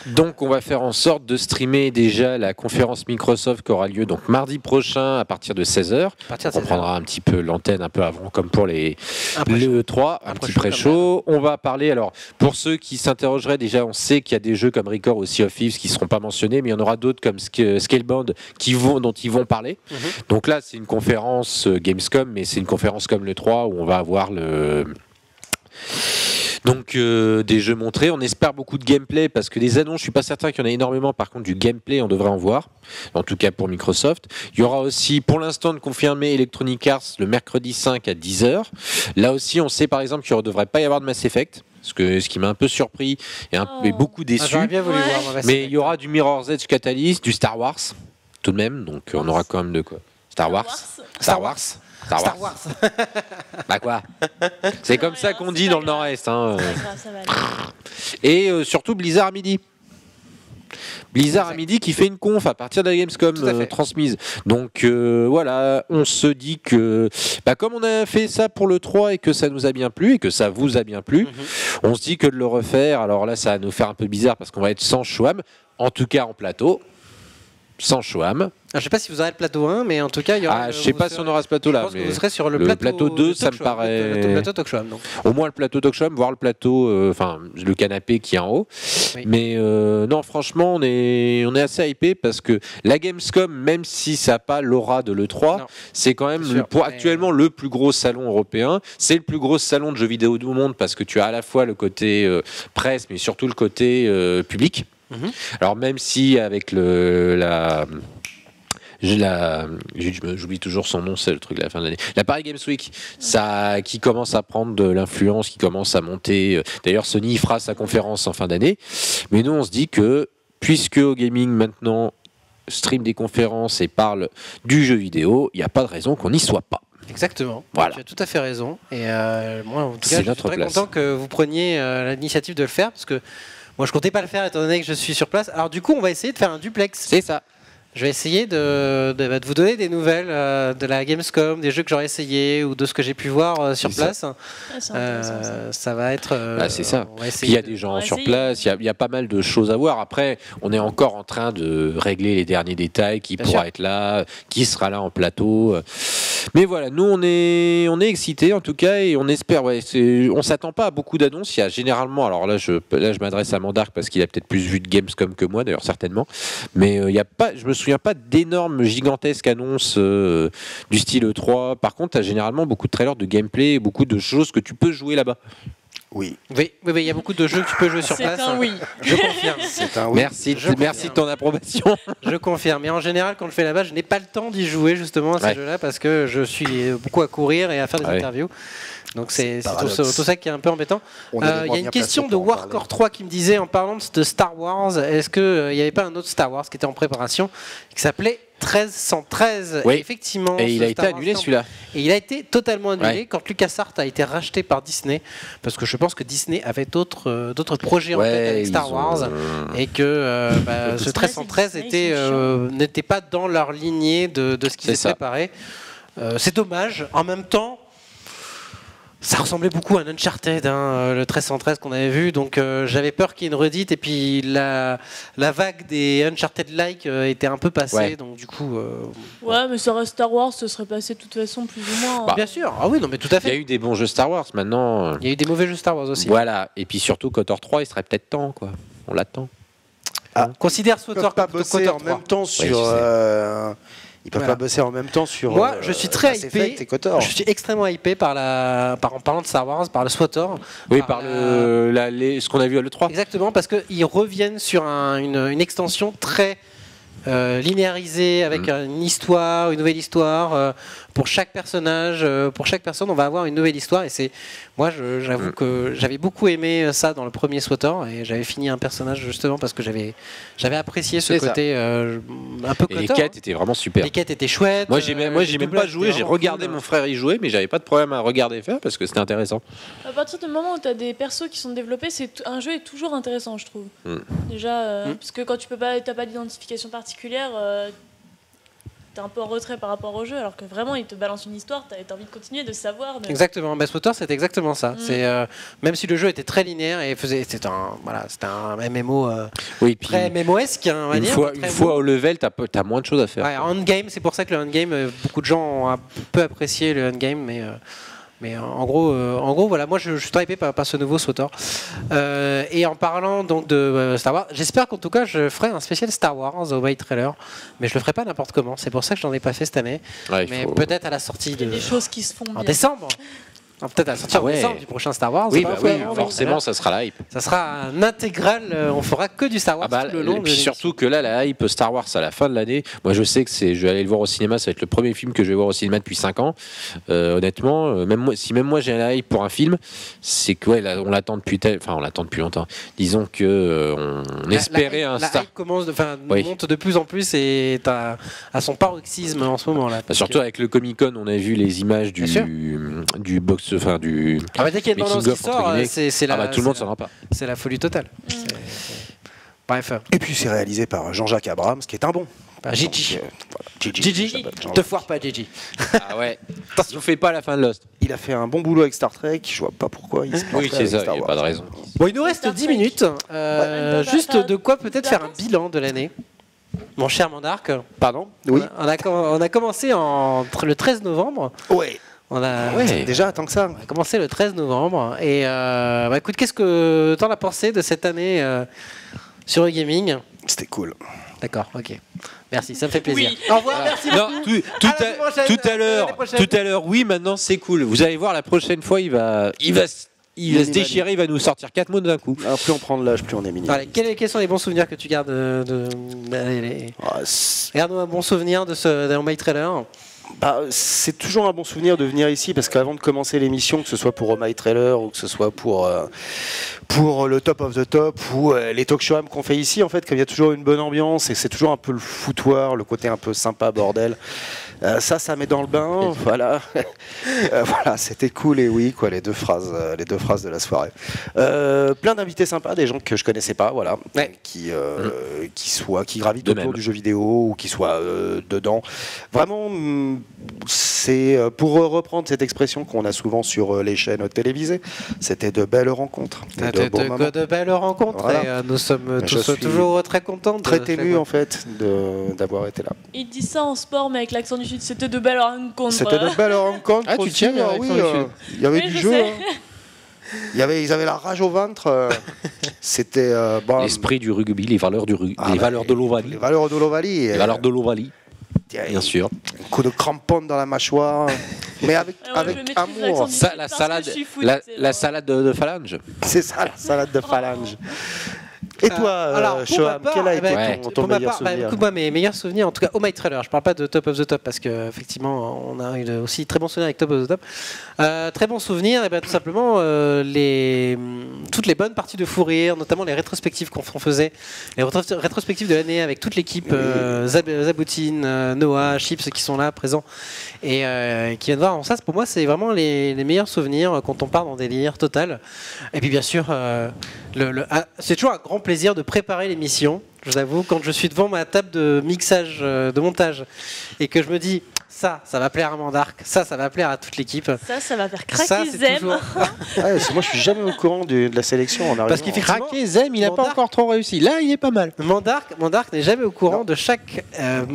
Donc on va faire en sorte de streamer déjà la conférence Microsoft qui aura lieu donc mardi prochain à partir de 16h. On prendra un petit peu l'antenne un peu avant comme pour le 3, un petit pré-show. On va parler, alors pour ceux qui s'interrogeraient, déjà on sait qu'il y a des jeux comme Record ou Sea of Thieves qui ne seront pas mentionnés, mais il y en aura d'autres comme Scalebound dont ils vont parler. Donc là c'est une conférence Gamescom, mais c'est une conférence comme le 3 où on va avoir des jeux montrés, on espère beaucoup de gameplay parce que des annonces, je suis pas certain qu'il y en a énormément, par contre du gameplay on devrait en voir, en tout cas pour Microsoft. Il y aura aussi pour l'instant de confirmer Electronic Arts le mercredi 5 à 10h. Là aussi on sait par exemple qu'il ne devrait pas y avoir de Mass Effect, ce qui m'a un peu surpris et beaucoup déçu. J'aurais bien voulu voir Mass mais il y aura du Mirror's Edge Catalyst, du Star Wars tout de même, donc on aura quand même de quoi. Star Wars. Bah quoi. C'est comme ça qu'on dit dans le Nord-Est. Hein. Et surtout Blizzard à midi. Blizzard à midi qui fait une conf à partir de la Gamescom transmise. Donc voilà, on se dit que comme on a fait ça pour le 3 et que ça nous a bien plu et que ça vous a bien plu, on se dit que de le refaire, alors là ça va nous faire un peu bizarre parce qu'on va être sans Chouam, en tout cas en plateau. Sans Chouam. Je sais pas si vous aurez le plateau 1, mais en tout cas, il y aura. Je sais pas si on aura ce plateau-là. Je pense que vous serez sur le plateau 2, ça me paraît. Le plateau Talkshowam, donc. Au moins le plateau Talkshowam, voire le plateau, le canapé qui est en haut. Oui. Mais non, franchement, on est assez hypé parce que la Gamescom, même si ça n'a pas l'aura de l'E3, c'est quand même actuellement le plus gros salon européen. C'est le plus gros salon de jeux vidéo du monde parce que tu as à la fois le côté presse, mais surtout le côté public. Alors même si avec j'oublie toujours son nom, c'est le truc de la fin de l'année. La Paris Games Week, qui commence à prendre de l'influence, qui commence à monter. D'ailleurs, Sony fera sa conférence en fin d'année. Mais nous, on se dit que puisque au gaming maintenant stream des conférences et parle du jeu vidéo, il n'y a pas de raison qu'on n'y soit pas. Exactement. Voilà. Tu as tout à fait raison. Et moi, en tout cas, c'est je suis très content que vous preniez l'initiative de le faire parce que moi, je comptais pas le faire étant donné que je suis sur place. Alors du coup, on va essayer de faire un duplex. C'est ça. Je vais essayer de vous donner des nouvelles de la Gamescom, des jeux que j'aurais essayé ou de ce que j'ai pu voir sur place. Ça va être... c'est ça. Puis il y a des gens sur place, il y a pas mal de choses à voir. Après, on est encore en train de régler les derniers détails, qui pourra être là, qui sera là en plateau. Mais voilà, nous on est excités en tout cas et on espère. On s'attend pas à beaucoup d'annonces. Il y a généralement, alors là je m'adresse à Mandark parce qu'il a peut-être plus vu de Gamescom que moi d'ailleurs certainement. Mais il y a pas, je me souviens pas d'énormes gigantesques annonces du style E3. Par contre, tu as généralement beaucoup de trailers de gameplay et beaucoup de choses que tu peux jouer là-bas. Oui, il y a beaucoup de jeux que tu peux jouer sur place. C'est un oui. Je confirme. C'est un oui. Merci de ton approbation. Je confirme. Mais en général, quand je fais là-bas, je n'ai pas le temps d'y jouer justement à ces jeux-là parce que je suis beaucoup à courir et à faire des interviews. Donc c'est tout ça qui est un peu embêtant. Il y a une question de Warcore 3 qui me disait, en parlant de Star Wars, est-ce qu'il n'y avait pas un autre Star Wars qui était en préparation qui s'appelait 1313. Oui. Et effectivement, Et il a ce été Star annulé Wars celui-là. Et il a été totalement annulé Ouais. quand LucasArts a été racheté par Disney, parce que je pense que Disney avait d'autres projets en Ouais, tête avec Star ils ont- Wars, et que ce 1313 n'était pas dans leur lignée de ce qu'ils C'est ça. préparaient. C'est dommage. En même temps, ça ressemblait beaucoup à un Uncharted, le 1313 qu'on avait vu, donc j'avais peur qu'il y ait une redite, et puis la vague des Uncharted-like était un peu passée, Ouais. donc du coup... Ouais, mais ça reste Star Wars, ce serait passé de toute façon plus ou moins. Bah, Bien sûr, ah oui, non mais tout à Il y a fait. eu des bons jeux Star Wars, maintenant. Il y a eu des mauvais jeux Star Wars aussi. Voilà, et puis surtout KOTOR 3, il serait peut-être temps, quoi. On l'attend. Considère Ils peuvent SWTOR pas comme bosser KOTOR en 3. même temps sur. je sais. Ils peuvent Voilà. pas bosser en même temps sur. Moi, je suis très Mass Effect hypé. et KOTOR. Je suis extrêmement hypé en parlant de Star Wars, par le SWTOR. Oui, par ce qu'on a vu à l'E3. Exactement, parce qu'ils reviennent sur une extension très linéarisée, avec une histoire, une nouvelle histoire. Pour chaque personnage, pour chaque personne, on va avoir une nouvelle histoire. Et moi, j'avoue que j'avais beaucoup aimé ça dans le premier SWTOR, et j'avais fini un personnage justement parce que j'avais apprécié ce C'est ça. côté un peu Et les KOTOR. quêtes étaient vraiment super. Les quêtes étaient chouettes. Moi, j'ai même pas doublage joué, était j'ai vraiment regardé cool. mon frère y jouer, mais j'avais pas de problème à regarder faire parce que c'était intéressant. À partir du moment où tu as des persos qui sont développés, un jeu est toujours intéressant, je trouve. Déjà, parce que quand t'as pas d'identification particulière, t'es un peu en retrait par rapport au jeu, alors que vraiment, ils te balancent une histoire, t'as envie de continuer, de savoir. Mais... Exactement, SWTOR c'était exactement ça. C'est même si le jeu était très linéaire et c'était un MMO Oui, puis très MMOesque, hein, on va une dire. fois, Très au level, t'as moins de choses à faire. Ouais, endgame, c'est pour ça que le endgame, beaucoup de gens ont un peu apprécié le endgame, mais en gros, voilà, moi je suis très hypé par ce nouveau SWTOR. Et en parlant donc de Star Wars, j'espère qu'en tout cas je ferai un spécial Star Wars au White Trailer, mais je le ferai pas n'importe comment. C'est pour ça que j'en ai pas fait cette année. Ouais, mais peut-être à la sortie Il y a des choses qui se font en bien. décembre. Peut-être à la sortie en décembre du prochain Star Wars. Oui, c'est pas bah oui, vraiment, forcément, voilà. ça sera la hype. Ça sera un intégral. On fera que du Star Wars tout le long. Et de puis l'émission. surtout que là, la hype Star Wars à la fin de l'année, moi je sais que je vais aller le voir au cinéma, ça va être le premier film que je vais voir au cinéma depuis 5 ans. Honnêtement, si même moi j'ai la hype pour un film, c'est que on l'attend depuis longtemps. Disons que on espérait un la Star. hype commence, Oui. monte de plus en plus et est à son paroxysme en ce moment là. Surtout avec le Comic Con, on a vu les images du box, du. Dès qu'il y a une making bande-annonce qui of, entre sort, guillemets. c'est la. Tout le monde s'en rend pas. C'est la folie totale. Bref. Et puis c'est réalisé par Jean-Jacques Abrams, qui est un bon. Gigi. Donc, voilà, Gigi, te foire pas Gigi. Ah ouais. Attention, fais pas la fin de Lost. Il a fait un bon boulot avec Star Trek, je vois pas pourquoi il se planterait Oui, c'est avec ça, Star il n'y a Wars. pas de raison. Bon, il nous reste Star 10 Trek. minutes. Juste de quoi peut-être faire un bilan de l'année. Mon cher Mandark. Pardon. Oui. On a commencé le 13 novembre. Ouais. On a, Déjà, tant que ça. on a commencé le 13 novembre. Et écoute, qu'est-ce que t'en as pensé de cette année sur le gaming? C'était cool. D'accord, ok. Merci, ça me fait plaisir. Oui. Au revoir, merci beaucoup. Non, À la semaine prochaine. tout à l'heure, oui, maintenant c'est cool. Vous allez voir, la prochaine fois, il va se déchirer, il va nous sortir 4 mots d'un coup. Alors, plus on prend de l'âge, plus on est mignon. Allez, quels sont les bons souvenirs que tu gardes Regarde-nous un bon souvenir de My Trailer. C'est toujours un bon souvenir de venir ici parce qu'avant de commencer l'émission, que ce soit pour My Trailer ou que ce soit pour le Top of the Top ou les talk shows qu'on fait ici, en fait, comme il y a toujours une bonne ambiance et c'est toujours un peu le foutoir, le côté un peu sympa, bordel. Ça met dans le bain, voilà. Voilà, c'était cool et oui, quoi, les deux phrases de la soirée. Plein d'invités sympas, des gens que je connaissais pas, voilà, qui gravitent De autour même. du jeu vidéo ou qui soient dedans. Vraiment, c'est pour reprendre cette expression qu'on a souvent sur les chaînes télévisées, c'était de belles rencontres, de bons moments. De belles rencontres. Voilà. Et, nous sommes Je tous suis toujours très contents. Très ému en fait d'avoir été là. Il dit ça en sport, mais avec l'accent du Sud, c'était de belles rencontres. C'était de belles rencontres. Ah, tu aussi, tiens bien avec oui, l'accent du Sud. il y avait Oui, du je jeu. sais. Hein. Ils avaient la rage au ventre. C'était L'esprit du rugby, les valeurs du rugby, les valeurs de les l'Ovalie. valeurs de l'Ovalie. Les valeurs de l'Ovalie, Tiens, bien sûr. Un coup de crampon dans la mâchoire, mais avec Alors, je maîtrise amour. l'accent du- Ça, parce que je suis foot, c'est la genre- salade de phalange. C'est ça, la salade de phalange. Et toi, alors, pour Shoham, ma part, quel a été ouais. ton pour ma meilleur part, souvenir écoute, moi, mes meilleurs souvenirs, en tout cas au My Trailer, je parle pas de Top of the Top parce que effectivement on a eu aussi très bons souvenirs avec Top of the Top. Très bons souvenirs, et ben tout simplement toutes les bonnes parties de fou rire, notamment les rétrospectives qu'on faisait, les rétrospectives de l'année avec toute l'équipe, Zaboutine, Noah, Chips qui sont là présents et qui viennent voir. Ça, pour moi, c'est vraiment les meilleurs souvenirs quand on part dans des délires total. Et puis bien sûr, c'est toujours un grand plaisir de préparer l'émission. Je vous avoue, quand je suis devant ma table de mixage, de montage, et que je me dis ça va plaire à Mandark, ça va plaire à toute l'équipe. Ça va faire craquer Ça, c'est Zem. toujours- Ouais, moi, je suis jamais au courant de la sélection en arrivant. Parce qu'effectivement, Craqué, Zem, il n'a pas Mandark- encore trop réussi. Là, il est pas mal. Mandark n'est jamais au courant de chaque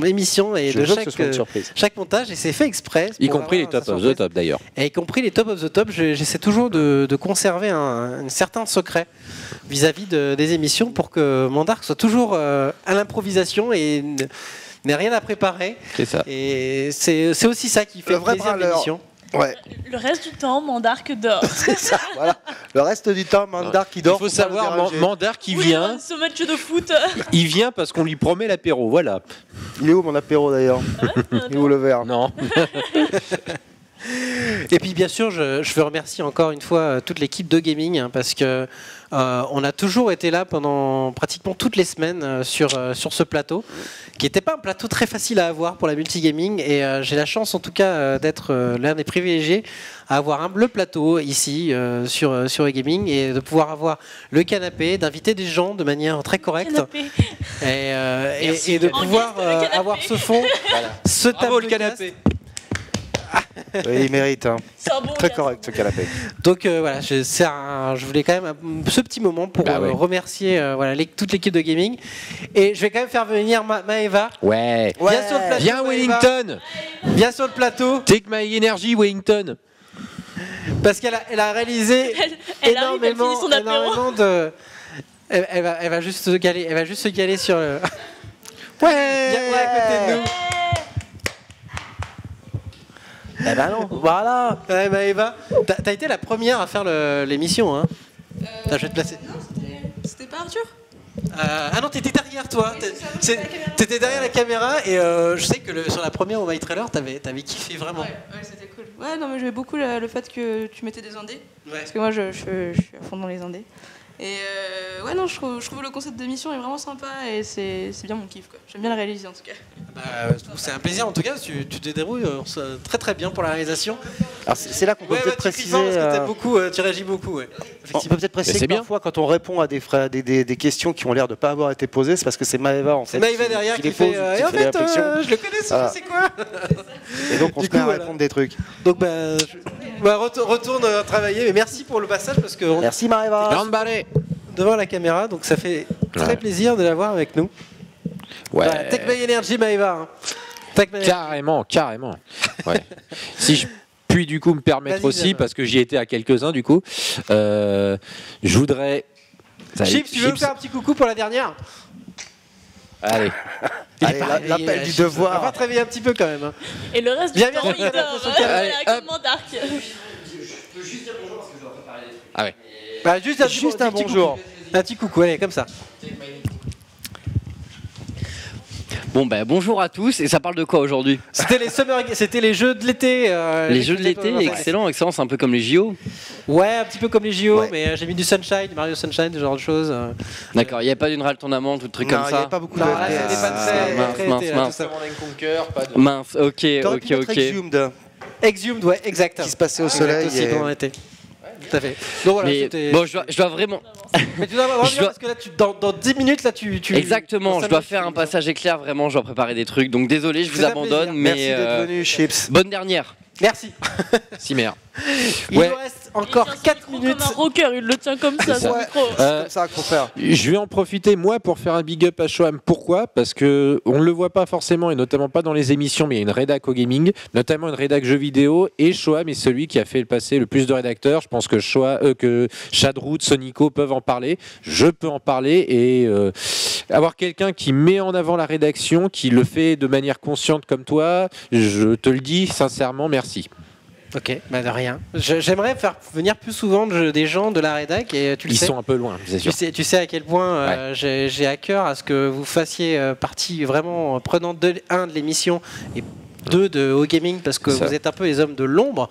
émission et Je de veux que ce soit une chaque, surprise. chaque montage, et c'est fait exprès. Y pour compris les avoir top sa of the surprise. top d'ailleurs. Et y compris les top of the top, j'essaie toujours de conserver un certain secret vis-à-vis des émissions pour que Mandark soit toujours à l'improvisation et n'ait rien à préparer. C'est ça. Et c'est aussi ça qui fait Le le vrai plaisir de branleur. l'émission. Ouais, Le reste du temps, Mandark dort. c'est ça, voilà. Le reste du temps, Mandark qui dort. Il faut pas le savoir, déranger. Mandark qui Oui, vient, ce match de foot. il vient parce qu'on lui promet l'apéro, voilà. Il est où mon apéro d'ailleurs Il est où le verre Non. Et puis bien sûr, je veux remercier encore une fois toute l'équipe de gaming parce que on a toujours été là pendant pratiquement toutes les semaines sur ce plateau, qui n'était pas un plateau très facile à avoir pour la multigaming. Et j'ai la chance en tout cas d'être l'un des privilégiés à avoir le plateau ici sur e-gaming et de pouvoir avoir le canapé, d'inviter des gens de manière très correcte Canapé. et de En pouvoir guest, le canapé. avoir ce fond, ce Bravo le tablecast. canapé. Oui, il mérite. Hein. C'est un bon Très gars. correct ce canapé. Donc voilà, je voulais quand même ce petit moment pour Bah ouais. remercier toute l'équipe de gaming. Et je vais quand même faire venir Maëva. Ouais. Viens sur le plateau. Viens Maëva. Wellington. Viens sur le plateau. Take my energy Wellington. Parce qu'elle a réalisé Elle arrive, elle finit son apéro. énormément de. Elle va juste se galer. Elle va juste se galer sur le. Ouais. Viens à côté de nous. Eh ben non, voilà. Ouais, Maëva, t'as été la première à faire l'émission, hein. Attends, je vais te placer. Non, c'était pas Arthur. Ah non, t'étais derrière toi. T'étais derrière la caméra et je sais que sur la première au My Trailer, t'avais kiffé vraiment. Ouais, c'était cool. Ouais, non, mais j'aimais beaucoup le fait que tu mettais des indés. Ouais. Parce que moi, je suis à fond dans les indés. Et ouais, non, je trouve le concept d'émission est vraiment sympa et c'est bien mon kiff, quoi. J'aime bien le réaliser en tout cas. C'est un plaisir en tout cas. Tu te débrouilles très très bien pour la réalisation. Alors c'est là qu'on peut Ouais, peut-être tu cries fort préciser. parce que t'aimes beaucoup, tu réagis beaucoup. Ouais. On peut Effectivement. peut-être préciser c'est que bien. parfois, quand on répond à des questions qui ont l'air de ne pas avoir été posées, c'est parce que c'est Maëva en fait. C'est Maëva derrière qui les fait. pose, qui Et en fait les fait, réflexions. je le connais, Voilà. c'est quoi. Et donc on Du se met coup, à voilà. répondre des trucs. Donc retourne travailler. Mais merci pour le passage parce que Merci Maëva. Grande balai. devant la caméra, donc ça fait très Ouais. plaisir de l'avoir avec nous. Ouais. Voilà, Take My Energy Maëva. Hein. Take My Energy. Carrément. Ouais. Si je puis du coup me permettre Vas-y, aussi, Zem. parce que j'y étais à quelques-uns du coup, je voudrais. Chips, tu veux me faire un petit coucou pour la dernière? Allez. Allez, l'appel du devoir. On va te réveiller un petit peu quand même. Hein. Et le reste Viens, du temps, viens, il dort. Allez, Voilà, hop. comme Mandark. Ah ouais. Bah, juste un petit bonjour. coucou. Un petit coucou, allez, comme ça. Bon ben bonjour à tous, et ça parle de quoi aujourd'hui? C'était les jeux de l'été. Les jeux de l'été, excellent, c'est un peu comme les JO. Ouais, un petit peu comme les JO, Ouais. mais j'ai mis du Sunshine, Mario Sunshine, ce genre de choses. D'accord, il n'y a pas d'Unreal Tournament, tout truc Non, comme il n'y a ça. pas beaucoup Non, de là, c'était pas très mince, été, mince. tout ça. Mince, ok, T'aurais pu mettre ok. Exhumed, Exhumed, ouais, exact. qui se passait au Exact soleil. aussi et- pendant l'été. Tout à fait. Donc voilà, Mais c'était. bon, je dois vraiment. Mais tu dois revenir je dois- parce que là, dans 10 minutes, là, tu. Exactement, dans je 5 dois minutes, faire tu- un passage éclair, vraiment, je dois préparer des trucs. Donc désolé, je vous C'est un abandonne, plaisir. mais. Merci d'être venu, Chips. Bonne dernière. Merci. Si merde. Il Ouais. nous reste encore Il tient son 4 micro minutes. Comme un rocker, il le tient comme ça, C'est son ça. micro. C'est comme ça qu'il faut faire. Je vais en profiter moi pour faire un big up à Shoham. Pourquoi? Parce que on ne le voit pas forcément et notamment pas dans les émissions, mais il y a une rédac au gaming, notamment une rédac jeux vidéo, et Shoham est celui qui a fait passer le plus de rédacteurs. Je pense que que Shadroot, Sonico peuvent en parler. Je peux en parler et avoir quelqu'un qui met en avant la rédaction, qui le fait de manière consciente comme toi, je te le dis sincèrement, merci. Ok, bah de rien. J'aimerais faire venir plus souvent des gens de la rédac et tu le sais. Ils sont un peu loin, c'est sûr. Tu sais à quel point j'ai à cœur à ce que vous fassiez partie vraiment prenante de l'émission et 2 de Haut Gaming parce que vous êtes un peu les hommes de l'ombre.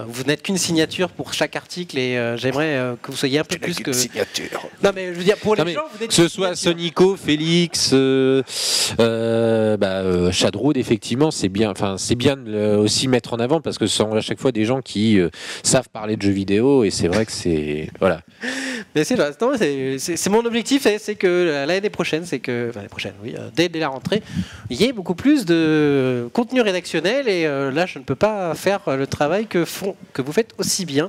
Vous n'êtes qu'une signature pour chaque article et j'aimerais que vous soyez un peu plus que. Signature. Non mais je veux dire pour les gens, vous êtes que ce soit Sonico, Félix, Shadroud, effectivement, c'est bien. Enfin, c'est bien de aussi mettre en avant parce que ce sont à chaque fois des gens qui savent parler de jeux vidéo et c'est vrai que c'est voilà. Mais c'est mon objectif, c'est que l'année prochaine, dès la rentrée, il y ait beaucoup plus de contenu rédactionnel et là, je ne peux pas faire le travail que vous faites aussi bien.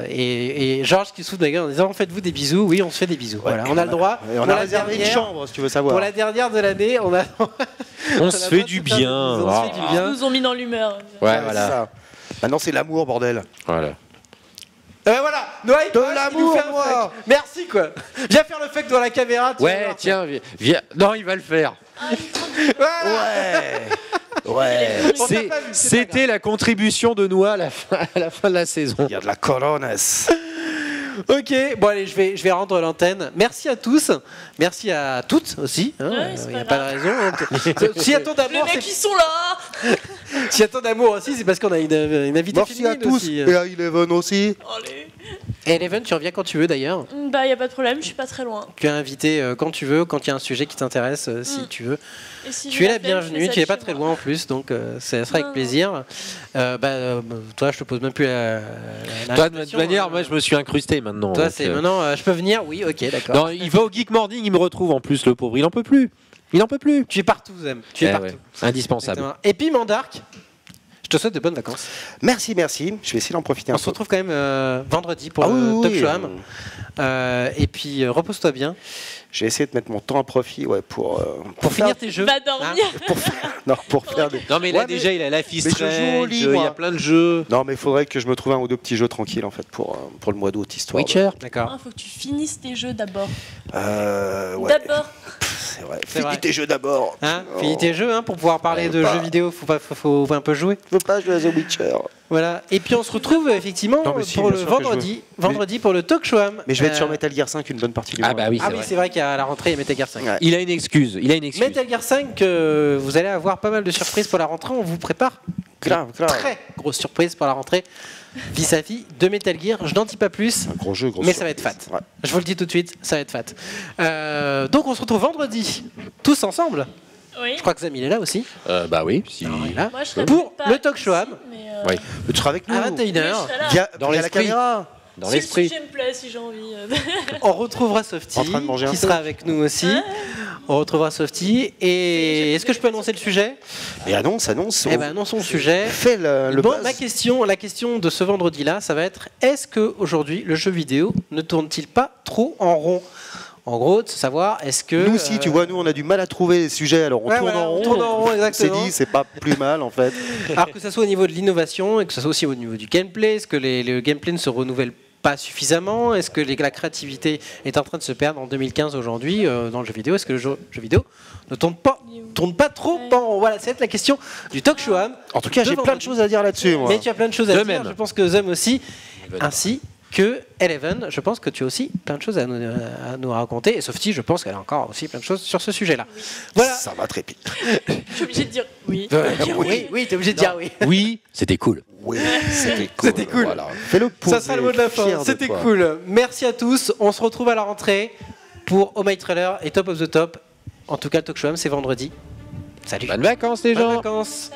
Et Georges qui souffle d'ailleurs en disant faites-vous des bisous. Oui, on se fait des bisous. Voilà, on a le droit. Et on a réservé une chambre, si tu veux savoir. Pour la dernière de l'année, on se fait du bien. Ils nous ont mis dans l'humeur. Ouais, voilà. Ça. Maintenant, c'est l'amour, bordel. Voilà. Voilà, Noël, de l'amour, moi. Merci quoi. Viens faire le fake devant la caméra. Ouais, tiens, viens. Non, il va le faire. Ouais. C'était la contribution de Noah à la fin de la saison. Il y a de la corones. Ok, bon allez, je vais rendre l'antenne. Merci à tous, merci à toutes aussi. Il n'y a pas de raison. S'il y a tant d'amour, les mecs ils sont là. S'il y a tant d'amour aussi, c'est parce qu'on a une invitée féminine à tous aussi. Et à Eleven aussi. Allez. Et Eleven, tu reviens quand tu veux d'ailleurs. Bah y a pas de problème, je suis pas très loin. Tu es invité quand tu veux, quand il y a un sujet qui t'intéresse, si tu veux. Si tu es la bienvenue, tu n'es pas très loin en plus, donc ça sera avec plaisir. Toi, je te pose même plus la toi, de toute manière, moi, je me suis incrusté maintenant. Toi, c'est maintenant, je peux venir. Oui, ok, d'accord. Non, il va au Geek Morning, il me retrouve en plus, le pauvre. Il en peut plus. Il en peut plus. Tu es partout, Zem. Tu es partout. Ouais. Indispensable. Exactement. Et puis Mandark, je te souhaite de bonnes vacances. Merci. Je vais essayer d'en profiter un peu. On se retrouve quand même vendredi pour le Talk Show Am. Et puis repose-toi bien. J'ai essayé de mettre mon temps à profit pour finir tes jeux. Va dormir. Pour faire des... Non mais là déjà il a la Life is Strange, il y a plein de jeux. Non mais il faudrait que je me trouve 1 ou 2 petits jeux tranquilles en fait pour le mois d'août histoire. Witcher. D'accord. Faut que tu finisses tes jeux d'abord. Ouais. D'abord. C'est vrai. Finis tes jeux d'abord. Finis tes jeux pour pouvoir parler de jeux vidéo. Faut un peu jouer. Je veux pas jouer à The Witcher. Voilà. Et puis on se retrouve effectivement pour le vendredi pour le Talk Show Am. Mais je vais être sur Metal Gear 5 une bonne partie du mois. Ah bah oui, c'est vrai qu'à la rentrée il y a Metal Gear 5. Ouais. Il a une excuse. Metal Gear 5, vous allez avoir pas mal de surprises pour la rentrée. On vous prépare grave. Très grosse surprise pour la rentrée vis-à-vis de Metal Gear. Je n'en dis pas plus. Un gros jeu, mais ça va être fat. Ouais. Je vous le dis tout de suite, ça va être fat. Donc on se retrouve vendredi, tous ensemble. Oui. Je crois que Zam il est là aussi. Bah oui. Si... Alors, il est là. Moi, je pour le Talk Show Am. Oui. Tu seras avec nous à 21h. Dans la caméra. Dans l'esprit. Si le sujet me plaît, si j'ai envie. On retrouvera Softy qui sera avec nous aussi. On retrouvera Softy. Et est-ce que je peux annoncer le sujet? Et annonce. Eh ben annonçons le sujet. Fais le buzz. La question de ce vendredi-là, ça va être est-ce que aujourd'hui le jeu vidéo ne tourne-t-il pas trop en rond? En gros, de savoir, est-ce que... Nous aussi, tu vois, nous, on a du mal à trouver les sujets, alors on tourne en rond. On tourne en rond, exactement. On s'est dit, c'est pas plus mal, en fait. Alors que ça soit au niveau de l'innovation, et que ça soit aussi au niveau du gameplay, est-ce que le gameplay ne se renouvelle pas suffisamment? Est-ce que la créativité est en train de se perdre en 2015 aujourd'hui dans le jeu vidéo? Est-ce que le jeu vidéo ne tourne pas trop en rond? Voilà, c'est la question du Talk Show Am. En tout cas, j'ai plein de choses à dire là-dessus, moi. Mais tu as plein de choses à dire, je pense que Zem aussi, ainsi que Eleven, je pense que tu as aussi plein de choses à nous raconter. Et Softy, je pense qu'elle a encore aussi plein de choses sur ce sujet-là. Voilà. Ça va très vite. Je suis obligé de dire oui. Oui, t'es obligé de dire oui. Oui, c'était cool. Oui, c'était cool. Voilà. Fais-le poser. Ça sera le mot de la fin. C'était cool. Merci à tous. On se retrouve à la rentrée pour Oh My Trailer et Top of the Top. En tout cas, le Talk Show Am, c'est vendredi. Salut. Bonnes vacances les gens. Bonnes vacances.